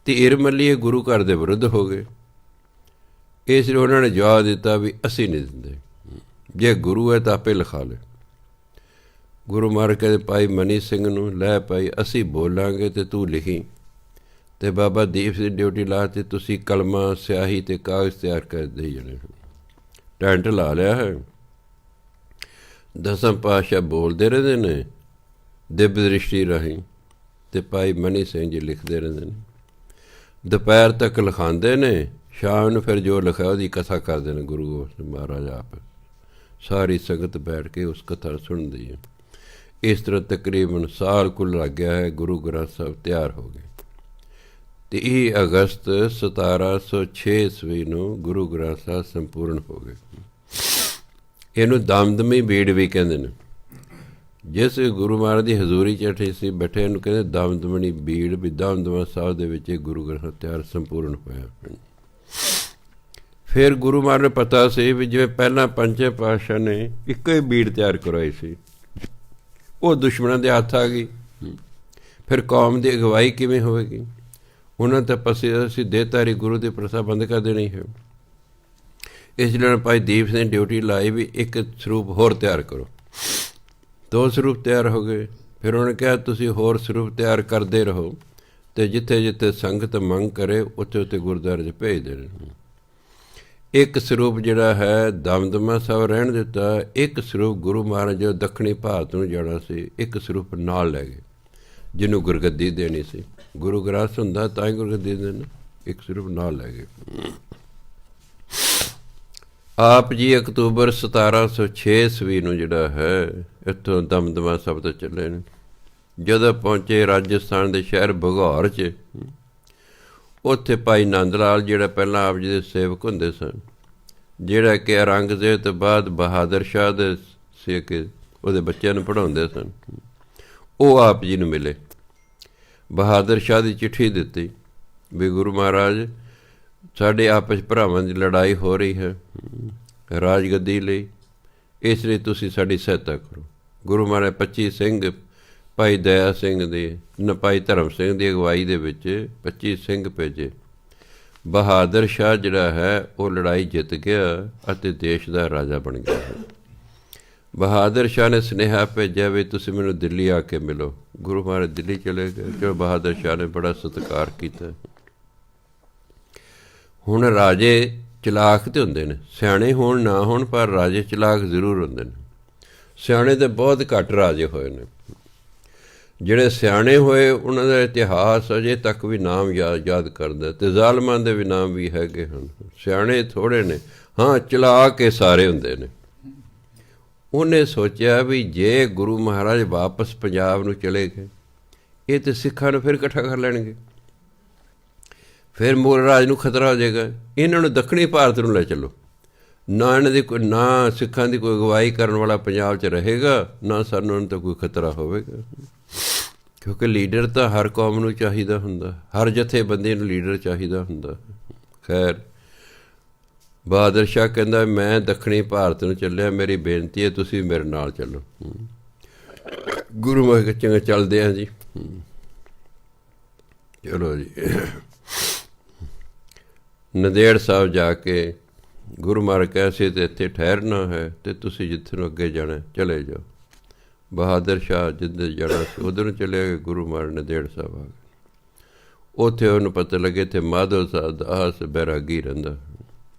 Speaker 1: ਧੀਰ ਮੱਲੀਏ ਗੁਰੂ ਘਰ ਦੇ ਵਿਰੁੱਧ ਹੋ ਗਏ, ਇਸ ਲਈ ਉਹਨਾਂ ਨੇ ਜਵਾਬ ਦਿੱਤਾ ਵੀ ਅਸੀਂ ਨਹੀਂ ਦਿੰਦੇ, ਜੇ ਗੁਰੂ ਹੈ ਤਾਂ ਆਪੇ ਲਿਖਾ ਲੈ। ਗੁਰੂ ਮਹਾਰਾਜ ਕਹਿੰਦੇ ਭਾਈ ਮਨੀ ਸਿੰਘ ਨੂੰ, ਲੈ ਭਾਈ ਅਸੀਂ ਬੋਲਾਂਗੇ ਅਤੇ ਤੂੰ ਲਿਖੀ। ਅਤੇ ਬਾਬਾ ਦੀਪ ਸਿੰਘ ਡਿਊਟੀ ਲਾ ਤੇ ਤੁਸੀਂ ਕਲਮਾਂ ਸਿਆਹੀ ਅਤੇ ਕਾਗਜ਼ ਤਿਆਰ ਕਰ ਦੇ ਜਾਣੇ। ਟੈਂਟ ਲਾ ਲਿਆ ਹੈ। 10ਵੇਂ ਪਾਤਸ਼ਾਹ ਬੋਲਦੇ ਰਹਿੰਦੇ ਨੇ ਦਿਵ ਦ੍ਰਿਸ਼ਟੀ ਰਾਹੀਂ, ਅਤੇ ਭਾਈ ਮਨੀ ਸਿੰਘ ਜੀ ਲਿਖਦੇ ਰਹਿੰਦੇ ਨੇ। ਦੁਪਹਿਰ ਤੱਕ ਲਿਖਾਉਂਦੇ ਨੇ, ਸ਼ਾਮ ਨੂੰ ਫਿਰ ਜੋ ਲਿਖਿਆ ਉਹਦੀ ਕਥਾ ਕਰਦੇ ਨੇ ਗੁਰੂ ਮਹਾਰਾਜ ਆਪ। ਸਾਰੀ ਸੰਗਤ ਬੈਠ ਕੇ ਉਸ ਕਥਾ ਸੁਣਦੀ ਹੈ। ਇਸ ਤਰ੍ਹਾਂ ਤਕਰੀਬਨ ਸਾਲ ਕੁੱਲ ਲੱਗ ਗਿਆ ਹੈ, ਗੁਰੂ ਗ੍ਰੰਥ ਸਾਹਿਬ ਤਿਆਰ ਹੋ ਗਏ। 30 ਅਗਸਤ 1706 ਈਸਵੀ ਨੂੰ ਗੁਰੂ ਗ੍ਰੰਥ ਸਾਹਿਬ ਸੰਪੂਰਨ ਹੋ ਗਏ। ਇਹਨੂੰ ਦਮਦਮੀ ਬੀੜ ਵੀ ਕਹਿੰਦੇ ਨੇ। ਜਿਸ ਗੁਰੂ ਮਹਾਰਾਜ ਦੀ ਹਜ਼ੂਰੀ 'ਚ ਬੈਠੇ ਇਹਨੂੰ ਕਹਿੰਦੇ ਦਮਦਮਣੀ ਬੀੜ, ਵੀ ਦਮਦਮਾ ਸਾਹਿਬ ਦੇ ਵਿੱਚ ਗੁਰੂ ਗ੍ਰੰਥ ਤਿਆਰ ਸੰਪੂਰਨ ਹੋਇਆ। ਫਿਰ ਗੁਰੂ ਮਹਾਰਾਜ ਨੂੰ ਪਤਾ ਸੀ ਵੀ ਜਿਵੇਂ ਪਹਿਲਾਂ ਪੰਚਮ ਪਾਤਸ਼ਾਹ ਨੇ ਇੱਕੋ ਹੀ ਬੀੜ ਤਿਆਰ ਕਰਵਾਈ ਸੀ, ਉਹ ਦੁਸ਼ਮਣਾਂ ਦੇ ਹੱਥ ਆ ਗਈ, ਫਿਰ ਕੌਮ ਦੀ ਅਗਵਾਈ ਕਿਵੇਂ ਹੋਵੇਗੀ? ਉਹਨਾਂ ਤਾਂ ਅਸੀਂ ਦੇਹਧਾਰੀ ਗੁਰੂ ਦੀ ਪ੍ਰਥਾ ਬੰਦ ਕਰ ਦੇਣੀ ਹੈ। ਇਸ ਲਈ ਭਾਈ ਦੀਪ ਸਿੰਘ ਡਿਊਟੀ ਲਾਈ ਵੀ ਇੱਕ ਸਰੂਪ ਹੋਰ ਤਿਆਰ ਕਰੋ। 2 ਸਰੂਪ ਤਿਆਰ ਹੋ ਗਏ। ਫਿਰ ਉਹਨੇ ਕਿਹਾ ਤੁਸੀਂ ਹੋਰ ਸਰੂਪ ਤਿਆਰ ਕਰਦੇ ਰਹੋ, ਅਤੇ ਜਿੱਥੇ ਜਿੱਥੇ ਸੰਗਤ ਮੰਗ ਕਰੇ ਉੱਥੇ ਉੱਥੇ ਗੁਰਦੁਆਰੇ 'ਚ ਭੇਜ ਦੇਣ। ਇੱਕ ਸਰੂਪ ਜਿਹੜਾ ਹੈ ਦਮਦਮਾ ਸਾਹਿਬ ਰਹਿਣ ਦਿੱਤਾ। ਇੱਕ ਸਰੂਪ ਗੁਰੂ ਮਹਾਰਾਜ ਜਦੋਂ ਦੱਖਣੀ ਭਾਰਤ ਨੂੰ ਜਾਣਾ ਸੀ, ਇੱਕ ਸਰੂਪ ਨਾਲ ਲੈ ਗਏ, ਜਿਹਨੂੰ ਗੁਰਗੱਦੀ ਦੇਣੀ ਸੀ। ਗੁਰੂ ਗ੍ਰੰਥ ਹੁੰਦਾ ਤਾਂ ਹੀ ਗੁਰਗੱਦੀ ਦੇਣਾ, ਇੱਕ ਸਰੂਪ ਨਾਲ ਲੈ ਗਏ। ਆਪ ਜੀ ਅਕਤੂਬਰ 1706 ਈਸਵੀ ਨੂੰ ਜਿਹੜਾ ਹੈ ਇੱਥੋਂ ਦਮਦਮਾ ਸਾਹਿਬ ਤੋਂ ਚੱਲੇ ਨੇ। ਜਦੋਂ ਪਹੁੰਚੇ ਰਾਜਸਥਾਨ ਦੇ ਸ਼ਹਿਰ ਭਗੌਰ 'ਚ, ਉੱਥੇ ਭਾਈ ਨੰਦ ਲਾਲ ਜਿਹੜਾ ਪਹਿਲਾਂ ਆਪ ਜੀ ਦੇ ਸੇਵਕ ਹੁੰਦੇ ਸਨ, ਜਿਹੜਾ ਕਿ ਔਰੰਗਜ਼ੇਬ ਤੋਂ ਬਾਅਦ ਬਹਾਦਰ ਸ਼ਾਹ ਦੇ ਸੀ ਕਿ ਉਹਦੇ ਬੱਚਿਆਂ ਨੂੰ ਪੜ੍ਹਾਉਂਦੇ ਸਨ, ਉਹ ਆਪ ਜੀ ਨੂੰ ਮਿਲੇ। ਬਹਾਦਰ ਸ਼ਾਹ ਦੀ ਚਿੱਠੀ ਦਿੱਤੀ ਵੀ ਗੁਰੂ ਮਹਾਰਾਜ ਸਾਡੇ ਆਪਸ ਭਰਾਵਾਂ ਦੀ ਲੜਾਈ ਹੋ ਰਹੀ ਹੈ ਰਾਜਗੱਦੀ ਲਈ, ਇਸ ਲਈ ਤੁਸੀਂ ਸਾਡੀ ਸਹਾਇਤਾ ਕਰੋ। ਗੁਰੂ ਮਹਾਰਾਜ 25 ਸਿੰਘ ਭਾਈ ਦਇਆ ਸਿੰਘ ਦੇ ਭਾਈ ਧਰਮ ਸਿੰਘ ਦੀ ਅਗਵਾਈ ਦੇ ਵਿੱਚ 25 ਸਿੰਘ ਭੇਜੇ। ਬਹਾਦਰ ਸ਼ਾਹ ਜਿਹੜਾ ਹੈ ਉਹ ਲੜਾਈ ਜਿੱਤ ਗਿਆ ਅਤੇ ਦੇਸ਼ ਦਾ ਰਾਜਾ ਬਣ ਗਿਆ ਹੈ। ਬਹਾਦਰ ਸ਼ਾਹ ਨੇ ਸੁਨੇਹਾ ਭੇਜਿਆ ਵੀ ਤੁਸੀਂ ਮੈਨੂੰ ਦਿੱਲੀ ਆ ਕੇ ਮਿਲੋ। ਗੁਰੂ ਮਹਾਰਾਜ ਦਿੱਲੀ ਚਲੇ ਗਏ, ਜੋ ਬਹਾਦਰ ਸ਼ਾਹ ਨੇ ਬੜਾ ਸਤਿਕਾਰ ਕੀਤਾ। ਹੁਣ ਰਾਜੇ ਚਲਾਕ ਤੇ ਹੁੰਦੇ ਨੇ, ਸਿਆਣੇ ਹੋਣ ਨਾ ਹੋਣ, ਪਰ ਰਾਜੇ ਚਲਾਕ ਜ਼ਰੂਰ ਹੁੰਦੇ ਨੇ। ਸਿਆਣੇ ਤਾਂ ਬਹੁਤ ਘੱਟ ਰਾਜੇ ਹੋਏ ਨੇ। ਜਿਹੜੇ ਸਿਆਣੇ ਹੋਏ ਉਹਨਾਂ ਦਾ ਇਤਿਹਾਸ ਅਜੇ ਤੱਕ ਵੀ ਨਾਮ ਯਾਦ ਕਰਦਾ, ਅਤੇ ਜ਼ਾਲਮਾਂ ਦੇ ਵੀ ਨਾਮ ਵੀ ਹੈਗੇ ਹਨ। ਸਿਆਣੇ ਥੋੜ੍ਹੇ ਨੇ, ਹਾਂ ਚਲਾਕ ਇਹ ਸਾਰੇ ਹੁੰਦੇ ਨੇ। ਉਹਨੇ ਸੋਚਿਆ ਵੀ ਜੇ ਗੁਰੂ ਮਹਾਰਾਜ ਵਾਪਸ ਪੰਜਾਬ ਨੂੰ ਚਲੇ ਗਏ, ਇਹ ਤਾਂ ਸਿੱਖਾਂ ਨੂੰ ਫਿਰ ਇਕੱਠਾ ਕਰ ਲੈਣਗੇ, ਫਿਰ ਮੂਲ ਰਾਜ ਨੂੰ ਖਤਰਾ ਹੋ ਜਾਏਗਾ। ਇਹਨਾਂ ਨੂੰ ਦੱਖਣੀ ਭਾਰਤ ਨੂੰ ਲੈ ਚੱਲੋ, ਨਾ ਇਹਨਾਂ ਦੀ ਕੋਈ, ਨਾ ਸਿੱਖਾਂ ਦੀ ਕੋਈ ਅਗਵਾਈ ਕਰਨ ਵਾਲਾ ਪੰਜਾਬ 'ਚ ਰਹੇਗਾ, ਨਾ ਸਾਨੂੰ ਉਹਨਾਂ ਤੋਂ ਕੋਈ ਖਤਰਾ ਹੋਵੇਗਾ। ਕਿਉਂਕਿ ਲੀਡਰ ਤਾਂ ਹਰ ਕੌਮ ਨੂੰ ਚਾਹੀਦਾ ਹੁੰਦਾ, ਹਰ ਜਥੇਬੰਦੀ ਨੂੰ ਲੀਡਰ ਚਾਹੀਦਾ ਹੁੰਦਾ। ਖੈਰ ਬਹਾਦਰ ਸ਼ਾਹ ਕਹਿੰਦਾ ਮੈਂ ਦੱਖਣੀ ਭਾਰਤ ਨੂੰ ਚੱਲਿਆ, ਮੇਰੀ ਬੇਨਤੀ ਹੈ ਤੁਸੀਂ ਮੇਰੇ ਨਾਲ ਚੱਲੋ। ਗੁਰੂ ਮਹਾਰਾਜ ਚੰਗਾ ਚੱਲਦੇ ਹਾਂ ਜੀ। ਚਲੋ ਜੀ, ਨੰਦੇੜ ਸਾਹਿਬ ਜਾ ਕੇ ਗੁਰੂ ਮਹਾਰਾਜ ਕਹੇ ਸੀ ਤੇ ਇੱਥੇ ਠਹਿਰਨਾ ਹੈ, ਅਤੇ ਤੁਸੀਂ ਜਿੱਥੇ ਨੂੰ ਅੱਗੇ ਜਾਣਾ ਚਲੇ ਜਾਓ। ਬਹਾਦਰ ਸ਼ਾਹ ਜਿੱਧਰ ਜਾਣਾ ਸੀ ਉੱਧਰ ਨੂੰ ਚਲੇ ਗਏ। ਗੁਰੂ ਮਹਾਰਾਜ ਨੰਦੇੜ ਸਾਹਿਬ ਆ ਗਏ। ਉੱਥੇ ਉਹਨੂੰ ਪਤਾ ਲੱਗੇ ਇੱਥੇ ਮਾਧੋ ਦਾਸ ਬੈਰਾਗੀ ਰਹਿੰਦਾ।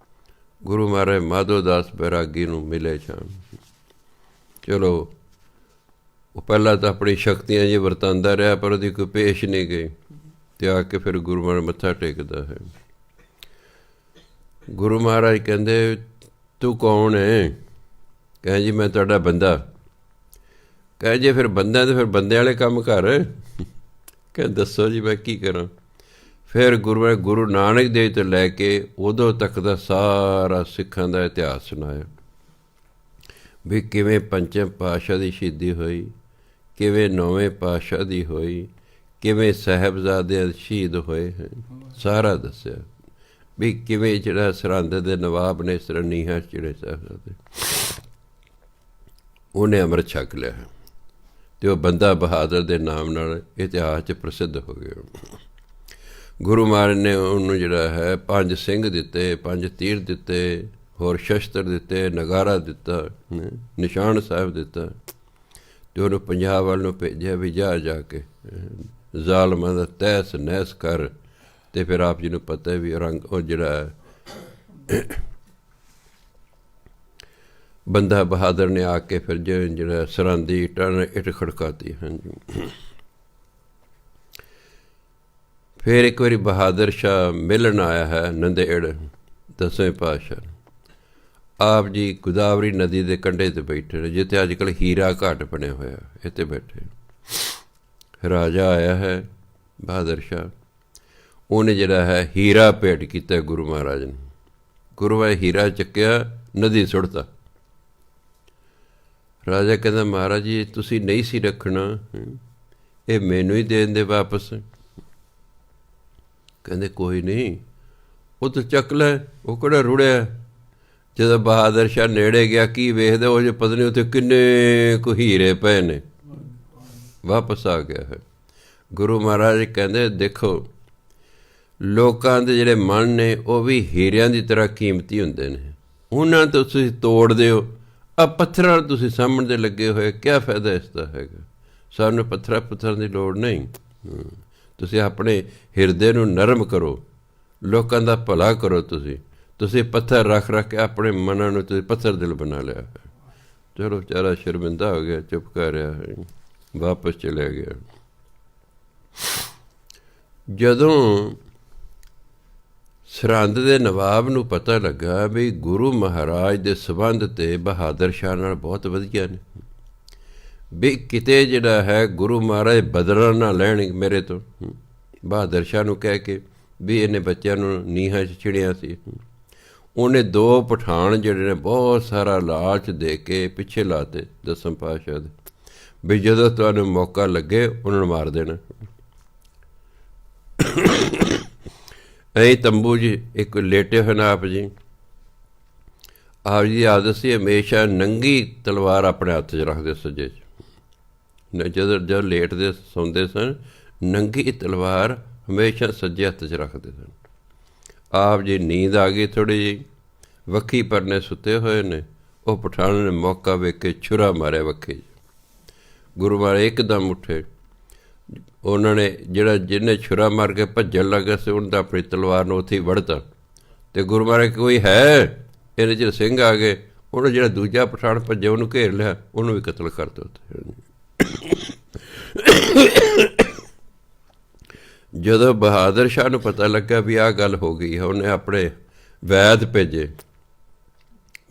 Speaker 1: ਗੁਰੂ ਮਹਾਰਾਜ ਮਾਧੋ ਦਾਸ ਬੈਰਾਗੀ ਨੂੰ ਮਿਲੇ ਸ਼ਾਮ। ਚਲੋ ਉਹ ਪਹਿਲਾਂ ਤਾਂ ਆਪਣੀ ਸ਼ਕਤੀਆਂ ਜੀ ਵਰਤਾਉਂਦਾ ਰਿਹਾ, ਪਰ ਉਹਦੀ ਕੋਈ ਪੇਸ਼ ਨਹੀਂ ਗਈ, ਅਤੇ ਆ ਕੇ ਫਿਰ ਗੁਰੂ ਮਹਾਰਾਜ ਮੱਥਾ ਟੇਕਦਾ ਹੈ। ਗੁਰੂ ਮਹਾਰਾਜ ਕਹਿੰਦੇ ਤੂੰ ਕੌਣ ਹੈ? ਕਹੇ ਜੀ ਮੈਂ ਤੁਹਾਡਾ ਬੰਦਾ। ਕਹੇ ਜੇ ਫਿਰ ਬੰਦਾ ਤਾਂ ਫਿਰ ਬੰਦੇ ਵਾਲੇ ਕੰਮ ਕਰ। ਕਹੇ ਦੱਸੋ ਜੀ ਮੈਂ ਕੀ ਕਰਾਂ? ਫਿਰ ਗੁਰੂ ਨਾਨਕ ਦੇਵ ਤੋਂ ਲੈ ਕੇ ਉਦੋਂ ਤੱਕ ਦਾ ਸਾਰਾ ਸਿੱਖਾਂ ਦਾ ਇਤਿਹਾਸ ਸੁਣਾਇਆ ਵੀ ਕਿਵੇਂ ਪੰਚਮ ਪਾਤਸ਼ਾਹ ਦੀ ਸ਼ਹੀਦੀ ਹੋਈ, ਕਿਵੇਂ ਨੌਵੇਂ ਪਾਤਸ਼ਾਹ ਦੀ ਹੋਈ, ਕਿਵੇਂ ਸਾਹਿਬਜ਼ਾਦੇ ਸ਼ਹੀਦ ਹੋਏ ਹੈ, ਸਾਰਾ ਦੱਸਿਆ ਵੀ ਕਿਵੇਂ ਜਿਹੜਾ ਸਰਹੰਦ ਦੇ ਨਵਾਬ ਨੇ ਇਸ ਤਰ੍ਹਾਂ ਨੀਹਾਂ ਚਿੜੇ ਸਾਹਿਬਜ਼ਾਦੇ, ਉਹਨੇ ਅੰਮ੍ਰਿਤ ਛਕ ਲਿਆ ਅਤੇ ਉਹ ਬੰਦਾ ਬਹਾਦਰ ਦੇ ਨਾਮ ਨਾਲ ਇਤਿਹਾਸ 'ਚ ਪ੍ਰਸਿੱਧ ਹੋ ਗਿਆ। ਗੁਰੂ ਮਹਾਰਾਜ ਨੇ ਉਹਨੂੰ ਜਿਹੜਾ ਹੈ 5 ਸਿੰਘ ਦਿੱਤੇ, 5 ਤੀਰ ਦਿੱਤੇ, ਹੋਰ ਸ਼ਸਤਰ ਦਿੱਤੇ, ਨਗਾਰਾ ਦਿੱਤਾ, ਨਿਸ਼ਾਨ ਸਾਹਿਬ ਦਿੱਤਾ, ਅਤੇ ਉਹਨੂੰ ਪੰਜਾਬ ਵੱਲ ਨੂੰ ਭੇਜਿਆ ਵੀ ਜਾ ਕੇ ਜ਼ਾਲਮਾਂ ਦਾ ਤਹਿਸ ਨਹਿਸ ਕਰ। ਅਤੇ ਫਿਰ ਆਪ ਜੀ ਨੂੰ ਪਤਾ ਵੀ ਉਹ ਜਿਹੜਾ ਬੰਦਾ ਬਹਾਦਰ ਨੇ ਆ ਕੇ ਫਿਰ ਜਿਹੜਾ ਸਰਹੰਦ ਦੀ ਇੱਟ ਖੜਕਾਤੀ। ਹਾਂਜੀ, ਫਿਰ ਇੱਕ ਵਾਰੀ ਬਹਾਦਰ ਸ਼ਾਹ ਮਿਲਣ ਆਇਆ ਹੈ ਨੰਦੇੜ 10ਵੇਂ ਪਾਤਸ਼ਾਹ। ਆਪ ਜੀ ਗੋਦਾਵਰੀ ਨਦੀ ਦੇ ਕੰਢੇ 'ਤੇ ਬੈਠੇ ਨੇ, ਜਿੱਥੇ ਅੱਜ ਕੱਲ੍ਹ ਹੀਰਾ ਘਾਟ ਬਣਿਆ ਹੋਇਆ, ਇੱਥੇ ਬੈਠੇ। ਰਾਜਾ ਆਇਆ ਹੈ ਬਹਾਦਰ ਸ਼ਾਹ, ਉਹਨੇ ਜਿਹੜਾ ਹੈ ਹੀਰਾ ਭੇਟ ਕੀਤਾ ਗੁਰੂ ਮਹਾਰਾਜ ਨੂੰ। ਗੁਰੂ ਮਹਾਰਾਜ ਹੀਰਾ ਚੱਕਿਆ, ਨਦੀ ਸੁੱਟਤਾ। ਰਾਜਾ ਕਹਿੰਦਾ ਮਹਾਰਾਜ ਜੀ ਤੁਸੀਂ ਨਹੀਂ ਸੀ ਰੱਖਣਾ, ਇਹ ਮੈਨੂੰ ਹੀ ਦੇ ਦਿੰਦੇ ਵਾਪਸ। ਕਹਿੰਦੇ ਕੋਈ ਨਹੀਂ, ਉਹ ਤਾਂ ਚੱਕ ਲੈ, ਉਹ ਕਿਹੜਾ ਰੁੜਿਆ। ਜਦੋਂ ਬਹਾਦਰ ਸ਼ਾਹ ਨੇੜੇ ਗਿਆ, ਕੀ ਵੇਖਦਾ ਉਹ ਜੇ ਪਤਾ ਨਹੀਂ ਉੱਥੇ ਕਿੰਨੇ ਕੁ ਹੀਰੇ ਪਏ ਨੇ। ਵਾਪਸ ਆ ਗਿਆ ਹੈ। ਗੁਰੂ ਮਹਾਰਾਜ ਕਹਿੰਦੇ ਦੇਖੋ ਲੋਕਾਂ ਦੇ ਜਿਹੜੇ ਮਨ ਨੇ ਉਹ ਵੀ ਹੀਰਿਆਂ ਦੀ ਤਰ੍ਹਾਂ ਕੀਮਤੀ ਹੁੰਦੇ ਨੇ, ਉਹਨਾਂ ਤੋਂ ਤੁਸੀਂ ਤੋੜ ਦਿਓ। ਆ ਪੱਥਰਾਂ ਤੁਸੀਂ ਸਾਹਮਣੇ ਦੇ ਲੱਗੇ ਹੋਏ, ਕਿਆ ਫਾਇਦਾ ਇਸ ਦਾ ਹੈਗਾ? ਸਾਨੂੰ ਪੱਥਰਾਂ ਦੀ ਲੋੜ ਨਹੀਂ। ਤੁਸੀਂ ਆਪਣੇ ਹਿਰਦੇ ਨੂੰ ਨਰਮ ਕਰੋ, ਲੋਕਾਂ ਦਾ ਭਲਾ ਕਰੋ। ਤੁਸੀਂ ਪੱਥਰ ਰੱਖ ਕੇ ਆਪਣੇ ਮਨਾਂ ਨੂੰ ਤੁਸੀਂ ਪੱਥਰ ਦਿਲ ਬਣਾ ਲਿਆ। ਚਲੋ ਵਿਚਾਰਾ ਸ਼ਰਮਿੰਦਾ ਹੋ ਗਿਆ, ਚੁੱਪ ਕਰ ਰਿਹਾ ਹੈ, ਵਾਪਸ ਚਲਿਆ ਗਿਆ। ਜਦੋਂ ਸਰਹੰਦ ਦੇ ਨਵਾਬ ਨੂੰ ਪਤਾ ਲੱਗਾ ਵੀ ਗੁਰੂ ਮਹਾਰਾਜ ਦੇ ਸੰਬੰਧ ਤੇ ਬਹਾਦਰ ਸ਼ਾਹ ਨਾਲ ਬਹੁਤ ਵਧੀਆ ਨੇ, ਵੀ ਕਿਤੇ ਜਿਹੜਾ ਹੈ ਗੁਰੂ ਮਹਾਰਾਜ ਬਦਲਾ ਨਾ ਲੈਣ ਮੇਰੇ ਤੋਂ, ਬਹਾਦਰ ਸ਼ਾਹ ਨੂੰ ਕਹਿ ਕੇ ਵੀ ਇਹਨੇ ਬੱਚਿਆਂ ਨੂੰ ਨੀਹਾਂ 'ਚ ਚਿੜਿਆ ਸੀ। ਉਹਨੇ 2 ਪਠਾਨ ਜਿਹੜੇ ਨੇ ਬਹੁਤ ਸਾਰਾ ਲਾਲਚ ਦੇ ਕੇ ਪਿੱਛੇ ਲਾਤੇ 10ਵੇਂ ਪਾਤਸ਼ਾਹ ਦੇ, ਵੀ ਜਦੋਂ ਤੁਹਾਨੂੰ ਮੌਕਾ ਲੱਗੇ ਉਹਨਾਂ ਨੂੰ ਮਾਰ ਦੇਣਾ। ਐਂ ਤੰਬੂ 'ਚ ਇੱਕ ਲੇਟੇ ਹੋਏ ਨੇ ਆਪ ਜੀ ਦੀ ਆਦਤ ਸੀ ਹਮੇਸ਼ਾ ਨੰਗੀ ਤਲਵਾਰ ਆਪਣੇ ਹੱਥ 'ਚ ਰੱਖਦੇ ਸੱਜੇ 'ਚ। ਜਦ ਲੇਟਦੇ ਸੌਂਦੇ ਸਨ ਨੰਗੀ ਤਲਵਾਰ ਹਮੇਸ਼ਾ ਸੱਜੇ ਹੱਥ 'ਚ ਰੱਖਦੇ ਸਨ। ਆਪ ਜੀ ਨੀਂਦ ਆ ਗਈ ਥੋੜ੍ਹੀ ਜਿਹੀ, ਵੱਖੀ ਪਰਨੇ ਸੁੱਤੇ ਹੋਏ ਨੇ, ਉਹ ਪਠਾਨ ਨੇ ਮੌਕਾ ਵੇਖ ਕੇ ਛੁਰਾ ਮਾਰਿਆ ਵੱਖੀ 'ਚ। ਗੁਰੂ ਮਹਾਰਾਜ ਇੱਕਦਮ ਉੱਠੇ, ਉਹਨਾਂ ਨੇ ਜਿਹਨੇ ਛੁਰਾ ਮਾਰ ਕੇ ਭੱਜਣ ਲੱਗਾ ਸੀ ਉਹਨੇ ਤਾਂ ਆਪਣੀ ਤਲਵਾਰ ਨੂੰ ਉੱਥੇ ਹੀ ਵੜਤਾ। ਅਤੇ ਗੁਰੂ ਮਹਾਰਾਜ ਕੋਈ ਹੈ, ਇਹਦੇ 'ਚ ਸਿੰਘ ਆ ਗਏ। ਉਹਨੇ ਜਿਹੜਾ ਦੂਜਾ ਪਠਾਨ ਭੱਜਿਆ ਉਹਨੂੰ ਘੇਰ ਲਿਆ, ਉਹਨੂੰ ਵੀ ਕਤਲ ਕਰ ਦਿੱਤਾ ਉੱਥੇ। ਜਦੋਂ ਬਹਾਦਰ ਸ਼ਾਹ ਨੂੰ ਪਤਾ ਲੱਗਾ ਵੀ ਆਹ ਗੱਲ ਹੋ ਗਈ ਹੈ, ਉਹਨੇ ਆਪਣੇ ਵੈਦ ਭੇਜੇ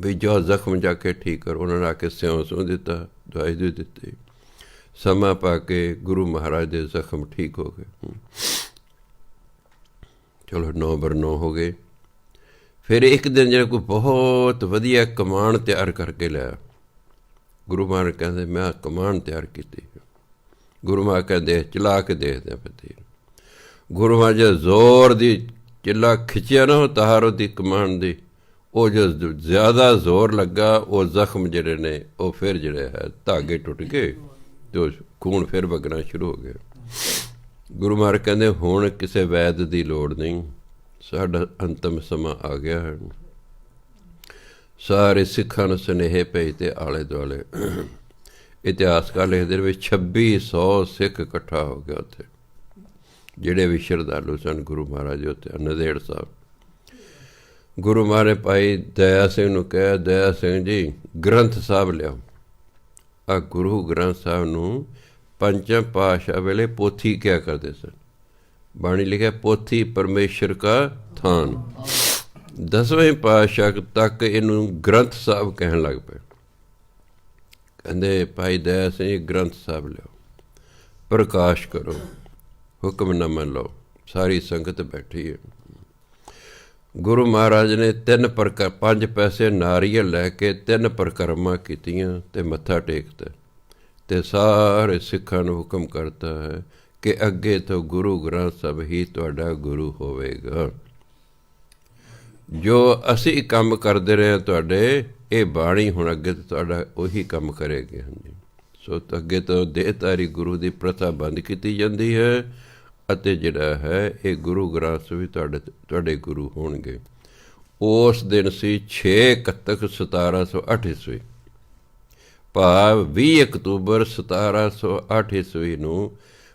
Speaker 1: ਵੀ ਜੋ ਜ਼ਖਮ ਜਾ ਕੇ ਠੀਕ ਕਰ। ਉਹਨਾਂ ਨੇ ਆ ਕੇ ਸਿਉਂ ਦਿੱਤਾ, ਦਵਾਈ ਦੇ ਦਿੱਤੀ। ਸਮਾਂ ਪਾ ਕੇ ਗੁਰੂ ਮਹਾਰਾਜ ਦੇ ਜ਼ਖਮ ਠੀਕ ਹੋ ਗਏ। ਚਲੋ 9/9 ਹੋ ਗਏ। ਫਿਰ ਇੱਕ ਦਿਨ ਜਿਹੜਾ ਕੋਈ ਬਹੁਤ ਵਧੀਆ ਕਮਾਨ ਤਿਆਰ ਕਰਕੇ ਲਿਆ। ਗੁਰੂ ਮਹਾਰਾਜ ਕਹਿੰਦੇ ਮੈਂ ਕਮਾਨ ਤਿਆਰ ਕੀਤੀ। ਗੁਰੂ ਮਹਾਰਾਜ ਕਹਿੰਦੇ ਚਲਾ ਕੇ ਦੇਖਦੇ ਫਿਰ ਤੀਰ। ਗੁਰੂ ਮਹਾਰਾਜ ਜਦ ਜ਼ੋਰ ਦੀ ਚਿੱਲਾ ਖਿੱਚਿਆ ਨਾ ਤਾਰ ਉਹਦੀ ਕਮਾਨ ਦੀ, ਉਹ ਜਦ ਜ਼ਿਆਦਾ ਜ਼ੋਰ ਲੱਗਾ ਉਹ ਜ਼ਖਮ ਜਿਹੜੇ ਨੇ ਉਹ ਫਿਰ ਜਿਹੜੇ ਹੈ ਧਾਗੇ ਟੁੱਟ ਗਏ ਅਤੇ ਖੂਨ ਫਿਰ ਵਗਣਾ ਸ਼ੁਰੂ ਹੋ ਗਿਆ। ਗੁਰੂ ਮਹਾਰਾਜ ਕਹਿੰਦੇ ਹੁਣ ਕਿਸੇ ਵੈਦ ਦੀ ਲੋੜ ਨਹੀਂ, ਸਾਡਾ ਅੰਤਮ ਸਮਾਂ ਆ ਗਿਆ ਹੈ। ਸਾਰੇ ਸਿੱਖਾਂ ਨੂੰ ਸੁਨੇਹੇ ਭੇਜਦੇ ਆਲੇ ਦੁਆਲੇ। ਇਤਿਹਾਸਕਾਰ ਲਿਖਦੇ ਨੇ ਵੀ 2600 ਸਿੱਖ ਇਕੱਠਾ ਹੋ ਗਿਆ ਉੱਥੇ, ਜਿਹੜੇ ਵੀ ਸ਼ਰਧਾਲੂ ਸਨ ਗੁਰੂ ਮਹਾਰਾਜ ਦੇ ਉੱਤੇ। ਨੰਦੇੜ ਸਾਹਿਬ ਗੁਰੂ ਮਹਾਰਾਜ ਭਾਈ ਦਇਆ ਸਿੰਘ ਨੂੰ ਕਿਹਾ, ਦਇਆ ਸਿੰਘ ਜੀ ਗ੍ਰੰਥ ਸਾਹਿਬ ਲਿਆਓ। ਆ ਗੁਰੂ ਗ੍ਰੰਥ ਸਾਹਿਬ ਨੂੰ ਪੰਚਮ ਪਾਤਸ਼ਾਹ ਵੇਲੇ ਪੋਥੀ ਕਿਹਾ ਕਰਦੇ ਸਨ। ਬਾਣੀ ਲਿਖਿਆ ਪੋਥੀ ਪਰਮੇਸ਼ਰ ਕਾ ਥਾਨ। 10ਵੇਂ ਪਾਤਸ਼ਾਹ ਤੱਕ ਇਹਨੂੰ ਗ੍ਰੰਥ ਸਾਹਿਬ ਕਹਿਣ ਲੱਗ ਪਏ। ਕਹਿੰਦੇ ਭਾਈ ਦਇਆ ਸਿੰਘ ਗ੍ਰੰਥ ਸਾਹਿਬ ਲਿਆਓ, ਪ੍ਰਕਾਸ਼ ਕਰੋ, ਹੁਕਮਨਾਮਾ ਲਓ। ਸਾਰੀ ਸੰਗਤ ਬੈਠੀ ਹੈ। ਗੁਰੂ ਮਹਾਰਾਜ ਨੇ 5 ਪੈਸੇ ਨਾਰੀਅਲ ਲੈ ਕੇ 3 ਪਰਿਕਰਮਾ ਕੀਤੀਆਂ ਅਤੇ ਮੱਥਾ ਟੇਕਤਾ ਅਤੇ ਸਾਰੇ ਸਿੱਖਾਂ ਨੂੰ ਹੁਕਮ ਕਰਤਾ ਹੈ ਕਿ ਅੱਗੇ ਤੋਂ ਗੁਰੂ ਗ੍ਰੰਥ ਸਾਹਿਬ ਹੀ ਤੁਹਾਡਾ ਗੁਰੂ ਹੋਵੇਗਾ। ਜੋ ਅਸੀਂ ਕੰਮ ਕਰਦੇ ਰਹੇ ਤੁਹਾਡੇ, ਇਹ ਬਾਣੀ ਹੁਣ ਅੱਗੇ ਤੋਂ ਤੁਹਾਡਾ ਉਹੀ ਕੰਮ ਕਰੇਗੀ। ਹਾਂਜੀ, ਸੋ ਅੱਗੇ ਤੋਂ ਦੇਹਧਾਰੀ ਗੁਰੂ ਦੀ ਪ੍ਰਥਾ ਬੰਦ ਕੀਤੀ ਜਾਂਦੀ ਹੈ ਅਤੇ ਜਿਹੜਾ ਹੈ ਇਹ ਗੁਰੂ ਗ੍ਰੰਥ ਸਾਹਿਬ ਵੀ ਤੁਹਾਡੇ ਗੁਰੂ ਹੋਣਗੇ। ਉਸ ਦਿਨ ਸੀ 6 ਕੱਤਕ 1708 ਈਸਵੀ, ਭਾਵ 20 ਅਕਤੂਬਰ 1708 ਈਸਵੀ ਨੂੰ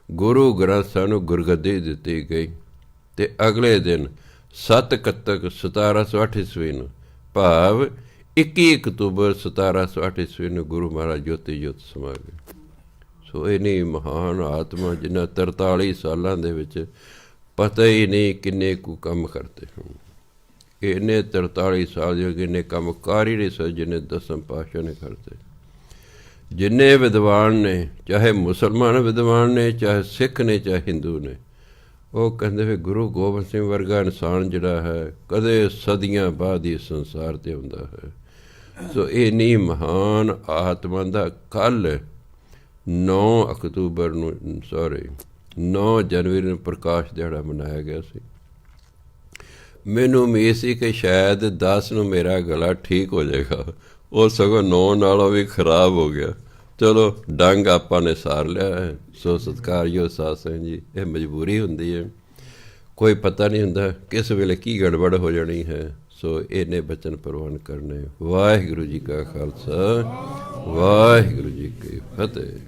Speaker 1: ਗੁਰੂ ਗ੍ਰੰਥ ਸਾਹਿਬ ਨੂੰ ਗੁਰਗੱਦੀ ਦਿੱਤੀ ਗਈ ਅਤੇ ਅਗਲੇ ਦਿਨ 7 ਕੱਤਕ 1708 ਈਸਵੀ ਨੂੰ, ਭਾਵ 21 ਅਕਤੂਬਰ 1708 ਈਸਵੀ ਨੂੰ ਗੁਰੂ ਮਹਾਰਾਜ ਜੋਤੀ ਜੋਤ ਸਮਾ ਗਏ। ਸੋ ਇੰਨੀ ਮਹਾਨ ਆਤਮਾ ਜਿਨ੍ਹਾਂ 43 ਸਾਲਾਂ ਦੇ ਵਿੱਚ ਪਤਾ ਹੀ ਨਹੀਂ ਕਿੰਨੇ ਕੁ ਕੰਮ ਕਰਤੇ ਹੋਣ। ਇੰਨੇ 43 ਸਾਲ ਜੋ ਕਿੰਨੇ ਕੰਮ ਕਰ ਹੀ ਨਹੀਂ ਸਕੇ ਜਿੰਨੇ 10ਵੇਂ ਪਾਤਸ਼ਾਹ ਨੇ ਕਰਤੇ। ਜਿੰਨੇ ਵਿਦਵਾਨ ਨੇ, ਚਾਹੇ ਮੁਸਲਮਾਨ ਵਿਦਵਾਨ ਨੇ, ਚਾਹੇ ਸਿੱਖ ਨੇ, ਚਾਹੇ ਹਿੰਦੂ ਨੇ, ਉਹ ਕਹਿੰਦੇ ਵੀ ਗੁਰੂ ਗੋਬਿੰਦ ਸਿੰਘ ਵਰਗਾ ਇਨਸਾਨ ਜਿਹੜਾ ਹੈ ਕਦੇ ਸਦੀਆਂ ਬਾਅਦ ਹੀ ਸੰਸਾਰ 'ਤੇ ਆਉਂਦਾ ਹੈ। ਸੋ ਇੰਨੀ ਮਹਾਨ ਆਤਮਾ ਦਾ ਕੱਲ੍ਹ 9 ਜਨਵਰੀ ਨੂੰ ਪ੍ਰਕਾਸ਼ ਦਿਹਾੜਾ ਮਨਾਇਆ ਗਿਆ ਸੀ। ਮੈਨੂੰ ਉਮੀਦ ਸੀ ਕਿ ਸ਼ਾਇਦ 10 ਨੂੰ ਮੇਰਾ ਗਲਾ ਠੀਕ ਹੋ ਜਾਏਗਾ, ਉਹ ਸਗੋਂ 9 ਨਾਲੋਂ ਵੀ ਖਰਾਬ ਹੋ ਗਿਆ। ਚਲੋ ਡੰਗ ਆਪਾਂ ਨੇ ਸਾਰ ਲਿਆ ਹੈ। ਸੋ ਸਤਿਕਾਰਯੋਗ ਸਾਧ ਸੰਗਤ ਜੀ, ਇਹ ਮਜਬੂਰੀ ਹੁੰਦੀ ਹੈ, ਕੋਈ ਪਤਾ ਨਹੀਂ ਹੁੰਦਾ ਕਿਸ ਵੇਲੇ ਕੀ ਗੜਬੜ ਹੋ ਜਾਣੀ ਹੈ। ਸੋ ਇਹਨੇ ਬਚਨ ਪ੍ਰਵਾਨ ਕਰਨੇ। ਵਾਹਿਗੁਰੂ ਜੀ ਕਾ ਖਾਲਸਾ, ਵਾਹਿਗੁਰੂ ਜੀ ਕੀ ਫਤਿਹ।